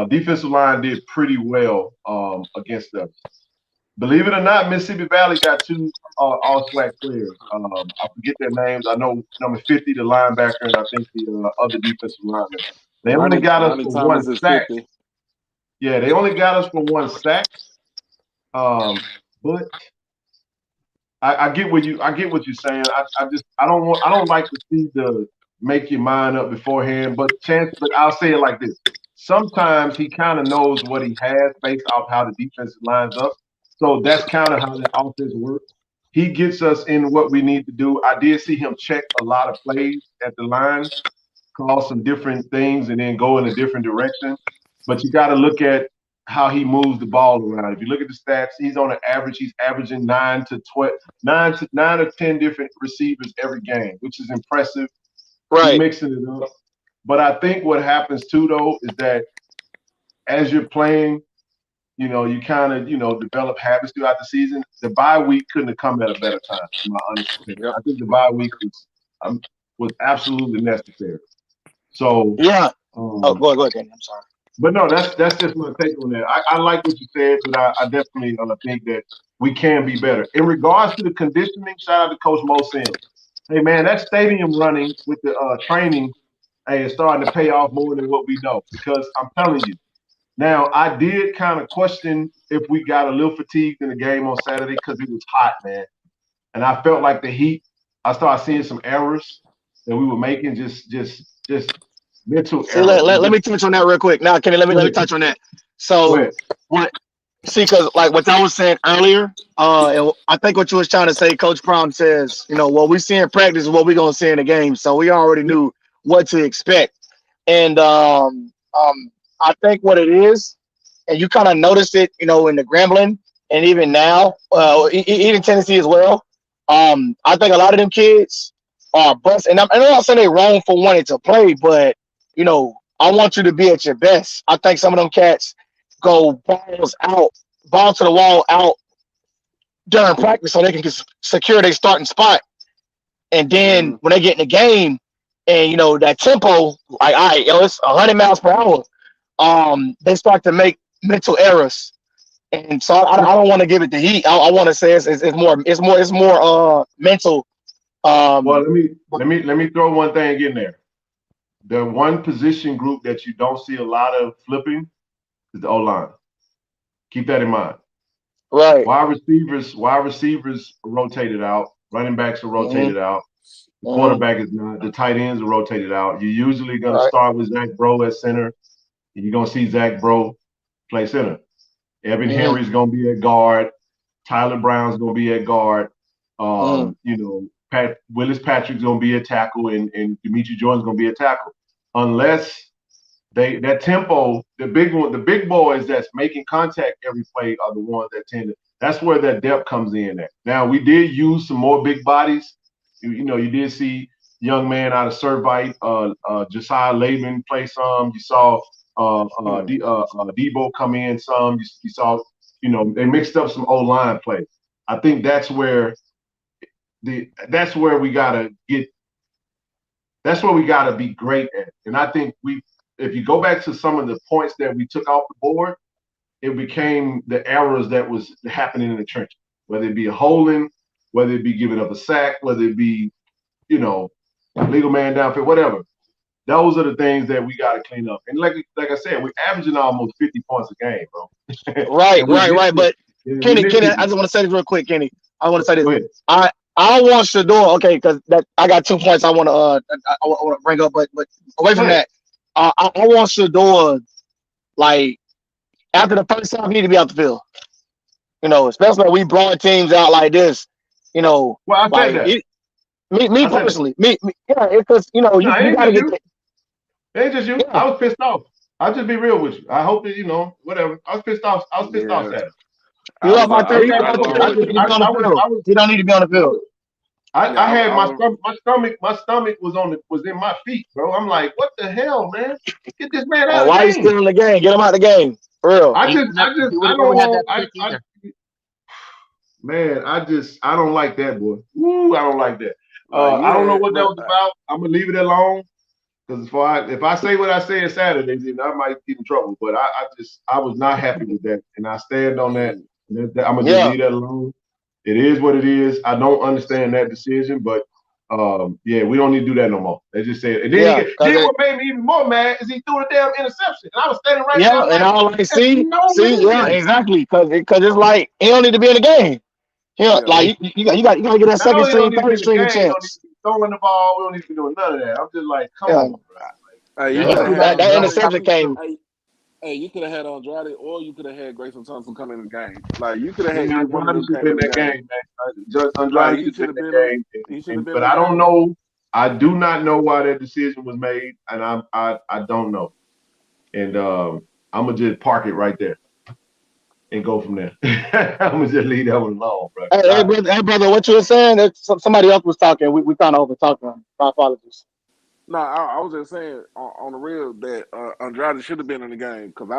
Defensive line did pretty well against us. Believe it or not, Mississippi Valley got 2 all SWAC players. I forget their names. I know number 50, the linebacker, and I think the other defensive lineman. They only got us for 1 sack. 50. Yeah, they only got us for 1 sack. But I get what you're saying. I don't like to see the make your mind up beforehand. But I'll say it like this: sometimes he kind of knows what he has based off how the defense lines up. So that's kind of how the offense works. He gets us in what we need to do. I did see him check a lot of plays at the line, call some different things, and then go in a different direction. But you got to look at how he moves the ball around. If you look at the stats, he's on an average. He's averaging 9 or 10 different receivers every game, which is impressive. Right. He's mixing it up. But I think what happens too, though, is that as you're playing, you kind of, develop habits throughout the season. The bye week couldn't have come at a better time, in my honest opinion. I think the bye week was absolutely necessary. So yeah. Go ahead, Kenny. I'm sorry. But no, that's just my take on that. I like what you said, but I definitely think that we can be better. In regards to the conditioning, shout out to Coach Mo Sims. Hey man, that stadium running with the training, hey, it's starting to pay off more than what we know. Because I'm telling you, now I did kind of question if we got a little fatigued in the game on Saturday because it was hot, man. And I felt like the heat. I started seeing some errors that we were making, just mental See, errors. let me touch on that real quick. Now, Kenny, let me touch on that. Go So ahead. what? See, because like what I was saying earlier, and I think what you was trying to say, Coach Prom says, what we see in practice is what we're gonna see in the game. So we already knew what to expect, and I think what it is, and you kind of noticed it, in the Grambling, and even now, even Tennessee as well. I think a lot of them kids are bust, and I'm not saying they're wrong for wanting to play, but I want you to be at your best. I think some of them cats go ball to the wall out during practice so they can secure their starting spot. And then when they get in the game and, that tempo, like, all right, it's 100 miles per hour, they start to make mental errors. And so I don't want to give it the heat. I want to say it's more mental. Well, let me throw one thing in there. The one position group that you don't see a lot of flipping is the O-line. Keep that in mind. Right. Wide receivers are rotated out. Running backs are rotated out. The quarterback is not. The tight ends are rotated out. You're usually going to start with Zach Bro at center. And you're going to see Zach Bro play center. Evan Henry's going to be at guard. Tyler Brown's going to be at guard. Willis Patrick's going to be a tackle, and Demetri Jordan's going to be a tackle. Unless that tempo, the big boys that's making contact every play are the ones that tend to. That's where that depth comes in at. Now, we did use some more big bodies. You did see young man out of Servite, Josiah Laban play some. You saw Debo come in some. You saw, they mixed up some O-line play. I think that's where we gotta get. That's where we gotta be great at. And I think if you go back to some of the points that we took off the board, it became the errors that was happening in the trenches. Whether it be a holding, whether it be giving up a sack, whether it be, legal man downfield, whatever. Those are the things that we got to clean up. And like I said, we're averaging almost 50 points a game, bro. Right. But Kenny, I just want to say this real quick, Kenny. I want to say this. I want Shador, okay, because I got 2 points I want to bring up, but away from that, I want Shador, like, after the first time, he need to be out the field. Especially when we blowing teams out like this. Well, I say that. Me personally, because you gotta get that. It ain't just you. Yeah. I was pissed off. I'll just be real with you. I hope that whatever. I was pissed off. Saturday. You up my third? You don't need to be on the field. I had my stomach was in my feet, bro. I'm like, what the hell, man? Get this man out of the game. Why you still in the game? Get him out of the game. For real. I don't like that, boy. Woo, I don't like that. I don't know what that was about. I'm gonna leave it alone. Because if I say what I say Saturday, then I might get in trouble. But I was not happy with that, and I stand on that. I'm gonna just leave that alone. It is what it is. I don't understand that decision, but we don't need to do that no more. They just said. And then what made me even more mad is he threw the damn interception, and I was standing right there. Yeah, and all I see, exactly, because it's like he don't need to be in the game. Like you got to get that second string, third string a chance. Throwing the ball, we don't need to be doing none of that. I'm just like, come on, bro. That interception came. Hey, you could have had Andrade, or you could have had Grayson Thompson come in the game. Like you could have had Andrade should have been in that game, man. Andrade should have been in that game. But I don't know. I do not know why that decision was made, and I don't know. And I'm gonna just park it right there and go from there. I'm gonna just leave that one alone, bro. Hey, brother, what you were saying? Somebody else was talking. We kind of over talked them. My apologies. No, I was just saying on the real that Andrade should have been in the game because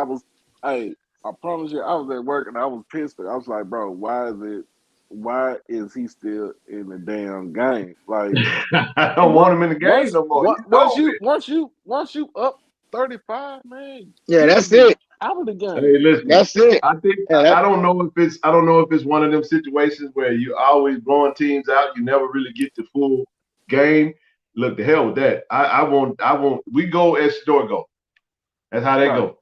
I promise you, I was at work and I was pissed. I was like, bro, why is he still in the damn game? Like, I don't want him in the game no more. Once you up 35, man. Yeah, that's it. Out of the game. Hey, listen, that's it. I think I don't know if it's one of them situations where you always blowing teams out. You never really get the full game. Look, the hell with that. I want. We go as Shador go. That's how they go.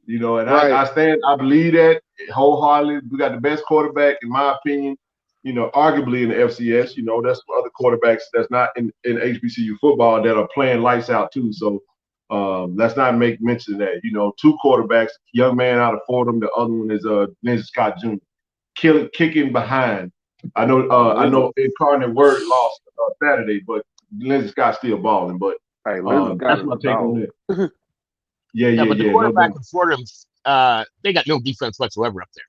You know, and I believe that wholeheartedly. We got the best quarterback, in my opinion. You know, arguably in the FCS. You know, that's other quarterbacks that's not in HBCU football that are playing lights out too. So let's not make mention of that. You know, 2 quarterbacks, young man out of Fordham. The other one is Lindsey Scott Jr. Kicking behind. I know Incarnate Word lost Saturday, but Lindsey Scott's still balling. But hey, that's my take on it. Yeah. But the quarterback in Fordham, they got no defense whatsoever up there,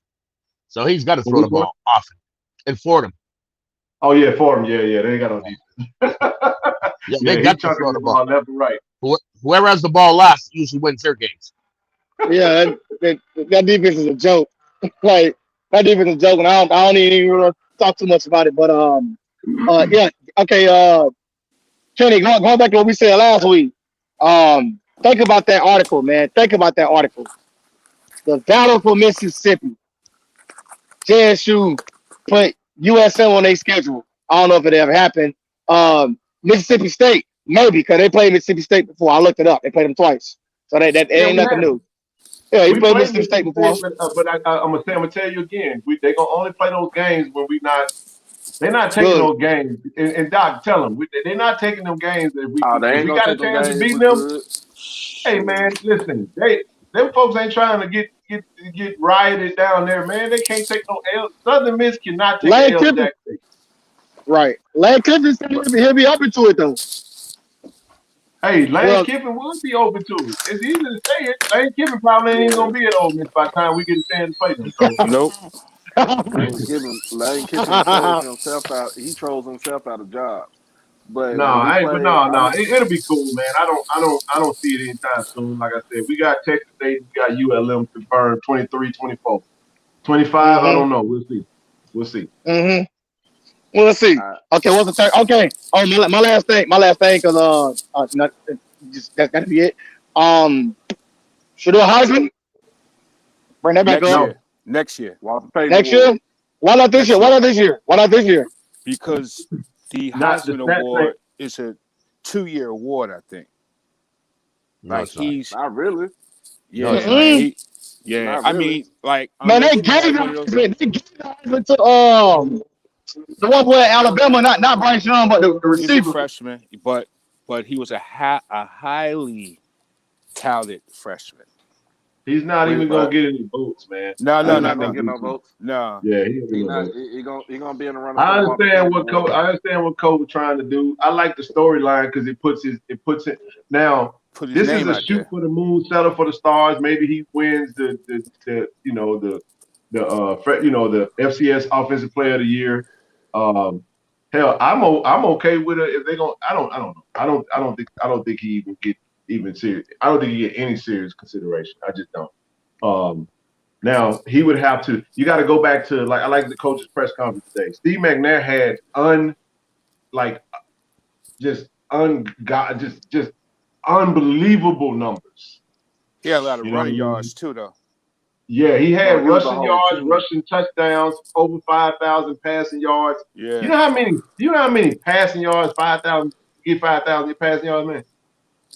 so he's got to throw the ball often. In Fordham. Oh yeah, Fordham. Yeah. They ain't got no defense. They got to throw the ball left and right. Whoever has the ball last usually wins their games. Yeah, that defense is a joke. Like that defense is a joke, and I don't even really talk too much about it. But yeah, okay. Kenny, going back to what we said last week. Think about that article, man. Think about that article. The battle for Mississippi. JSU put USM on their schedule. I don't know if it ever happened. Mississippi State, maybe, because they played Mississippi State before. I looked it up. They played them twice. So that ain't nothing new. Yeah, he played Mississippi State before. But I'm gonna tell you again, they gonna only play those games when they're not taking those games. And Doc, tell them they're not taking them games if we got a chance to beat them. Hey man, listen, them folks ain't trying to get rioted down there, man. They can't take no L. Southern Miss cannot take L. Jack State. Right, Lane Kiffin said he'll be open to it though. Hey, Lane Kiffin will be open to it. It's easy to say it. Lane Kiffin probably ain't gonna be at Ole Miss by the time we get a chance to play them. So. Nope. Lane Kiffin trolls himself out. He trolls himself out of jobs. But it'll be cool, man. I don't see it anytime soon. Like I said, we got Texas State, we got ULM confirmed 23, 24. 25, I don't know. We'll see. Mm-hmm. We'll see. Okay, what's the third? Okay. Oh, my last thing, because that's gotta be it. Should do a Heisman? Bring that back up. Next year. Next year? Why not this year? Because the Heisman Award is a 2-year award, I think. No, he's not really. Yeah, not really. I mean, man, they gave it to the one boy at Alabama, not Bryce Young, but the receiver. He's a freshman, but he was a highly touted freshman. He's not even gonna get any votes, man. No, not gonna get no votes. No. Yeah, he gonna be in the running. I understand what Coach was trying to do. I like the storyline because it puts it now. This is a shoot for the moon, settle for the stars. Maybe he wins the FCS Offensive Player of the Year. Hell, I'm okay with it if they go. I don't know. I don't think he even serious. I don't think he get any serious consideration. I just don't. Now he would have to. You got to go back to I like the coach's press conference today. Steve McNair had just unbelievable numbers. He had a lot of running yards too, though. Yeah, he had rushing yards, rushing touchdowns, over 5,000 passing yards. Yeah. You know how many passing yards? 5,000. Get 5,000 passing yards, man.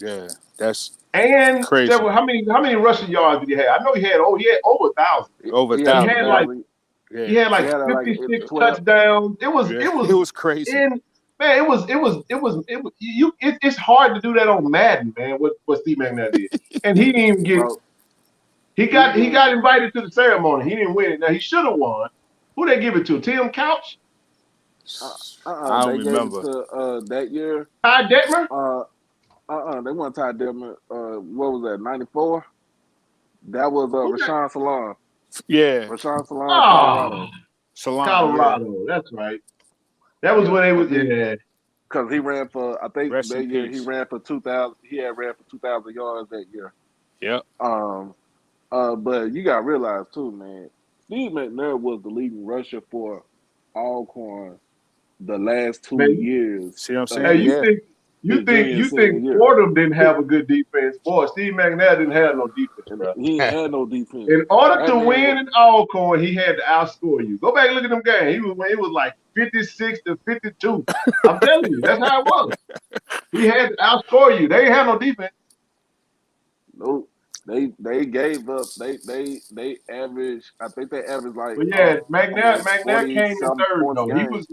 Yeah, that's crazy. How many rushing yards did he have? I know he had over 1,000. Over 1,000. He had 56 touchdowns. It was crazy. Man, it's hard to do that on Madden, man. What Steve McNair did, and he didn't even get. He got invited to the ceremony. He didn't win it. Now he should have won. Who they give it to? Tim Couch? I don't remember. That year. Ty Detmer? They want Ty Detmer. What was that? 94. That was Rashawn Salam. Yeah. Rashawn Salam. Colorado. Yeah. That's right. That was when they was because he ran for I think that year he ran for 2,000. He had ran for 2,000 yards that year. Yep. But you gotta realize too, man. Steve McNair was the leading rusher for Alcorn the last 2 years. See what I'm saying? You junior and think senior year. Fordham didn't have a good defense? Boy, Steve McNair didn't have no defense, bro. He ain't had no defense. In order to That man win in Alcorn, he had to outscore you. Go back and look at them games. It was like 56 to 52. I'm telling you, that's how it was. He had to outscore you. They didn't have no defense. Nope. They gave up. They averaged. I think they averaged like. But yeah, McNair came in third though. He was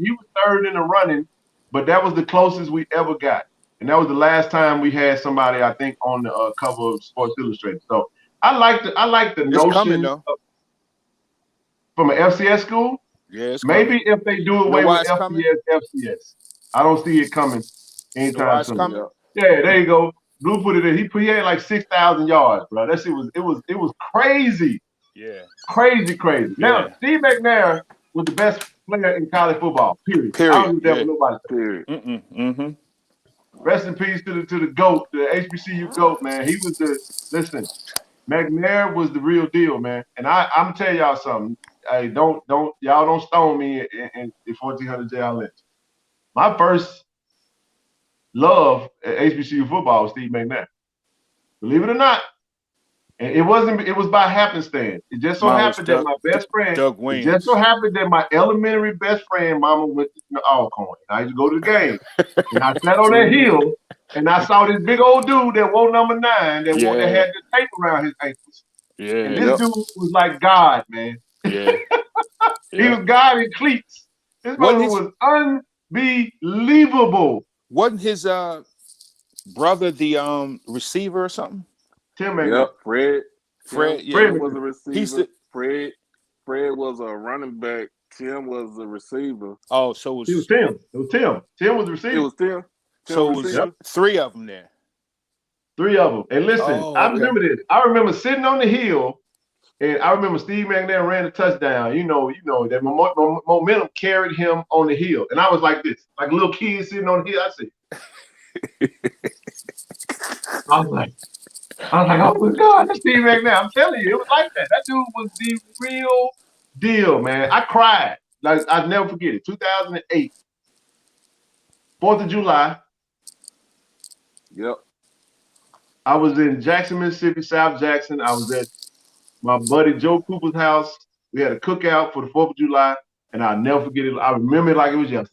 third in the running, but that was the closest we ever got, and that was the last time we had somebody I think on the cover of Sports Illustrated. So I like the It's notion coming though. From an FCS school. Yeah, it's Maybe if they do away know why with it's coming? FCS, I don't see it coming You know why anytime it's soon. coming? Yeah, there you go. Blue put it in. He had like 6,000 yards, bro. That shit was crazy. Yeah. Crazy. Now, Yeah. Steve McNair was the best player in college football. Period. I don't give a damn what nobody said. Period. Mm-hmm. Rest in peace to the GOAT, the HBCU GOAT, man. He was McNair was the real deal, man. And I'm gonna tell y'all something. Hey, don't stone me in 1400 JL Lynch. My first love at HBCU football was Steve McNair. Believe it or not. And it was by happenstance. It just so happened that my best friend, Doug it Williams. just so happened that my elementary best friend, mama, went to Alcorn. I used to go to the game. And I sat on that hill and I saw this big old dude that wore number 9 that had the tape around his ankles. Yeah. And this dude was like God, man. Yeah. He was God in cleats. This brother was unbelievable. Wasn't his brother the receiver or something? Tim McNair. Yep, Fred, Tim was a receiver. He's the- Fred was a running back. Tim was a receiver. Oh, so it was Tim. It was Tim. Tim was the receiver. It was Tim. So it was 3 of them there. 3 of them. And listen, I remember this. I remember sitting on the hill, and I remember Steve McNair ran a touchdown. You know that momentum carried him on the hill. And I was like this, like a little kid sitting on the hill. I said, I was like, oh my God, that's Steve McNair. I'm telling you, it was like that. That dude was the real deal, man. I cried. Like, I'll never forget it. 2008, 4th of July. Yep. I was in Jackson, Mississippi, South Jackson. I was at my buddy Joe Cooper's house. We had a cookout for the 4th of July, and I'll never forget it. I remember it like it was yesterday.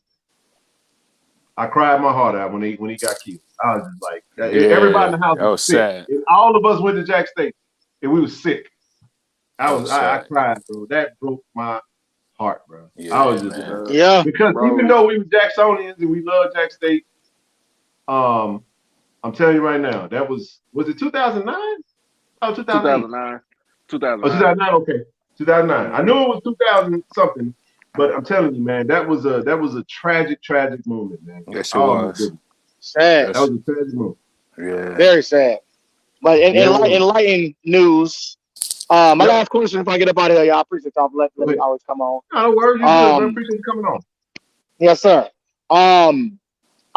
I cried my heart out when he got killed. I was just like, everybody in the house was sick. Sad. And all of us went to Jack State, and we was sick. I cried, bro. That broke my heart, bro. Yeah, I was just because bro. even though we were Jacksonians and we loved Jack State, I'm telling you right now, that was it 2009? Oh, 2009. 2009. Oh, 2009. Okay, 2009. I knew it was 2000 something, but I'm telling you, man, that was a tragic moment, man. Yes, it was. Sad. That was a tragic moment. Yeah. Very sad. But in enlightening news, my last question before I get up out of here, y'all. I appreciate y'all let me always come on. No worries, you good, man. Appreciate you coming on. Yes, sir. Out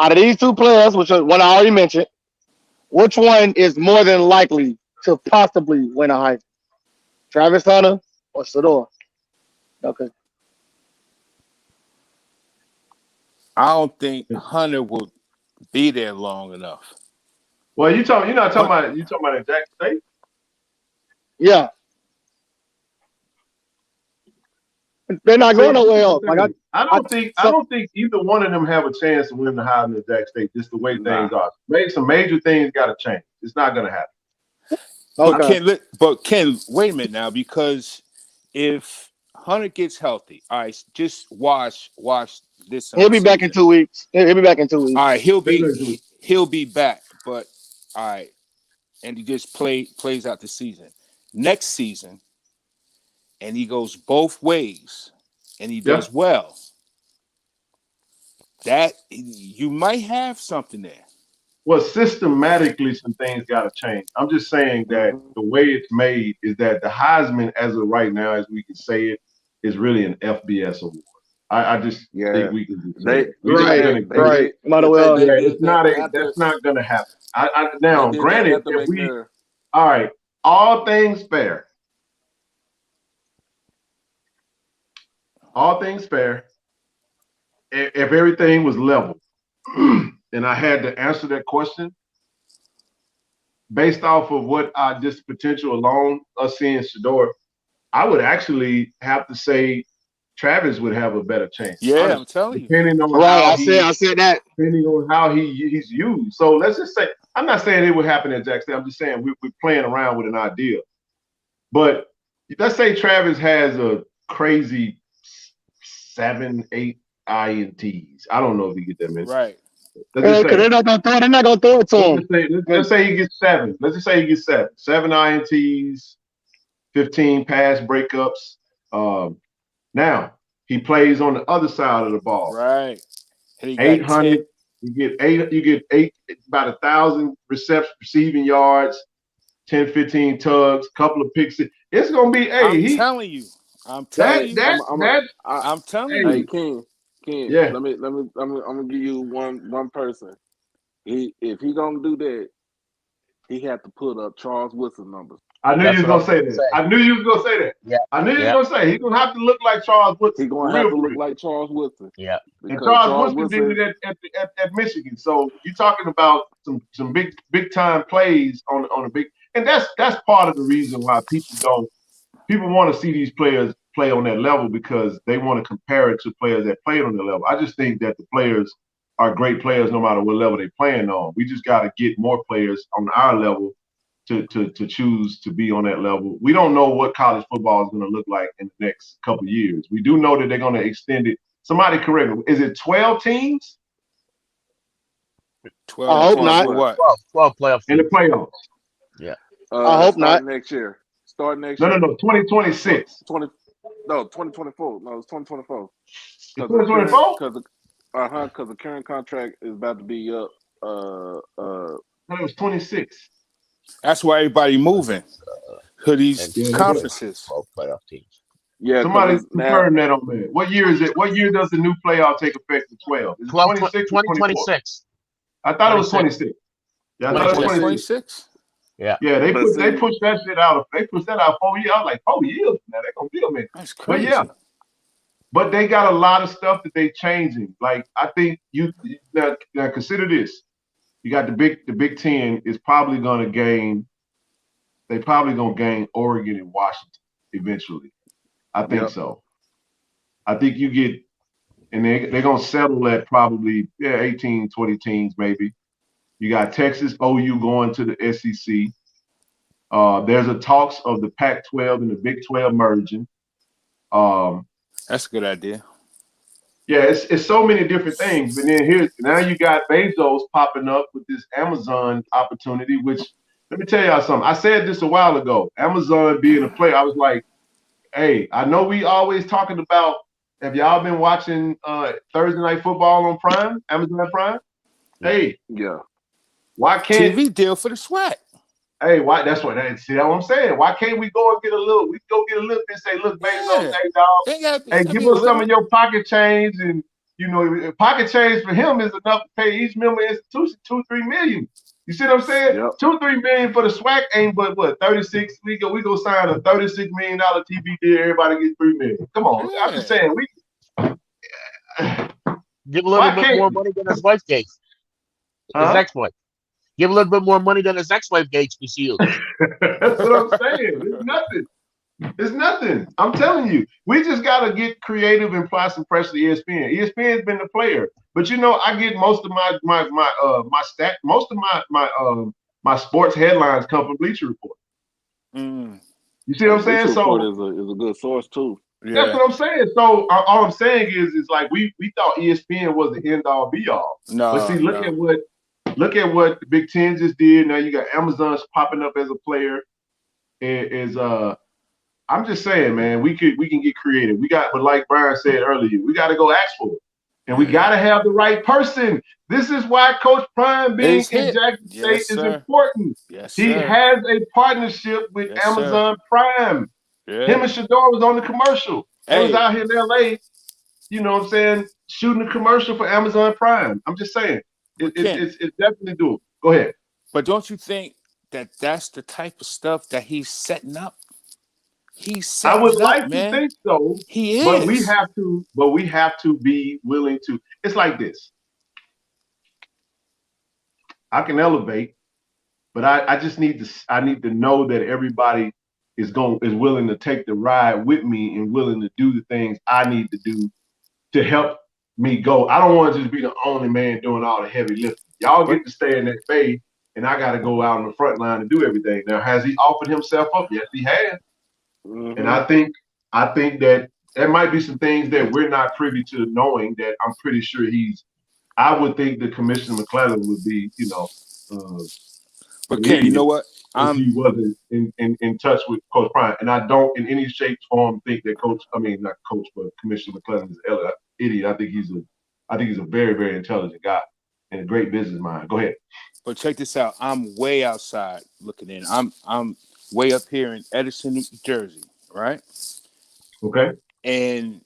of these 2 players, which one I already mentioned, which one is more than likely to possibly win a Heisman? Travis Hunter or Shedeur? Okay. I don't think Hunter will be there long enough. Well, you're not talking about at Jackson State? Yeah. They're not going nowhere else. Like I don't think either one of them have a chance to win the Heisman at Jack State. Just the way things are. Some major things got to change. It's not going to happen. Okay. But Ken, wait a minute now, because if Hunter gets healthy, all right, just watch this. He'll be back in 2 weeks. He'll be back in 2 weeks. All right, he'll be back, but all right, and he just plays out the season. Next season, and he goes both ways, and he does well. That you might have something there. Well, systematically, some things got to change. I'm just saying that the way it's made is that the Heisman, as of right now, as we can say it, is really an FBS award. I just think we can do that. Right. Might as well. That's not going to happen. Now, granted, all right, all things fair. All things fair. If everything was level. and I had to answer that question based off of what this potential alone, us seeing Shedeur, I would actually have to say Travis would have a better chance. Yeah, honestly, I'm telling you. depending on Right, how I said that. depending on how he's used. So let's just say, I'm not saying it would happen at Jackson. I'm just saying we're playing around with an idea. But let's say Travis has a crazy 7, 8 INTs. I don't know if he get that many. Right. Let's just say, They're not gonna throw it to him. let's say he gets 7. Let's just say he gets 7. 7 INTs, 15 pass breakups. Now he plays on the other side of the ball. Right. 800. You get 8, about 1,000 receiving yards, 10, 15 tugs, couple of picks. It's gonna be I'm telling you. I'm telling you. Hey, King. Yeah. I'm gonna give you one person. If he gonna do that, he had to put up Charles Woodson numbers. I knew you was gonna say that. I knew you was gonna say that. Yeah. I knew you was gonna say he's gonna have to look like Charles Woodson. He's gonna have to look like Charles Woodson. Yeah. And Charles Woodson did it at Michigan. So you're talking about some big time plays on a big, and that's part of the reason why people want to see these players play on that level, because they want to compare it to players that played on the level. I just think that the players are great players no matter what level they're playing on. We just got to get more players on our level to choose to be on that level. We don't know what college football is going to look like in the next couple of years. We do know that they're going to extend it. Somebody correct me. Is it 12 teams? 12. I hope not. What? 12 playoffs. In the playoffs. Yeah. I hope not. Next year. Start next No, year. 2026. 2024. No, it's 2024. 2024? Because the current contract is about to be up. No, it was 26. That's why everybody moving to these conferences. 12 playoff teams. Yeah. Somebody confirm that on there. What year is it? What year does the new playoff take effect in 12? Is it 26 or 2026. I thought it was 26. Yeah, I thought it was 26. Yeah. Yeah, they pushed that shit out. They pushed that out 4 years. I was like, 4 years now. They're gonna be a minute. That's crazy. But yeah. But they got a lot of stuff that they changing. Like, I think you now consider this. You got the Big Ten is probably gonna gain. They probably gonna gain Oregon and Washington eventually. I think so. I think you get, and they're gonna settle at probably 18, 20 teams maybe. You got Texas, OU going to the SEC. There's a talks of the Pac-12 and the Big 12 merging. That's a good idea. Yeah, it's so many different things. But then now you got Bezos popping up with this Amazon opportunity, which, let me tell y'all something. I said this a while ago. Amazon being a player, I was like, hey, I know we always talking about, have y'all been watching Thursday Night Football on Prime, Amazon Prime? Hey. Yeah. Why can't TV deal for the SWAC? Hey, why? That's what I'm saying. Why can't we go and get a little? We go get a look and say, look, Bezos, hey dog, hey, give us some of your pocket change, and pocket change for him is enough to pay each member institution $2-3 million. You see what I'm saying? Yep. $2-3 million for the SWAC ain't but what 36. We go sign a $36 million TV deal. Everybody gets $3 million. Come on, I'm just saying give a little bit more money than his wife gave. His ex-wife. Give a little bit more money than his ex-wife gave HBCU. That's what I'm saying. It's nothing. It's nothing. I'm telling you. We just got to get creative and apply some pressure to ESPN. ESPN's been the player. But I get most of my sports headlines come from Bleacher Report. You see what I'm saying? Bleacher Report is a good source too. Yeah. That's what I'm saying. So all I'm saying is like we thought ESPN was the end all be all. No. But see, look at what the Big Ten just did. Now you got Amazon's popping up as a player. I'm just saying, man, we can get creative. But like Brian said earlier, we got to go ask for it, and we got to have the right person. This is why Coach Prime being in Jackson State is important. Yes, he has a partnership with Amazon Prime. Yeah. Him and Shedeur was on the commercial. He was out here in LA, you know what I'm saying, shooting a commercial for Amazon Prime. I'm just saying. It's definitely doable. Go ahead. But don't you think that that's the type of stuff that he's setting up? I would like to think so. He is. But we have to be willing to. It's like this. I can elevate, but I just need to know that everybody is willing to take the ride with me and willing to do the things I need to do to help me go. I don't want to just be the only man doing all the heavy lifting. Y'all get to stay in that phase, and I got to go out on the front line and do everything. Now, has he offered himself up? Yes, he has. Mm-hmm. And I think that there might be some things that we're not privy to knowing that I'm pretty sure I would think that Commissioner McClellan would be, but Ken, you know what? If he wasn't in touch with Coach Bryant. And I don't in any shape or form think that not Coach, but Commissioner McClellan is an idiot. I think he's a very, very intelligent guy and a great business mind. Go ahead. But check this out. I'm way outside looking in. I'm way up here in Edison, New Jersey, right? Okay. And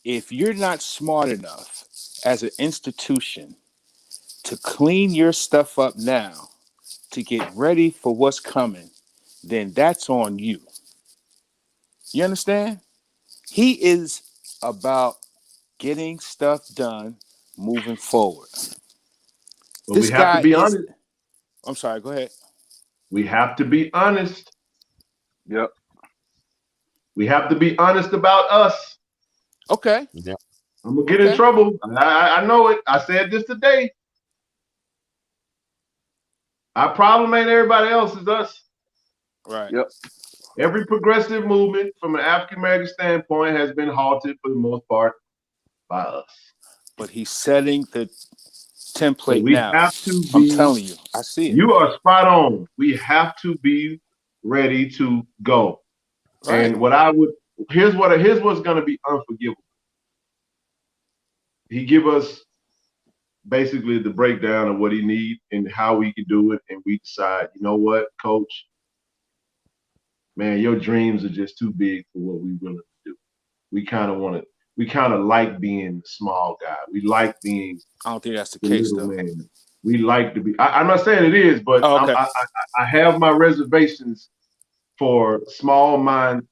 if you're not smart enough as an institution to clean your stuff up now to get ready for what's coming, then that's on you. You understand? He is about getting stuff done, moving forward. But we have to be honest. I'm sorry, go ahead. We have to be honest. Yep. We have to be honest about us. Okay. Yeah. I'm gonna get in trouble. I know it. I said this today. Our problem ain't everybody else, it's us. Right. Yep. Every progressive movement from an African American standpoint has been halted for the most part by us. But he's setting the template so we now. Have to I'm be, telling you, I see it. You are spot on. We have to be ready to go. Right. And here's what's going to be unforgivable. He give us basically the breakdown of what he needs and how we can do it, and we decide, you know what, Coach, man, your dreams are just too big for what we're willing to do. We kind of like being the small guy. We like being. I don't think that's the case, though. Man. We like to be. I'm not saying it is, but okay. I have my reservations for small mind.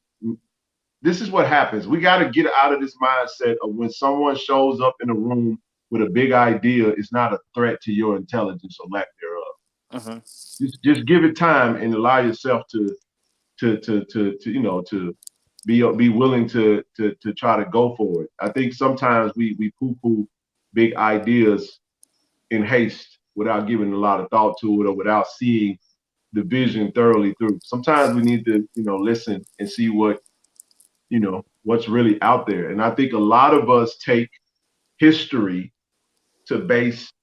This is what happens. We got to get out of this mindset of when someone shows up in a room with a big idea, it's not a threat to your intelligence or lack thereof. Uh-huh. Just give it time and allow yourself to be willing to try to go for it. I think sometimes we poo-poo big ideas in haste without giving a lot of thought to it or without seeing the vision thoroughly through. Sometimes we need to, listen and see what's really out there. And I think a lot of us take history to base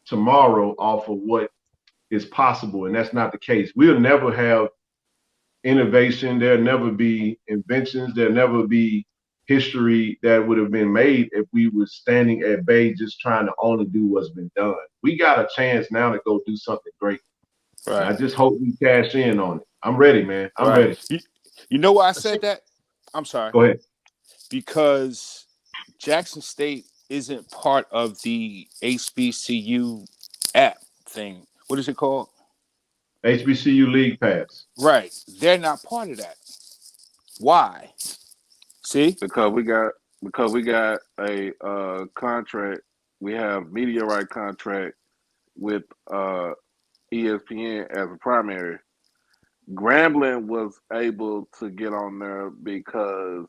tomorrow off of what is possible. And that's not the case. We'll never have innovation. There'll never be inventions. There'll never be history that would have been made if we were standing at bay just trying to only do what's been done. We got a chance now to go do something great. Right. I just hope we cash in on it. I'm ready, man. I'm ready. You know why I said that? I'm sorry. Go ahead. Because Jackson State isn't part of the HBCU app thing. What is it called? HBCU League Pass. Right. They're not part of that. Why? See? Because we got a contract. We have media right contract with ESPN as a primary. Grambling was able to get on there because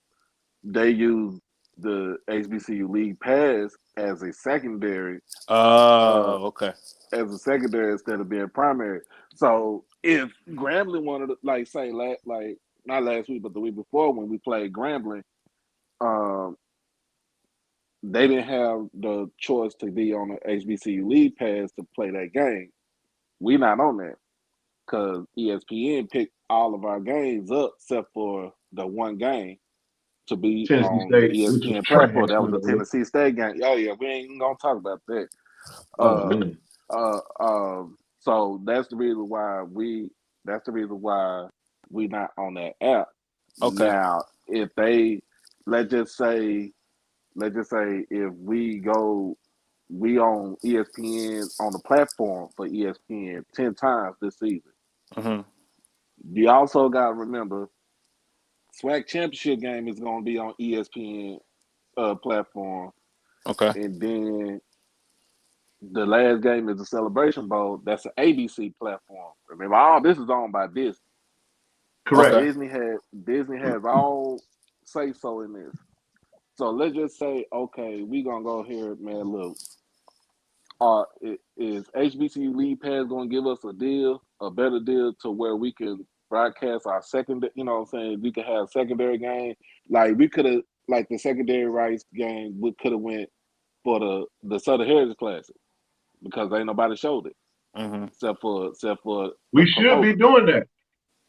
they used the HBCU League Pass as a secondary. Okay. As a secondary instead of being primary. So if Grambling wanted to, say, not last week, but the week before when we played Grambling, they didn't have the choice to be on the HBCU League Pass to play that game. We not on that because ESPN picked all of our games up except for the one game to be Tennessee on State, the ESPN platform. That was the Tennessee State game. Oh yeah, we ain't gonna talk about that. So that's the reason why we not on that app. Okay. Now, if they let's just say if we on ESPN on the platform for ESPN 10 times this season. Mm-hmm. You also got to remember SWAC championship game is going to be on ESPN platform. Okay. And then the last game is the Celebration Bowl. That's an ABC platform. Remember, all this is owned by Disney. Correct. Okay. Disney has all say so in this. So let's just say, okay, we gonna go here, man. Look, is HBCU League Pass gonna give us a better deal to where we can broadcast our second? You know what I'm saying? We could have secondary game. Like we could have, like the secondary rights game, we could have went for the Southern Heritage Classic because ain't nobody showed it except for We should be doing that.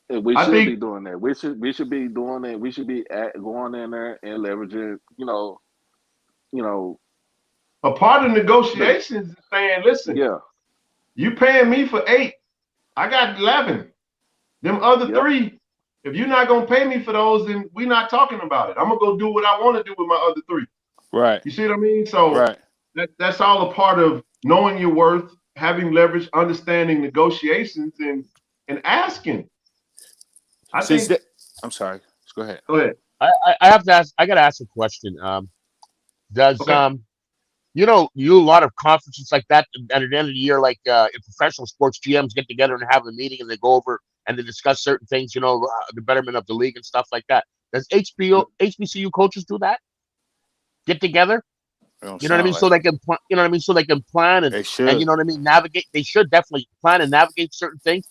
We should be doing that. We should be doing that. We should be going in there and leveraging. A part of negotiations is saying, listen, you paying me for 8, I got 11. Them other 3, if you're not gonna pay me for those, then we're not talking about it. I'm gonna go do what I want to do with my other 3. Right. You see what I mean? So that's all a part of knowing your worth, having leverage, understanding negotiations, and asking. I'm sorry. Let's go ahead. Go ahead. I have to ask. I got to ask a question. Does you know, a lot of conferences like that at the end of the year, like in professional sports, GMs get together and have a meeting and they go over and they discuss certain things, you know, the betterment of the league and stuff like that. Does HBCU coaches do that? Get together? You know what I mean? So they can, you know what I mean? So they can plan and you know what I mean? Navigate. They should definitely plan and navigate certain things.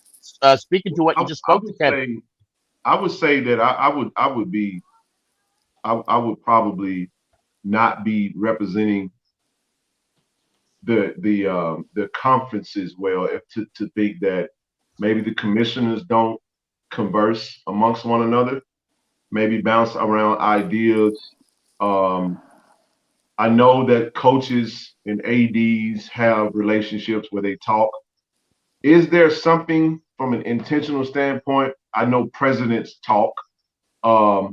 Speaking to what you just spoke to, Ken. I would say that I would probably not be representing the conferences well if to think that maybe the commissioners don't converse amongst one another, maybe bounce around ideas. I know that coaches and ADs have relationships where they talk. Is there something from an intentional standpoint? I know presidents talk. But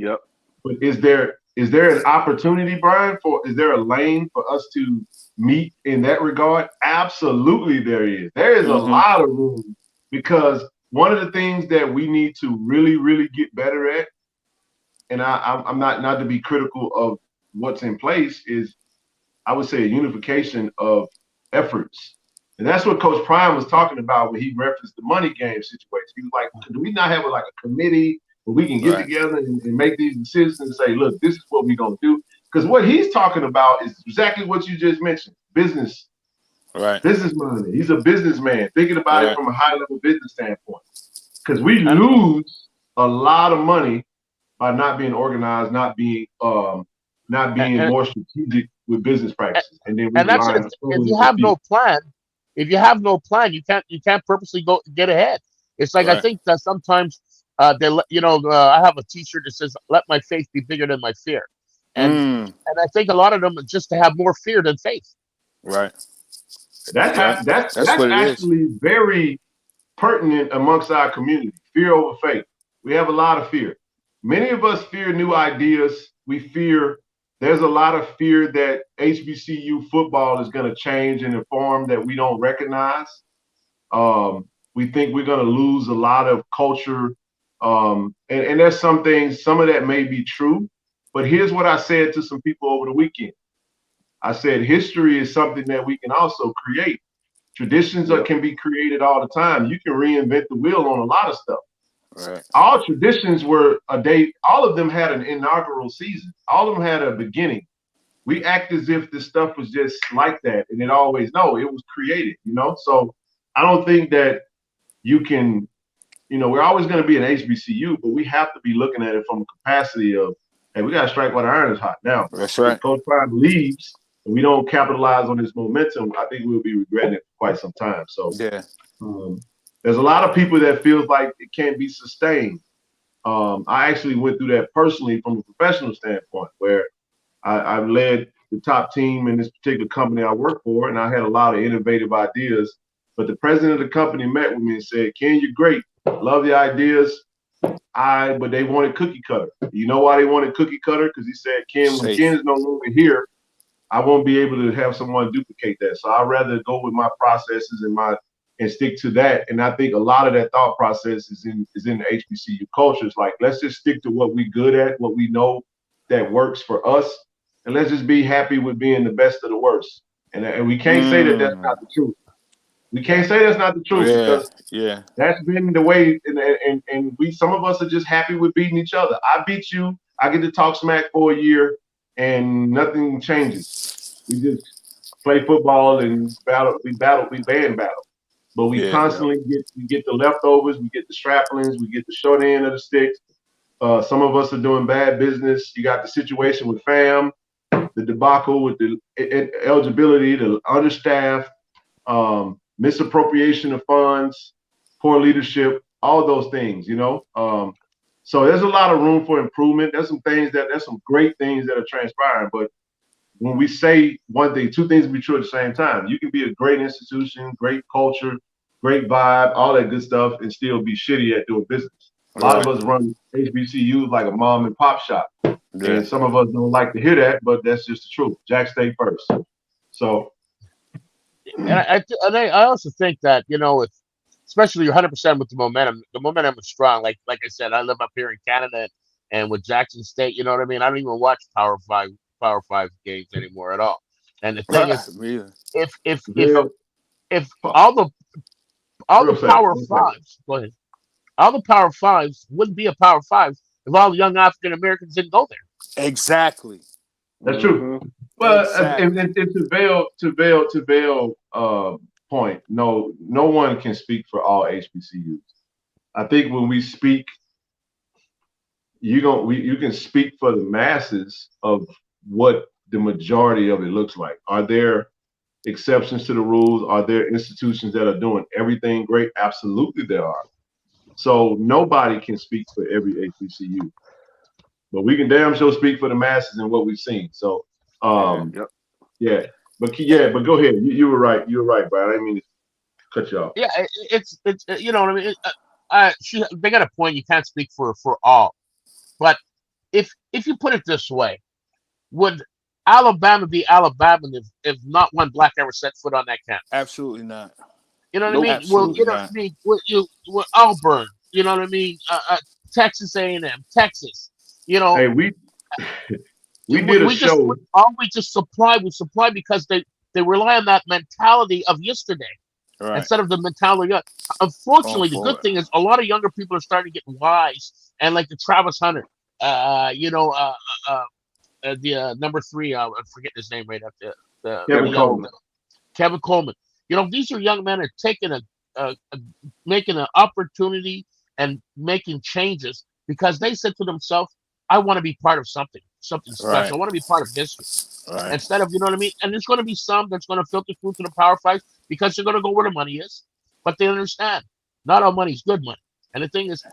is there an opportunity, Brian, is there a lane for us to meet in that regard? Absolutely there is. There is a lot of room, because one of the things that we need to really, really get better at, and I'm not to be critical of what's in place, is I would say a unification of efforts. And that's what Coach Prime was talking about when he referenced the money game situation. He was like, do we not have a committee where we can get together and make these decisions and say, look, this is what we're going to do? Because what he's talking about is exactly what you just mentioned, business. Right. Business money. He's a businessman, thinking about it from a high-level business standpoint. Because we lose a lot of money by not being organized, not being more strategic with business practices. And then that's if you have no plan. If you have no plan, you can't purposely get ahead. It's like I think that sometimes I have a T-shirt that says "Let my faith be bigger than my fear," and I think a lot of them are just to have more fear than faith. Right. That's actually very pertinent amongst our community. Fear over faith. We have a lot of fear. Many of us fear new ideas. There's a lot of fear that HBCU football is going to change in a form that we don't recognize. We think we're going to lose a lot of culture. And there's some things, some of that may be true. But here's what I said to some people over the weekend. I said, history is something that we can also create. Traditions can be created all the time. You can reinvent the wheel on a lot of stuff. Right. All traditions were all of them had an inaugural season. All of them had a beginning. We act as if this stuff was just like that, and it was created, So I don't think that you can, we're always going to be an HBCU, but we have to be looking at it from a capacity of, hey, we got to strike while the iron is hot now. That's right. If Coach Prime leaves and we don't capitalize on this momentum, I think we'll be regretting it for quite some time. So there's a lot of people that feels like it can't be sustained. I actually went through that personally from a professional standpoint, where I've led the top team in this particular company I work for, and I had a lot of innovative ideas. But the president of the company met with me and said, Ken, you're great. Love the ideas. But they wanted cookie cutter. You know why they wanted cookie cutter? Because he said, Ken, when Ken is no longer here, I won't be able to have someone duplicate that. So I'd rather go with my processes and stick to that. And I think a lot of that thought process is in the HBCU culture. It's like, let's just stick to what we're good at, what we know that works for us. And let's just be happy with being the best of the worst. And we can't say that that's not the truth. We can't say that's not the truth because that's been the way. And we, some of us are just happy with beating each other. I beat you. I get to talk smack for a year, and nothing changes. We just play football and battle. We band battle. But we constantly get the leftovers. We get the straplings. We get the short end of the sticks. Some of us are doing bad business. You got the situation with FAM, the debacle with the eligibility, the understaffed, misappropriation of funds, poor leadership, all those things, you know. So there's a lot of room for improvement. There's some great things that are transpiring. But when we say one thing, two things be true at the same time. You can be a great institution, great culture, great vibe, all that good stuff, and still be shitty at doing business. A lot of us run HBCUs like a mom and pop shop. And some of us don't like to hear that, but that's just the truth. Jack State first. So, and I also think that, you know, with especially 100% with the momentum is strong. Like I said, I live up here in Canada, and with Jackson State, you know what I mean. I don't even watch Power Five games anymore at all. And the thing is, if all the Power Fives, go ahead. All the Power Fives wouldn't be a Power Five if all the young African Americans didn't go there. Exactly. That's true. Well, and to Vail point, no one can speak for all HBCUs. I think when we speak, you can speak for the masses of what the majority of it looks like. Are there exceptions to the rules? Are there institutions that are doing everything great? Absolutely, there are. So nobody can speak for every HBCU, but we can damn sure speak for the masses and what we've seen. So, but go ahead. You were right. You were right, Brian. I didn't mean to cut you off. Yeah, it's you know what I mean. They got a point. You can't speak for all, but if you put it this way, would Alabama be Alabama if not one black ever set foot on that campus? Absolutely not. You know what I mean? Well, you know what I mean? With Auburn, you know what I mean? Texas A&M, Texas. You know, hey, we did a show. We supply because they rely on that mentality of yesterday instead of the mentality of. Unfortunately, the good thing is a lot of younger people are starting to get wise, and like the Travis Hunter, the number 3, I forget his name right after Kevin Coleman. You know, these are young men are taking making an opportunity and making changes because they said to themselves, I want to be part of something special. I want to be part of history. Instead of, you know what I mean? And there's going to be some that's going to filter through to the Power Five because they're going to go where the money is. But they understand not all money is good money. And the thing is,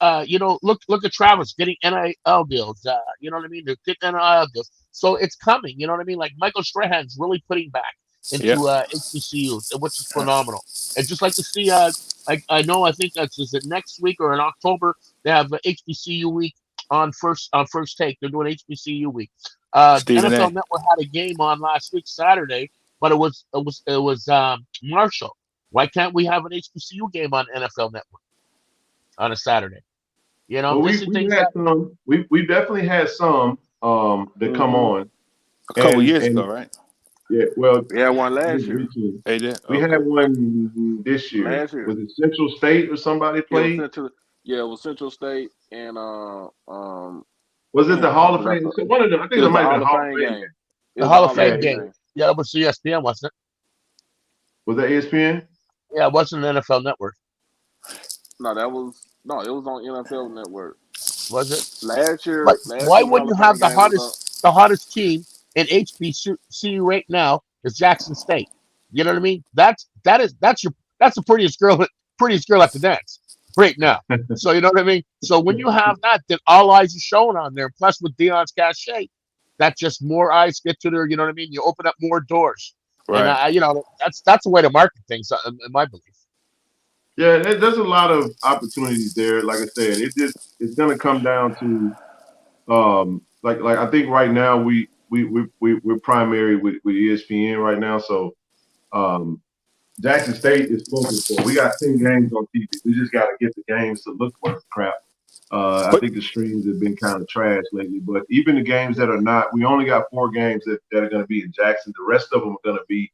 look at Travis getting NIL deals. You know what I mean? They're getting NIL deals. So it's coming. You know what I mean? Like Michael Strahan's really putting back into HBCUs, which is phenomenal. And just like to see, I think is it next week or in October they have HBCU week on first take. They're doing HBCU week. NFL Network had a game on last week Saturday, but it was Marshall. Why can't we have an HBCU game on NFL Network on a Saturday? You know, well, we definitely had some that come on a couple years ago, right? Yeah, well, we had one last year. We had one this year. Last year. Was it Central State or somebody played? It was Central State and was it the Hall of Fame? So one of them, I think it might have been the Hall of Fame game. The Hall of Fame game. Yeah, it was ESPN, wasn't it? Was that ESPN? Yeah, it wasn't NFL Network. No, it was on NFL Network. Was it? Last year. Why wouldn't you have the hottest team in HBCU right now is Jackson State? You know what I mean? That's the prettiest girl at the dance right now. So you know what I mean? So when you have that, then all eyes are showing on there. Plus with Dion's cachet, that just more eyes get to there. You know what I mean? You open up more doors. Right. And that's the way to market things, in my belief. Yeah, there's a lot of opportunities there. Like I said, it's gonna come down to like I think right now we're primary with ESPN right now. So Jackson State is focused for. We got 10 games on TV. We just got to get the games to look worth crap. I think the streams have been kind of trash lately, but even the games that are not, we only got 4 games that are going to be in Jackson. The rest of them are going to be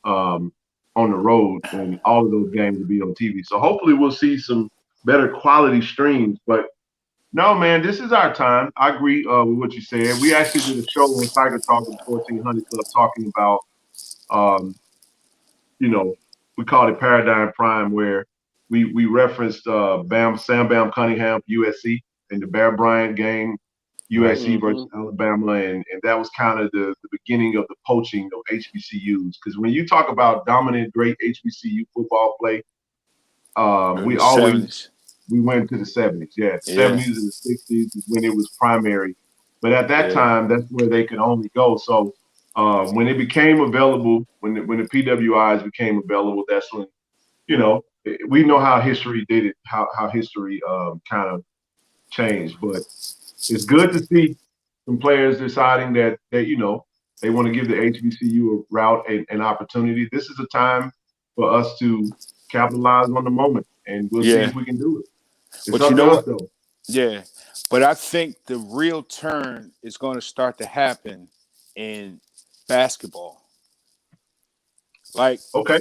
on the road, and all of those games will be on TV. So hopefully we'll see some better quality streams. But no, man, this is our time. I agree with what you said. We actually did a show on Tiger Talk with the 1400 Club talking about, we called it Paradigm Prime, where we referenced Sam Bam Cunningham, USC, in the Bear Bryant game, USC versus Alabama, and that was kind of the beginning of the poaching of HBCUs. Because when you talk about dominant, great HBCU football play, we went to the 70s. Yeah, the 70s and the 60s is when it was primary. But at that time, that's where they could only go. So when it became available, when the PWIs became available, that's when, we know how history did it, how history kind of changed. But it's good to see some players deciding that they want to give the HBCU a route and opportunity. This is a time for us to capitalize on the moment, and we'll see if we can do it. But you know what? Though. Yeah, but I think the real turn is going to start to happen in basketball. Like, okay,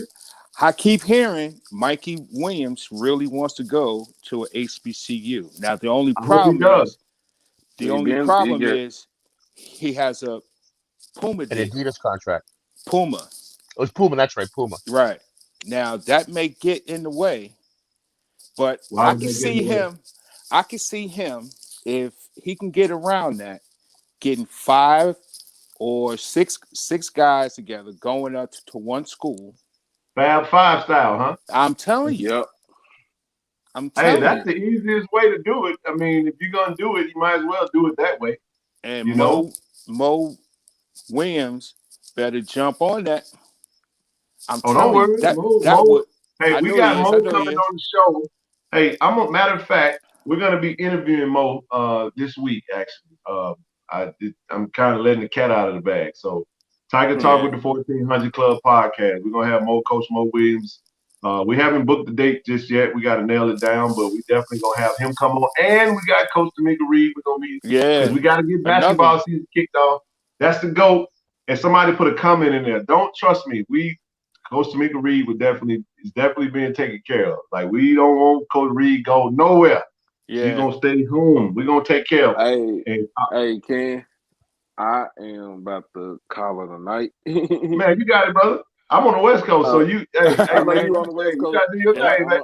I keep hearing Mikey Williams really wants to go to an HBCU. Now, the only problem is he has a Puma an deal. Adidas contract. Puma. It was Puma. That's right, Puma. Right. Now, that may get in the way, but I can see him if he can get around that, getting 5 or 6 guys together, going up to one school. Fab 5 style, huh? I'm telling you. Yep. Hey, that's the easiest way to do it. I mean, if you're gonna do it, you might as well do it that way. And Mo Williams better jump on that. I'm telling you, that would. Hey, we got Mo coming on the show. Hey, matter of fact, we're gonna be interviewing Mo this week. Actually, I'm kind of letting the cat out of the bag. So, Tiger Talk with the 1400 Club podcast. We're gonna have Coach Mo Williams. We haven't booked the date just yet. We got to nail it down, but we definitely gonna have him come on. And we got Coach Tamika Reed. We're gonna be because we got to get basketball season kicked off. That's the GOAT. And somebody put a comment in there. Don't trust me. Coach Tamika Reed is definitely being taken care of. Like, we don't want Coach Reed go nowhere. Yeah. He's gonna stay home. We're gonna take care of him. Hey, Ken, I am about to call it a night. Man, you got it, brother. I'm on the West Coast, so you. Hey, man, you on the West Coast. You gotta do your thing, man.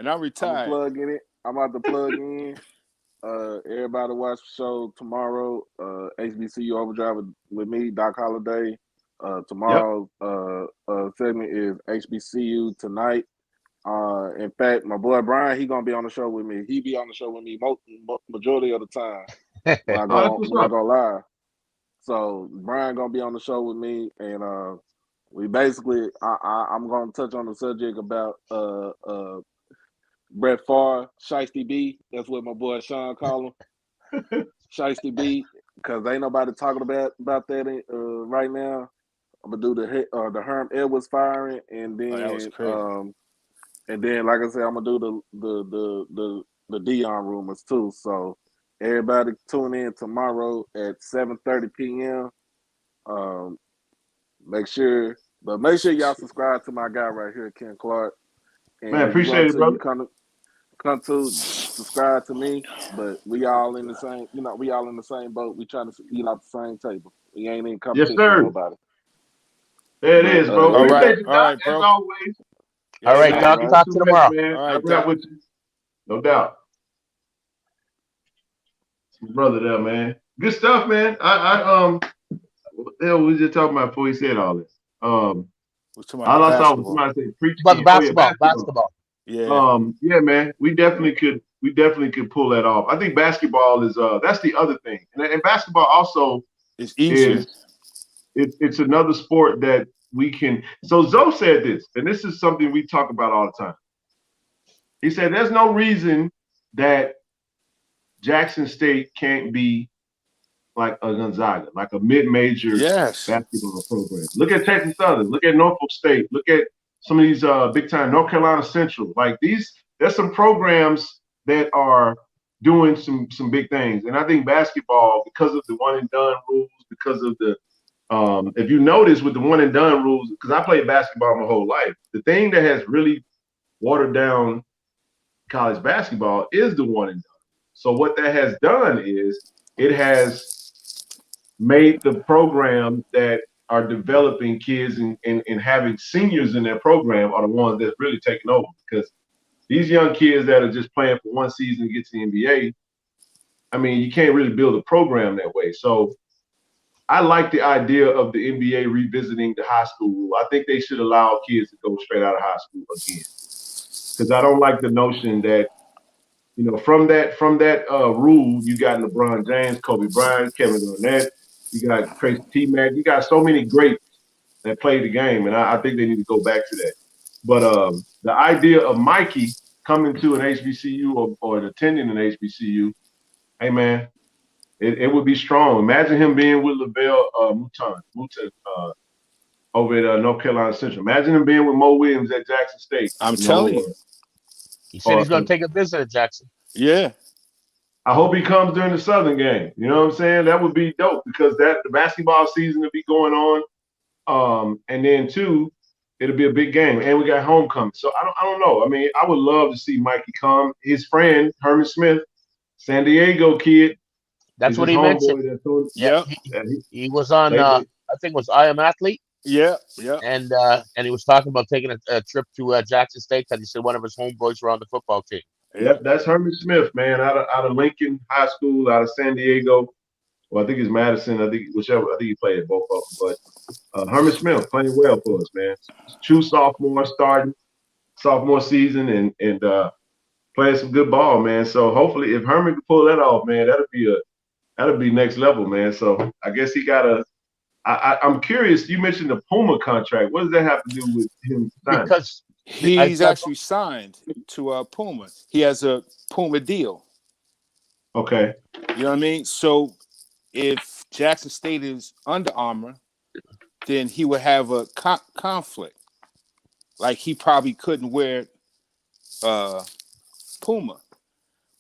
I'm retired. I'm plug in it. I'm about to plug in. Everybody watch the show tomorrow. HBCU Overdrive with me, Doc Holliday. Tomorrow's segment is HBCU tonight. In fact, my boy Brian, he gonna be on the show with me. He be on the show with me majority of the time. When I go live. So Brian gonna be on the show with me, and we basically I'm gonna touch on the subject about Brett Favre, Shiesty B. That's what my boy Sean call him. Shiesty B, because ain't nobody talking about that right now. I'm gonna do the Herm Edwards firing, and then like I said, I'm gonna do the Dion rumors too. So everybody tune in tomorrow at 7:30 p.m. Make sure y'all subscribe to my guy right here, Ken Clark. And man, appreciate it, brother. Come to subscribe to me, but we all in the same. We all in the same boat. We trying to eat off the same table. We ain't in competition with nobody. There it is, bro. All right, bro. As always. All right, Doc. Talk to you tomorrow. Man. All right, Doc. With you. No doubt. It's my brother there, man. Good stuff, man. What the hell was you talking about before he said all this? All I saw was somebody say preach about the basketball. Yeah. Yeah, man. We definitely could pull that off. I think basketball is that's the other thing. And basketball also is easier. It's another sport that we can. So Zoe said this, and this is something we talk about all the time. He said there's no reason that Jackson State can't be like a Gonzaga, like a mid-major basketball program. Look at Texas Southern. Look at Norfolk State. Look at some of these big-time North Carolina Central. Like there's some programs that are doing some big things. And I think basketball, because of the one and done rules, because of the if you notice with the one and done rules, because I played basketball my whole life, the thing that has really watered down college basketball is the one and done. So what that has done is it has made the programs that are developing kids and having seniors in their program are the ones that's really taking over, because these young kids that are just playing for one season to get to the NBA, I mean, you can't really build a program that way. So I like the idea of the NBA revisiting the high school rule. I think they should allow kids to go straight out of high school again, because I don't like the notion that, you know, from that rule, you got LeBron James, Kobe Bryant, Kevin Garnett, you got Tracy T-Mac, you got so many greats that played the game, and I think they need to go back to that. But the idea of Mikey coming to an HBCU or attending an HBCU, hey man, it would be strong. Imagine him being with LaVelle Muton over at North Carolina Central. Imagine him being with Mo Williams at Jackson State. I'm telling you. He said he's going to take a visit at Jackson. Yeah. I hope he comes during the Southern game. You know what I'm saying? That would be dope, because the basketball season will be going on. And then too, it'll be a big game, and we got homecoming. So I don't know. I mean, I would love to see Mikey come. His friend Herman Smith, San Diego kid. That's what he mentioned. Yeah, he was on. I think it was I Am Athlete. Yeah. And he was talking about taking a trip to Jackson State, because he said one of his homeboys were on the football team. Yep, that's Herman Smith, man, out of Lincoln High School, out of San Diego. Well, I think it's Madison. I think he played at both of them. But Herman Smith playing well for us, man. True sophomore, starting sophomore season, and playing some good ball, man. So hopefully, if Herman can pull that off, man, that'll be next level, man. So I guess he got a. I'm curious. You mentioned the Puma contract. What does that have to do with him signing? Because he's actually signed to Puma. He has a Puma deal. Okay. You know what I mean? So if Jackson State is Under Armour, then he would have a conflict. Like, he probably couldn't wear Puma,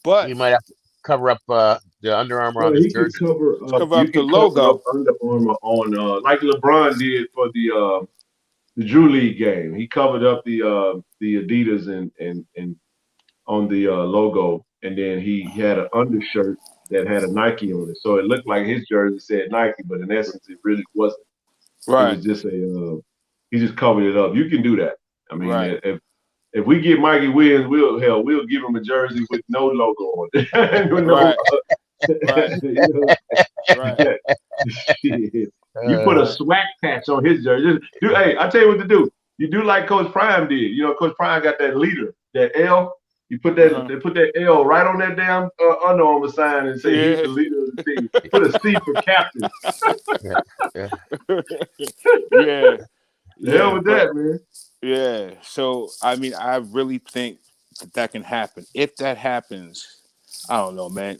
but he might have to cover up the Under Armour on his jersey. Cover up the logo. Under Armour on like LeBron did for the Drew League game. He covered up the Adidas and on the logo, and then he had an undershirt that had a Nike on it, so it looked like his jersey said Nike, but in essence, it really wasn't. right, It was just he just covered it up. You can do that. I mean, Right. if we get Mikey Williams, we'll give him a jersey with no logo on it. With no, Right. you know? right. Shit. You put a SWAC patch on his jersey. Hey, I tell you what to do. You do like Coach Prime did. You know, Coach Prime got that leader, that L. You put that, they put that L right on that damn Under Armour sign and say he's the leader of the team. Put a C for captain. Yeah. The hell with that, man. Yeah. So, I mean, I really think that can happen. If that happens, I don't know, man.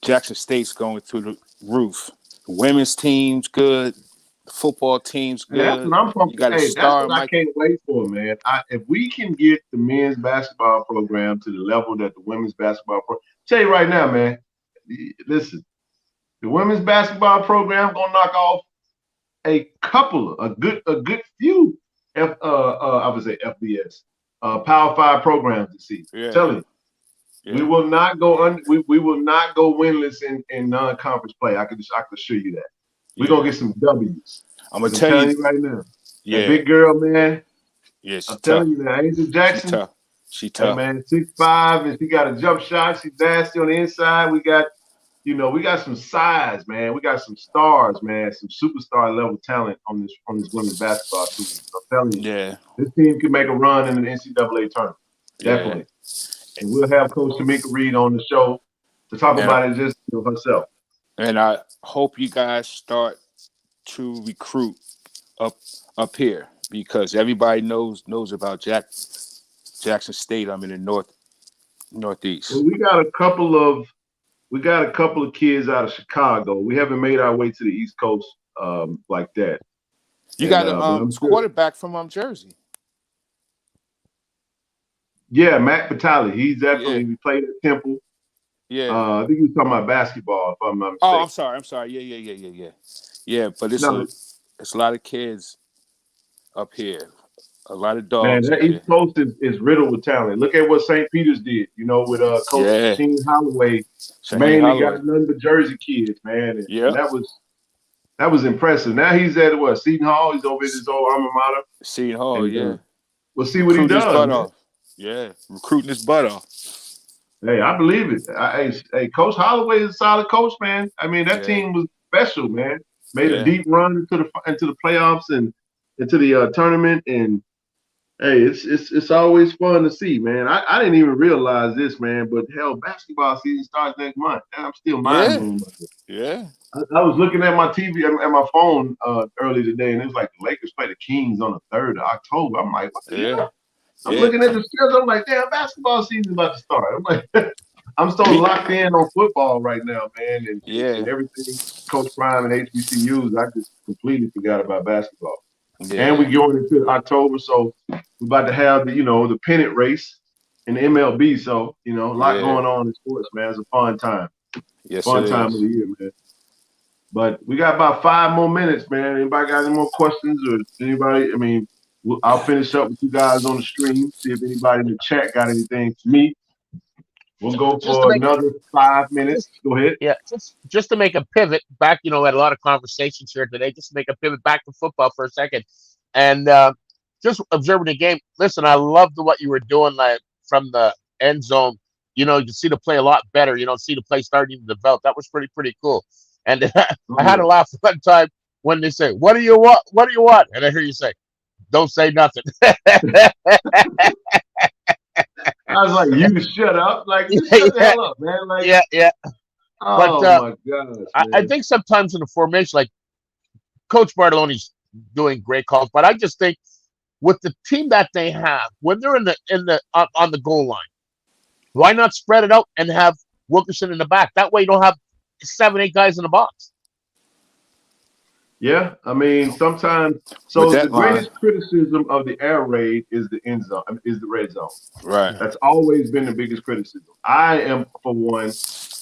Jackson State's going through the roof. The women's team's good. The football team's good. That's what I'm talking. You got a Hey, star. that's what I can't wait for, man. If we can get the men's basketball program to the level that the women's basketball program, tell you right now, man. Listen, the women's basketball program gonna knock off a good few I would say FBS Power 5 programs this season. Yeah. Telling you. Yeah. We will not go we will not go winless in non-conference play. I can assure you that. We're gonna get some W's. I'm gonna tell you right now. Yeah. That big girl, man. Yeah, she's I'm tough. telling you that. Angel Jackson. She Hey, tough. man, 6'5", and she got a jump shot. She's nasty on the inside. We got some size, man. We got some stars, man. Some superstar level talent on this women's basketball team. I'm telling you, Yeah. this team can make a run in the NCAA tournament. Definitely. And we'll have Coach Tamika Reed on the show to talk about it just herself. And I hope you guys start to recruit up here, because everybody knows about Jackson State. I'm in the northeast. Well, we got a couple of kids out of Chicago. We haven't made our way to the East Coast like that. You got a quarterback from Jersey. Yeah, Matt Vitale. He's definitely we played at Temple. Yeah. I think he was talking about basketball, if I'm not Oh, mistaken. I'm sorry. Yeah. Yeah, but it's No, a lot of kids up here. A lot of man, dogs that up East here. Coast is riddled with talent. Look at what St. Peter's did, with Coach Yeah. Sheen Holloway. Shaheem Mainly Holloway. got none but Jersey kids, man. And Yep. that was impressive. Now he's at Seton Hall. He's over at his old alma mater. Seton Hall, And, yeah. We'll see what he Recruiting his does, butt man. off. Yeah, recruiting his butt off. Hey, I believe it. Hey, Coach Holloway is a solid coach, man. I mean, that team was special, man. Made a deep run into the playoffs and into the tournament. And hey, it's always fun to see, man. I didn't even realize this, man. But hell, basketball season starts next month. And I'm still mind blown by it. Yeah. I was looking at my TV at my phone early today, and it was like the Lakers play the Kings on the 3rd of October. I'm like, what the hell? I'm looking at the schedule. I'm like, damn, basketball season's about to start. I'm like, I'm so locked in on football right now, man, and everything. Coach Prime and HBCUs, I just completely forgot about basketball. Yeah. And we're going into October, so we're about to have the pennant race in the MLB. So a lot going on in sports, man. It's a fun time. Yes, fun time of the year, man. But we got about 5 more minutes, man. Anybody got any more questions or anybody? I mean, I'll finish up with you guys on the stream. See if anybody in the chat got anything for me. We'll go for another 5 minutes. Go ahead. Yeah, just to make a pivot back. We had a lot of conversations here today. Just to make a pivot back to football for a second, and just observing the game. Listen, I loved what you were doing, like from the end zone. You see the play a lot better. See the play starting to develop. That was pretty cool. And I had a laugh one time when they say, "What do you want? What do you want?" And I hear you say, "Don't say nothing." I was like, "You shut up! Like, you shut the hell up, man!" Like, yeah. Oh my gosh! I think sometimes in the formation, like Coach Bartolone's doing great calls, but I just think with the team that they have, when they're on the goal line, why not spread it out and have Wilkerson in the back? That way, you don't have 7-8 guys in the box. Yeah, I mean, sometimes. So the greatest criticism of the air raid is the end zone, is the red zone. Right. That's always been the biggest criticism. I am, for one,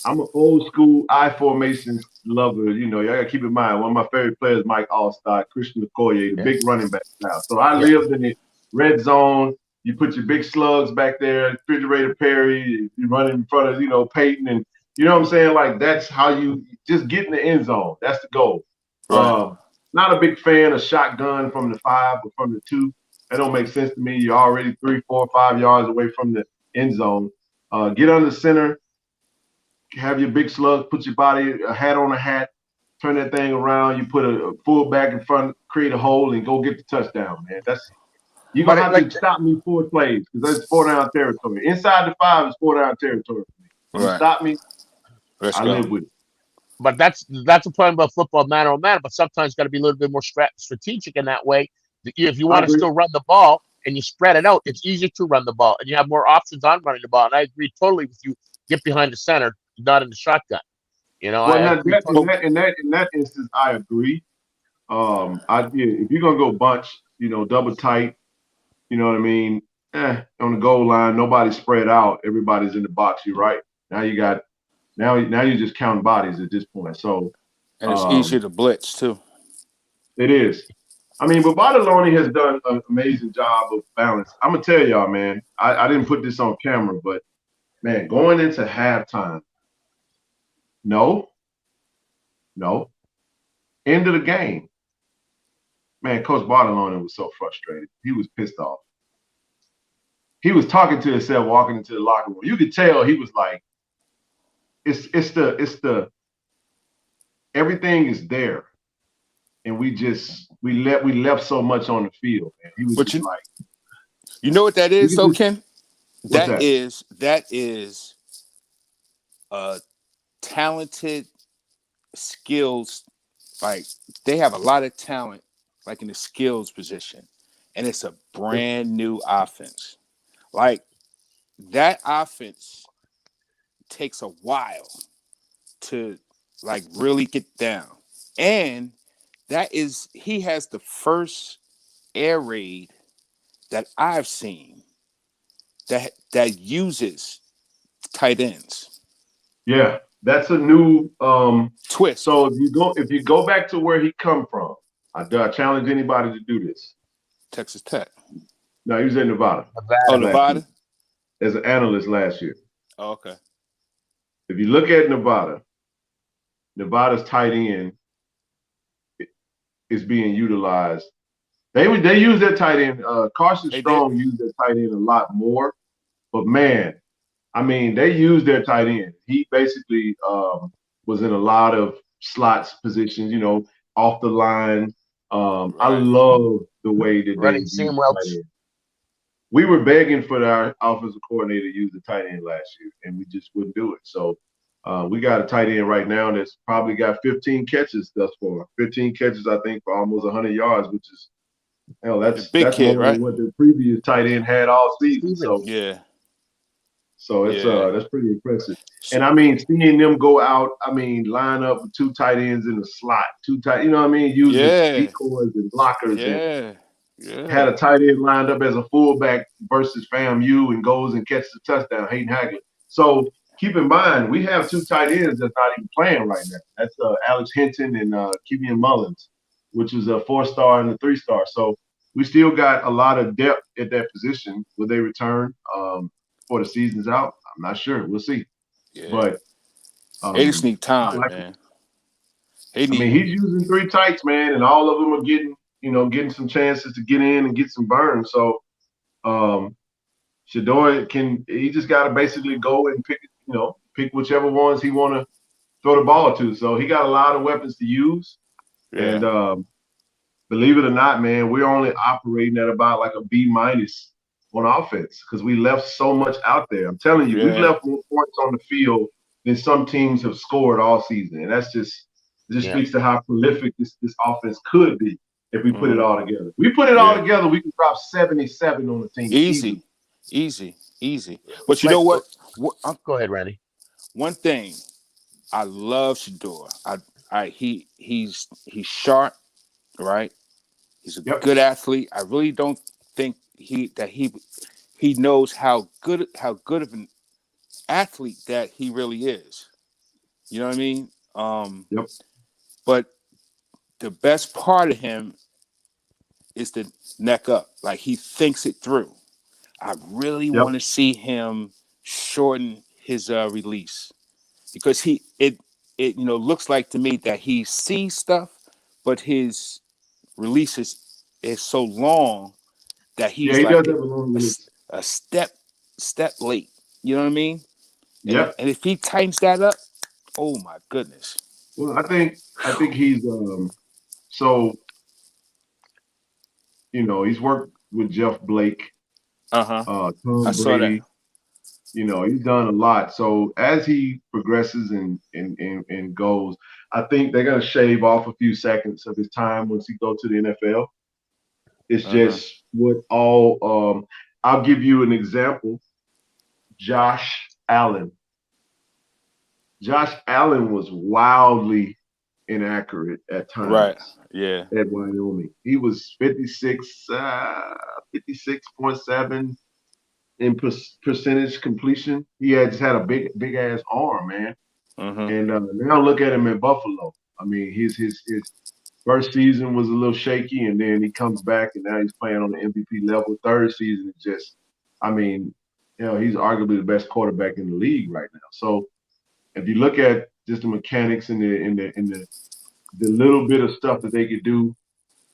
I'm an old school I formation lover. Y'all gotta keep in mind, one of my favorite players, Mike Allstott, Christian Okoye, the big running back now. So I lived in the red zone. You put your big slugs back there, refrigerator Perry, you run in front of, Peyton, and you know what I'm saying? Like, that's how you just get in the end zone. That's the goal. Right. Not a big fan of shotgun from the 5 or from the 2. That don't make sense to me. You're already 3, 4, 5 yards away from the end zone. Get under center, have your big slug, put your body, a hat on a hat, turn that thing around. You put a fullback in front, create a hole, and go get the touchdown, man. You're going to have to stop me 4 plays because that's 4-down territory. Inside the 5 is 4-down territory for me. When you stop me, I live with it. But that's a problem about football, man on man. But sometimes got to be a little bit more strategic in that way. If you want to still run the ball and you spread it out, it's easier to run the ball and you have more options on running the ball. And I agree totally with you. Get behind the center, not in the shotgun. Well, in that instance, I agree. If you're gonna go bunch, double tight, you know what I mean. On the goal line, nobody's spread out. Everybody's in the box. You're right. Now you got. Now you just count bodies at this point. So, and it's easier to blitz too. It is. I mean, but Bartolone has done an amazing job of balance. I'm gonna tell y'all, man. I didn't put this on camera, but man, going into halftime, no, end of the game, man. Coach Bartolone was so frustrated. He was pissed off. He was talking to himself walking into the locker room. You could tell he was like. It's the everything is there, and we left so much on the field, man. He was like, you know what that is, Ken? That is talented skills. Like they have a lot of talent, like in the skills position, and it's a brand new offense. Like that offense takes a while to like really get down, and he has the first air raid that I've seen that uses tight ends. Yeah, that's a new twist. So if you go back to where he come from, I challenge anybody to do this. Texas Tech. No, he was in Nevada. Oh, Nevada? As an analyst last year. Oh, okay. If you look at Nevada's tight end is being utilized. They use their tight end. Carson Strong used their tight end a lot more. But man, I mean, they used their tight end. He basically was in a lot of slots positions, off the line. Right. I love the way that they used the tight end. We were begging for our offensive coordinator to use the tight end last year, and we just wouldn't do it. So we got a tight end right now that's probably got 15 catches thus far. 15 catches, I think, for almost 100 yards, which is that's kid, more right? than what the previous tight end had all season. So yeah. So it's that's pretty impressive. And I mean, seeing them go out, line up with two tight ends in the slot, using decoys and blockers. And had a tight end lined up as a fullback versus FAMU and goes and catches a touchdown, Hayden Hagley. So keep in mind, we have two tight ends that's not even playing right now. That's Alex Hinton and Kevian Mullins, which is a 4-star and a 3-star. So we still got a lot of depth at that position. Will they return before the season's out? I'm not sure. We'll see. Yeah. But they just need time, man. He's using 3 tights, man, and all of them are getting some chances to get in and get some burn. So Shedeur he just got to basically go and pick whichever ones he want to throw the ball to. So he got a lot of weapons to use. Yeah. And believe it or not, man, we're only operating at about like a B- on offense because we left so much out there. I'm telling you, we've left more points on the field than some teams have scored all season. And that's just speaks to how prolific this offense could be if we put it all together. We put it all together, we can drop 77 on the team. Easy. But you know what? Go ahead, Randy. One thing, I love Shedeur. He's sharp, right? He's a good athlete. I really don't think he knows how good of an athlete that he really is. You know what I mean? But the best part of him is the neck up. Like he thinks it through. I really want to see him shorten his release because it looks like to me that he sees stuff, but his release is so long that he's like a step late. You know what I mean? Yeah. And if he tightens that up, oh my goodness. Well, I think he's he's worked with Jeff Blake, Tom Brady. He's done a lot. So as he progresses and goes, I think they're gonna shave off a few seconds of his time once he goes to the NFL. It's just what all. I'll give you an example. Josh Allen. Josh Allen was wildly inaccurate at times. Right. Yeah. At Wyoming, he was 56.7 in percentage completion. He just had a big ass arm, man. And now look at him in Buffalo. I mean, his first season was a little shaky, and then he comes back, and now he's playing on the MVP level. Third season is just, he's arguably the best quarterback in the league right now. So if you look at just the mechanics and the little bit of stuff that they could do,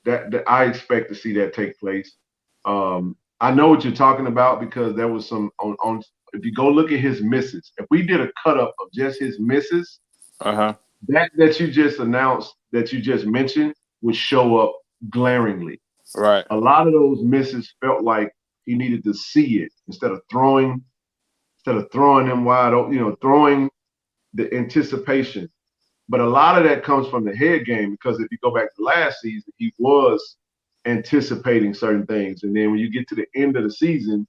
that I expect to see that take place. I know what you're talking about because there was some on. If you go look at his misses, if we did a cut up of just his misses, that you just announced, that you just mentioned, would show up glaringly. Right. A lot of those misses felt like he needed to see it instead of throwing them wide open, throwing the anticipation. But a lot of that comes from the head game because if you go back to last season, he was anticipating certain things. And then when you get to the end of the season,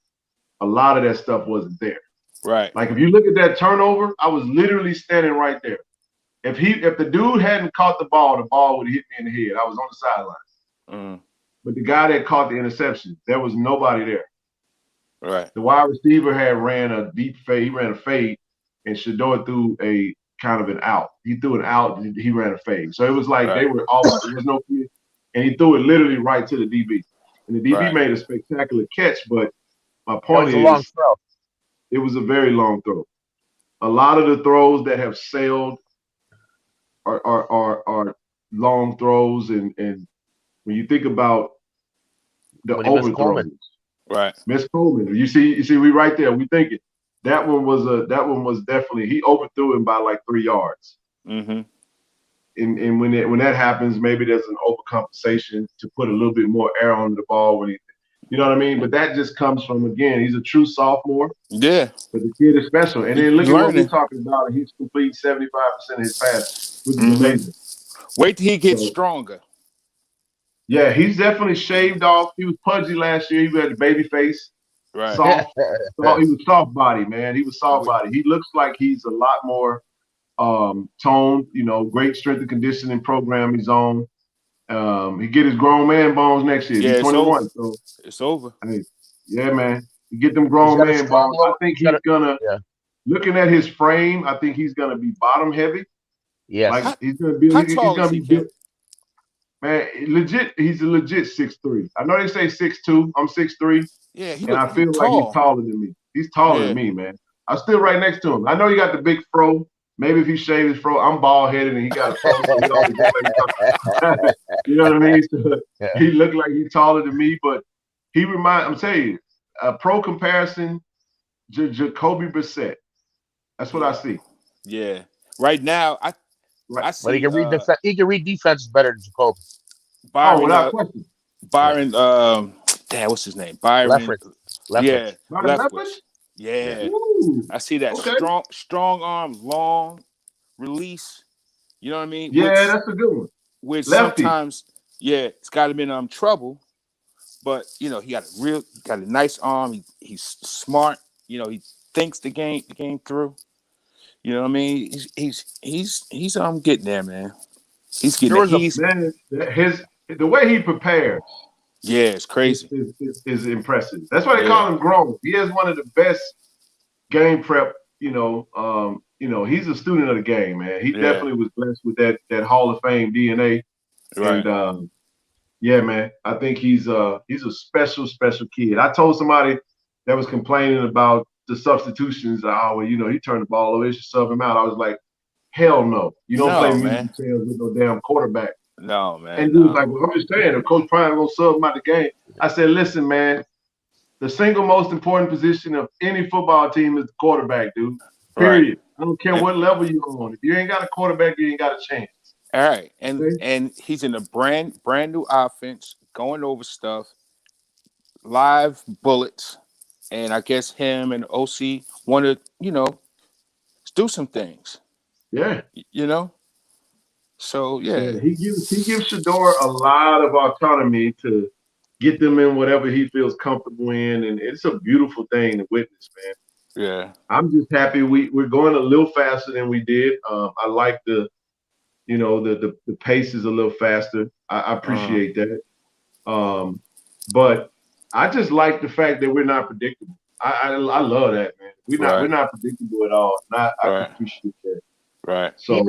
a lot of that stuff wasn't there. Right. Like if you look at that turnover, I was literally standing right there. If the dude hadn't caught the ball would have hit me in the head. I was on the sideline. But the guy that caught the interception, there was nobody there. Right. The wide receiver had ran a deep fade. He ran a fade, and Shador threw a kind of an out. He threw an out. He ran a fade. So it was like they were off. There was no, and he threw it literally right to the DB. And the DB made a spectacular catch. But my point is, a long throw. It was a very long throw. A lot of the throws that have sailed are long throws, and when you think about the overthrows, right? Miss Coleman, you see, we right there. We thinking that one was definitely, he overthrew him by like 3 yards. Mm-hmm. And when that happens, maybe there's an overcompensation to put a little bit more air on the ball when he, you know what I mean? But that just comes from, again, he's a true sophomore. Yeah. But the kid is special. And then look at what we're talking about. He's complete 75% of his passes, which is amazing. Wait till he gets stronger. Yeah, he's definitely shaved off. He was pudgy last year. He had a baby face. Right. Soft. He was soft body, man. He was soft body. He looks like he's a lot more toned, great strength and conditioning program he's on. He get his grown man bones next year. Yeah, he's 21. So it's over. I mean, yeah, man. You get them grown man bones. I think he's gonna looking at his frame, I think he's gonna be bottom heavy. Yeah. Like he's gonna be built. Man, legit, he's a legit 6'3". I know they say 6'2". I'm 6'3". Yeah, and I feel like he's taller than me. He's taller than me, man. I'm still right next to him. I know he got the big fro. Maybe if he shaved his fro, I'm bald headed and he got a fro. You know what I mean? So he looked like he's taller than me, but I'm telling you, a pro comparison, Jacoby Brissett. That's what I see. Yeah. Right now, I see. But he can read he can read defense better than Jacoby. Byron, without question. Byron, what's his name? Byron. Leftwich. Yeah. Leftwich? Yeah. Ooh, I see that. Okay. Strong arms, long release. You know what I mean? Yeah, that's a good one. Which Lefty. sometimes, it's got him in trouble. But he got a nice arm. He's smart. He thinks the game through. You know what I mean? He's getting there, man. He's getting there. The way he prepares. Yeah, it's crazy. Is impressive. That's why they call him grown. He has one of the best game prep. He's a student of the game, man. He definitely was blessed with that Hall of Fame DNA. Right. And yeah, man, I think he's a special kid. I told somebody that was complaining about the substitutions. He turned the ball over, you should sub him out. I was like, hell no. You don't play music chairs with no damn quarterback. No, man. And he was like, well, I'm just saying, if Coach Prime gonna sub him out the game. I said, listen, man, the single most important position of any football team is the quarterback, dude. Period. Right. I don't care what level you're on. If you ain't got a quarterback, you ain't got a chance. All right. And he's in a brand new offense, going over stuff, live bullets. And I guess him and OC want to, do some things. Yeah. So yeah. He gives Shador a lot of autonomy to get them in whatever he feels comfortable in, and it's a beautiful thing to witness, man. Yeah. I'm just happy we're going a little faster than we did. I like the pace is a little faster. I appreciate that. But I just like the fact that we're not predictable. I love that, man. We're not predictable at all. And I appreciate that. Right. So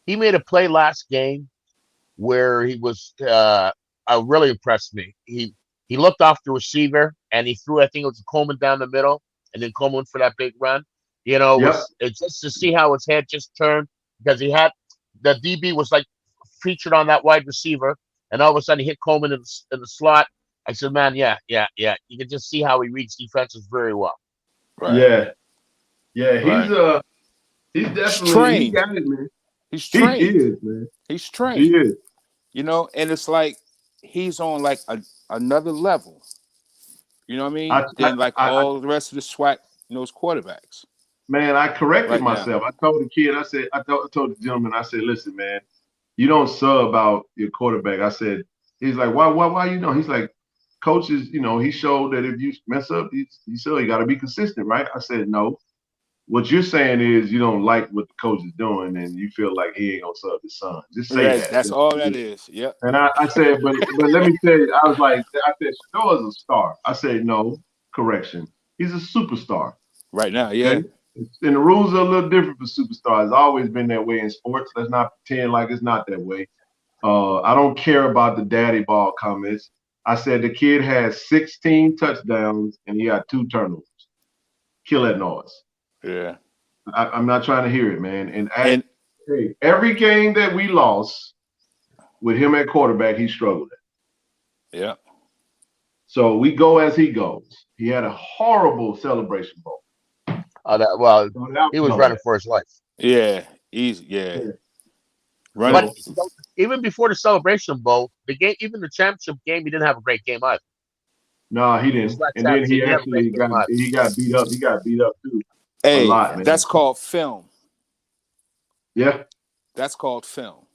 he made a play last game where he was really impressed me. He looked off the receiver and he threw, I think it was Coleman down the middle, and then Coleman for that big run. It's just to see how his head just turned, because he had the DB was like featured on that wide receiver, and all of a sudden he hit Coleman in the slot. I said, man, yeah. You can just see how he reads defenses very well. Right. Yeah. He's definitely trained. He got it, man. He's trained. He is, man. He's trained. He is. And it's like he's on like another level. You know what I mean? Than all the rest of the SWAC, those quarterbacks. Man, I corrected myself. Now. I told the kid, I told the gentleman, I said, listen, man, you don't sub out your quarterback. I said, he's like, why He's like, coaches, he showed that if you mess up, you got to be consistent, right? I said, no. What you're saying is you don't like what the coach is doing and you feel like he ain't going to sub his son. Just say that. That's all that is. Yep. And I said, but let me tell you, I said, Shador's a star. I said, no, correction. He's a superstar. Right now, yeah. Okay? And the rules are a little different for superstars. It's always been that way in sports. Let's not pretend like it's not that way. I don't care about the daddy ball comments. I said the kid has 16 touchdowns and he had 2 turnovers. Kill that noise. Yeah. I'm not trying to hear it, man. And hey, every game that we lost with him at quarterback, he struggled at. Yeah. So we go as he goes. He had a horrible celebration bowl. He was running for his life. Yeah. Easy. Yeah. But even before the Celebration Bowl, the game, even the championship game, he didn't have a great game either. No, he didn't. And then he actually got beat up. He got beat up too. Hey, a lot, man. That's called film. Yeah. That's called film.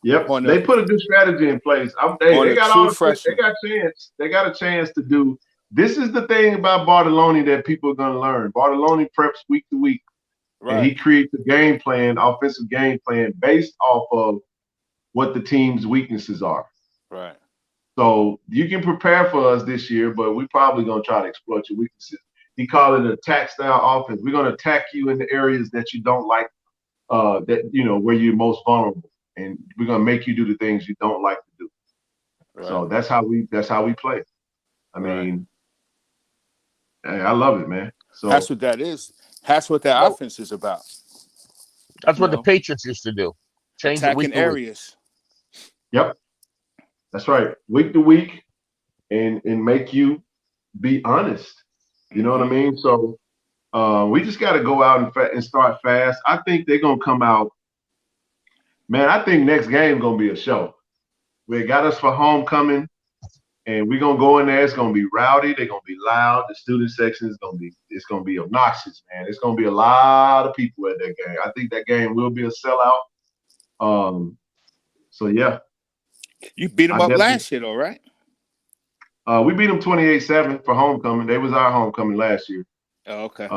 Yep. They put a good strategy in place. They got all they got a chance to do. This is the thing about Bartoloni that people are going to learn. Bartoloni preps week to week. Right. And he creates a game plan, offensive game plan, based off of what the team's weaknesses are. Right. So you can prepare for us this year, but we're probably going to try to exploit your weaknesses. He called it an attack style offense. We're going to attack you in the areas that you don't like, where you're most vulnerable, and we're going to make you do the things you don't like to do. Right. So that's how we play. I mean, hey, I love it, man. So that's what that is. That's what that offense is about. That's what the Patriots used to do. Change attacking areas. Yep. That's right. Week to week and make you be honest. You know what I mean? So we just got to go out and start fast. I think they're going to come out. Man, I think next game is going to be a show. We got us for homecoming. And we're gonna go in there. It's gonna be rowdy. They're gonna be loud. The student section is gonna be obnoxious, man. It's gonna be a lot of people at that game. I think that game will be a sellout. So yeah. You beat them up last year, though, right? We beat them 28-7 for homecoming. They was our homecoming last year. Oh, okay.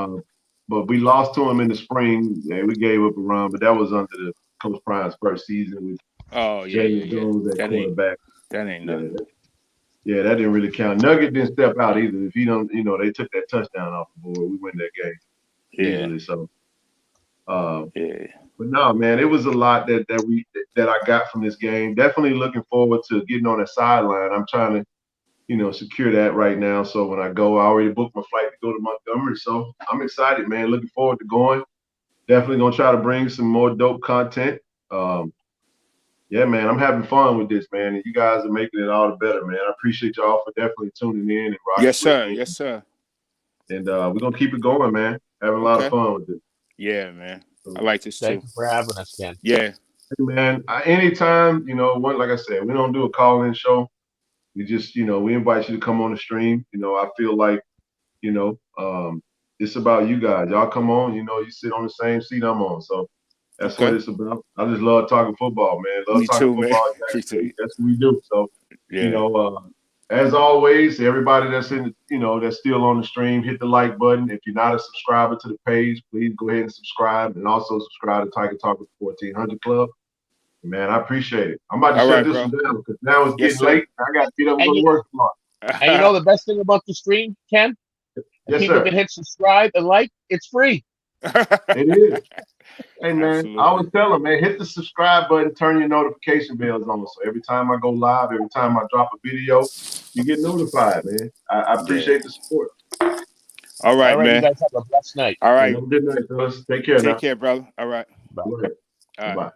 But we lost to them in the spring. And we gave up a run, but that was under the Coach Prime's first season with James Jones at quarterback. That ain't nothing. Yeah, that didn't really count. Nugget didn't step out either. If he don't, they took that touchdown off the board. We win that game. Yeah. Easily, so. But no, man, it was a lot that I got from this game. Definitely looking forward to getting on the sideline. I'm trying to, secure that right now. So when I go, I already booked my flight to go to Montgomery. So I'm excited, man. Looking forward to going. Definitely gonna try to bring some more dope content. Yeah, man, I'm having fun with this, man, and you guys are making it all the better, man. I appreciate y'all for definitely tuning in and rocking. Yes, sir. Yes, sir. And we're gonna keep it going, man. Having a lot of fun with it. Yeah, man. I like this too. Thank you for having us, Ken. Yeah. Hey, man, anytime, like I said, we don't do a call-in show. We just, we invite you to come on the stream. I feel like, it's about you guys. Y'all come on, you sit on the same seat I'm on. So that's what it's about. I just love talking football, man. Love talking football. That's what we do. So, as always, everybody that's that's still on the stream, hit the like button. If you're not a subscriber to the page, please go ahead and subscribe, and also subscribe to Tiger Talk 1400 Club. Man, I appreciate it. I'm about to shut this one down because now it's getting late. I got to get up and go to work tomorrow. And the best thing about the stream, Ken? People can hit subscribe and like. It's free. It is. Hey, man, absolutely. I always tell them, man, hit the subscribe button, turn your notification bells on. So every time I go live, every time I drop a video, you get notified, man. I appreciate the support. All right, man. You guys have a blessed night. All right. Good night, fellas. Take care. Take care, brother. All right. Bye. Bye.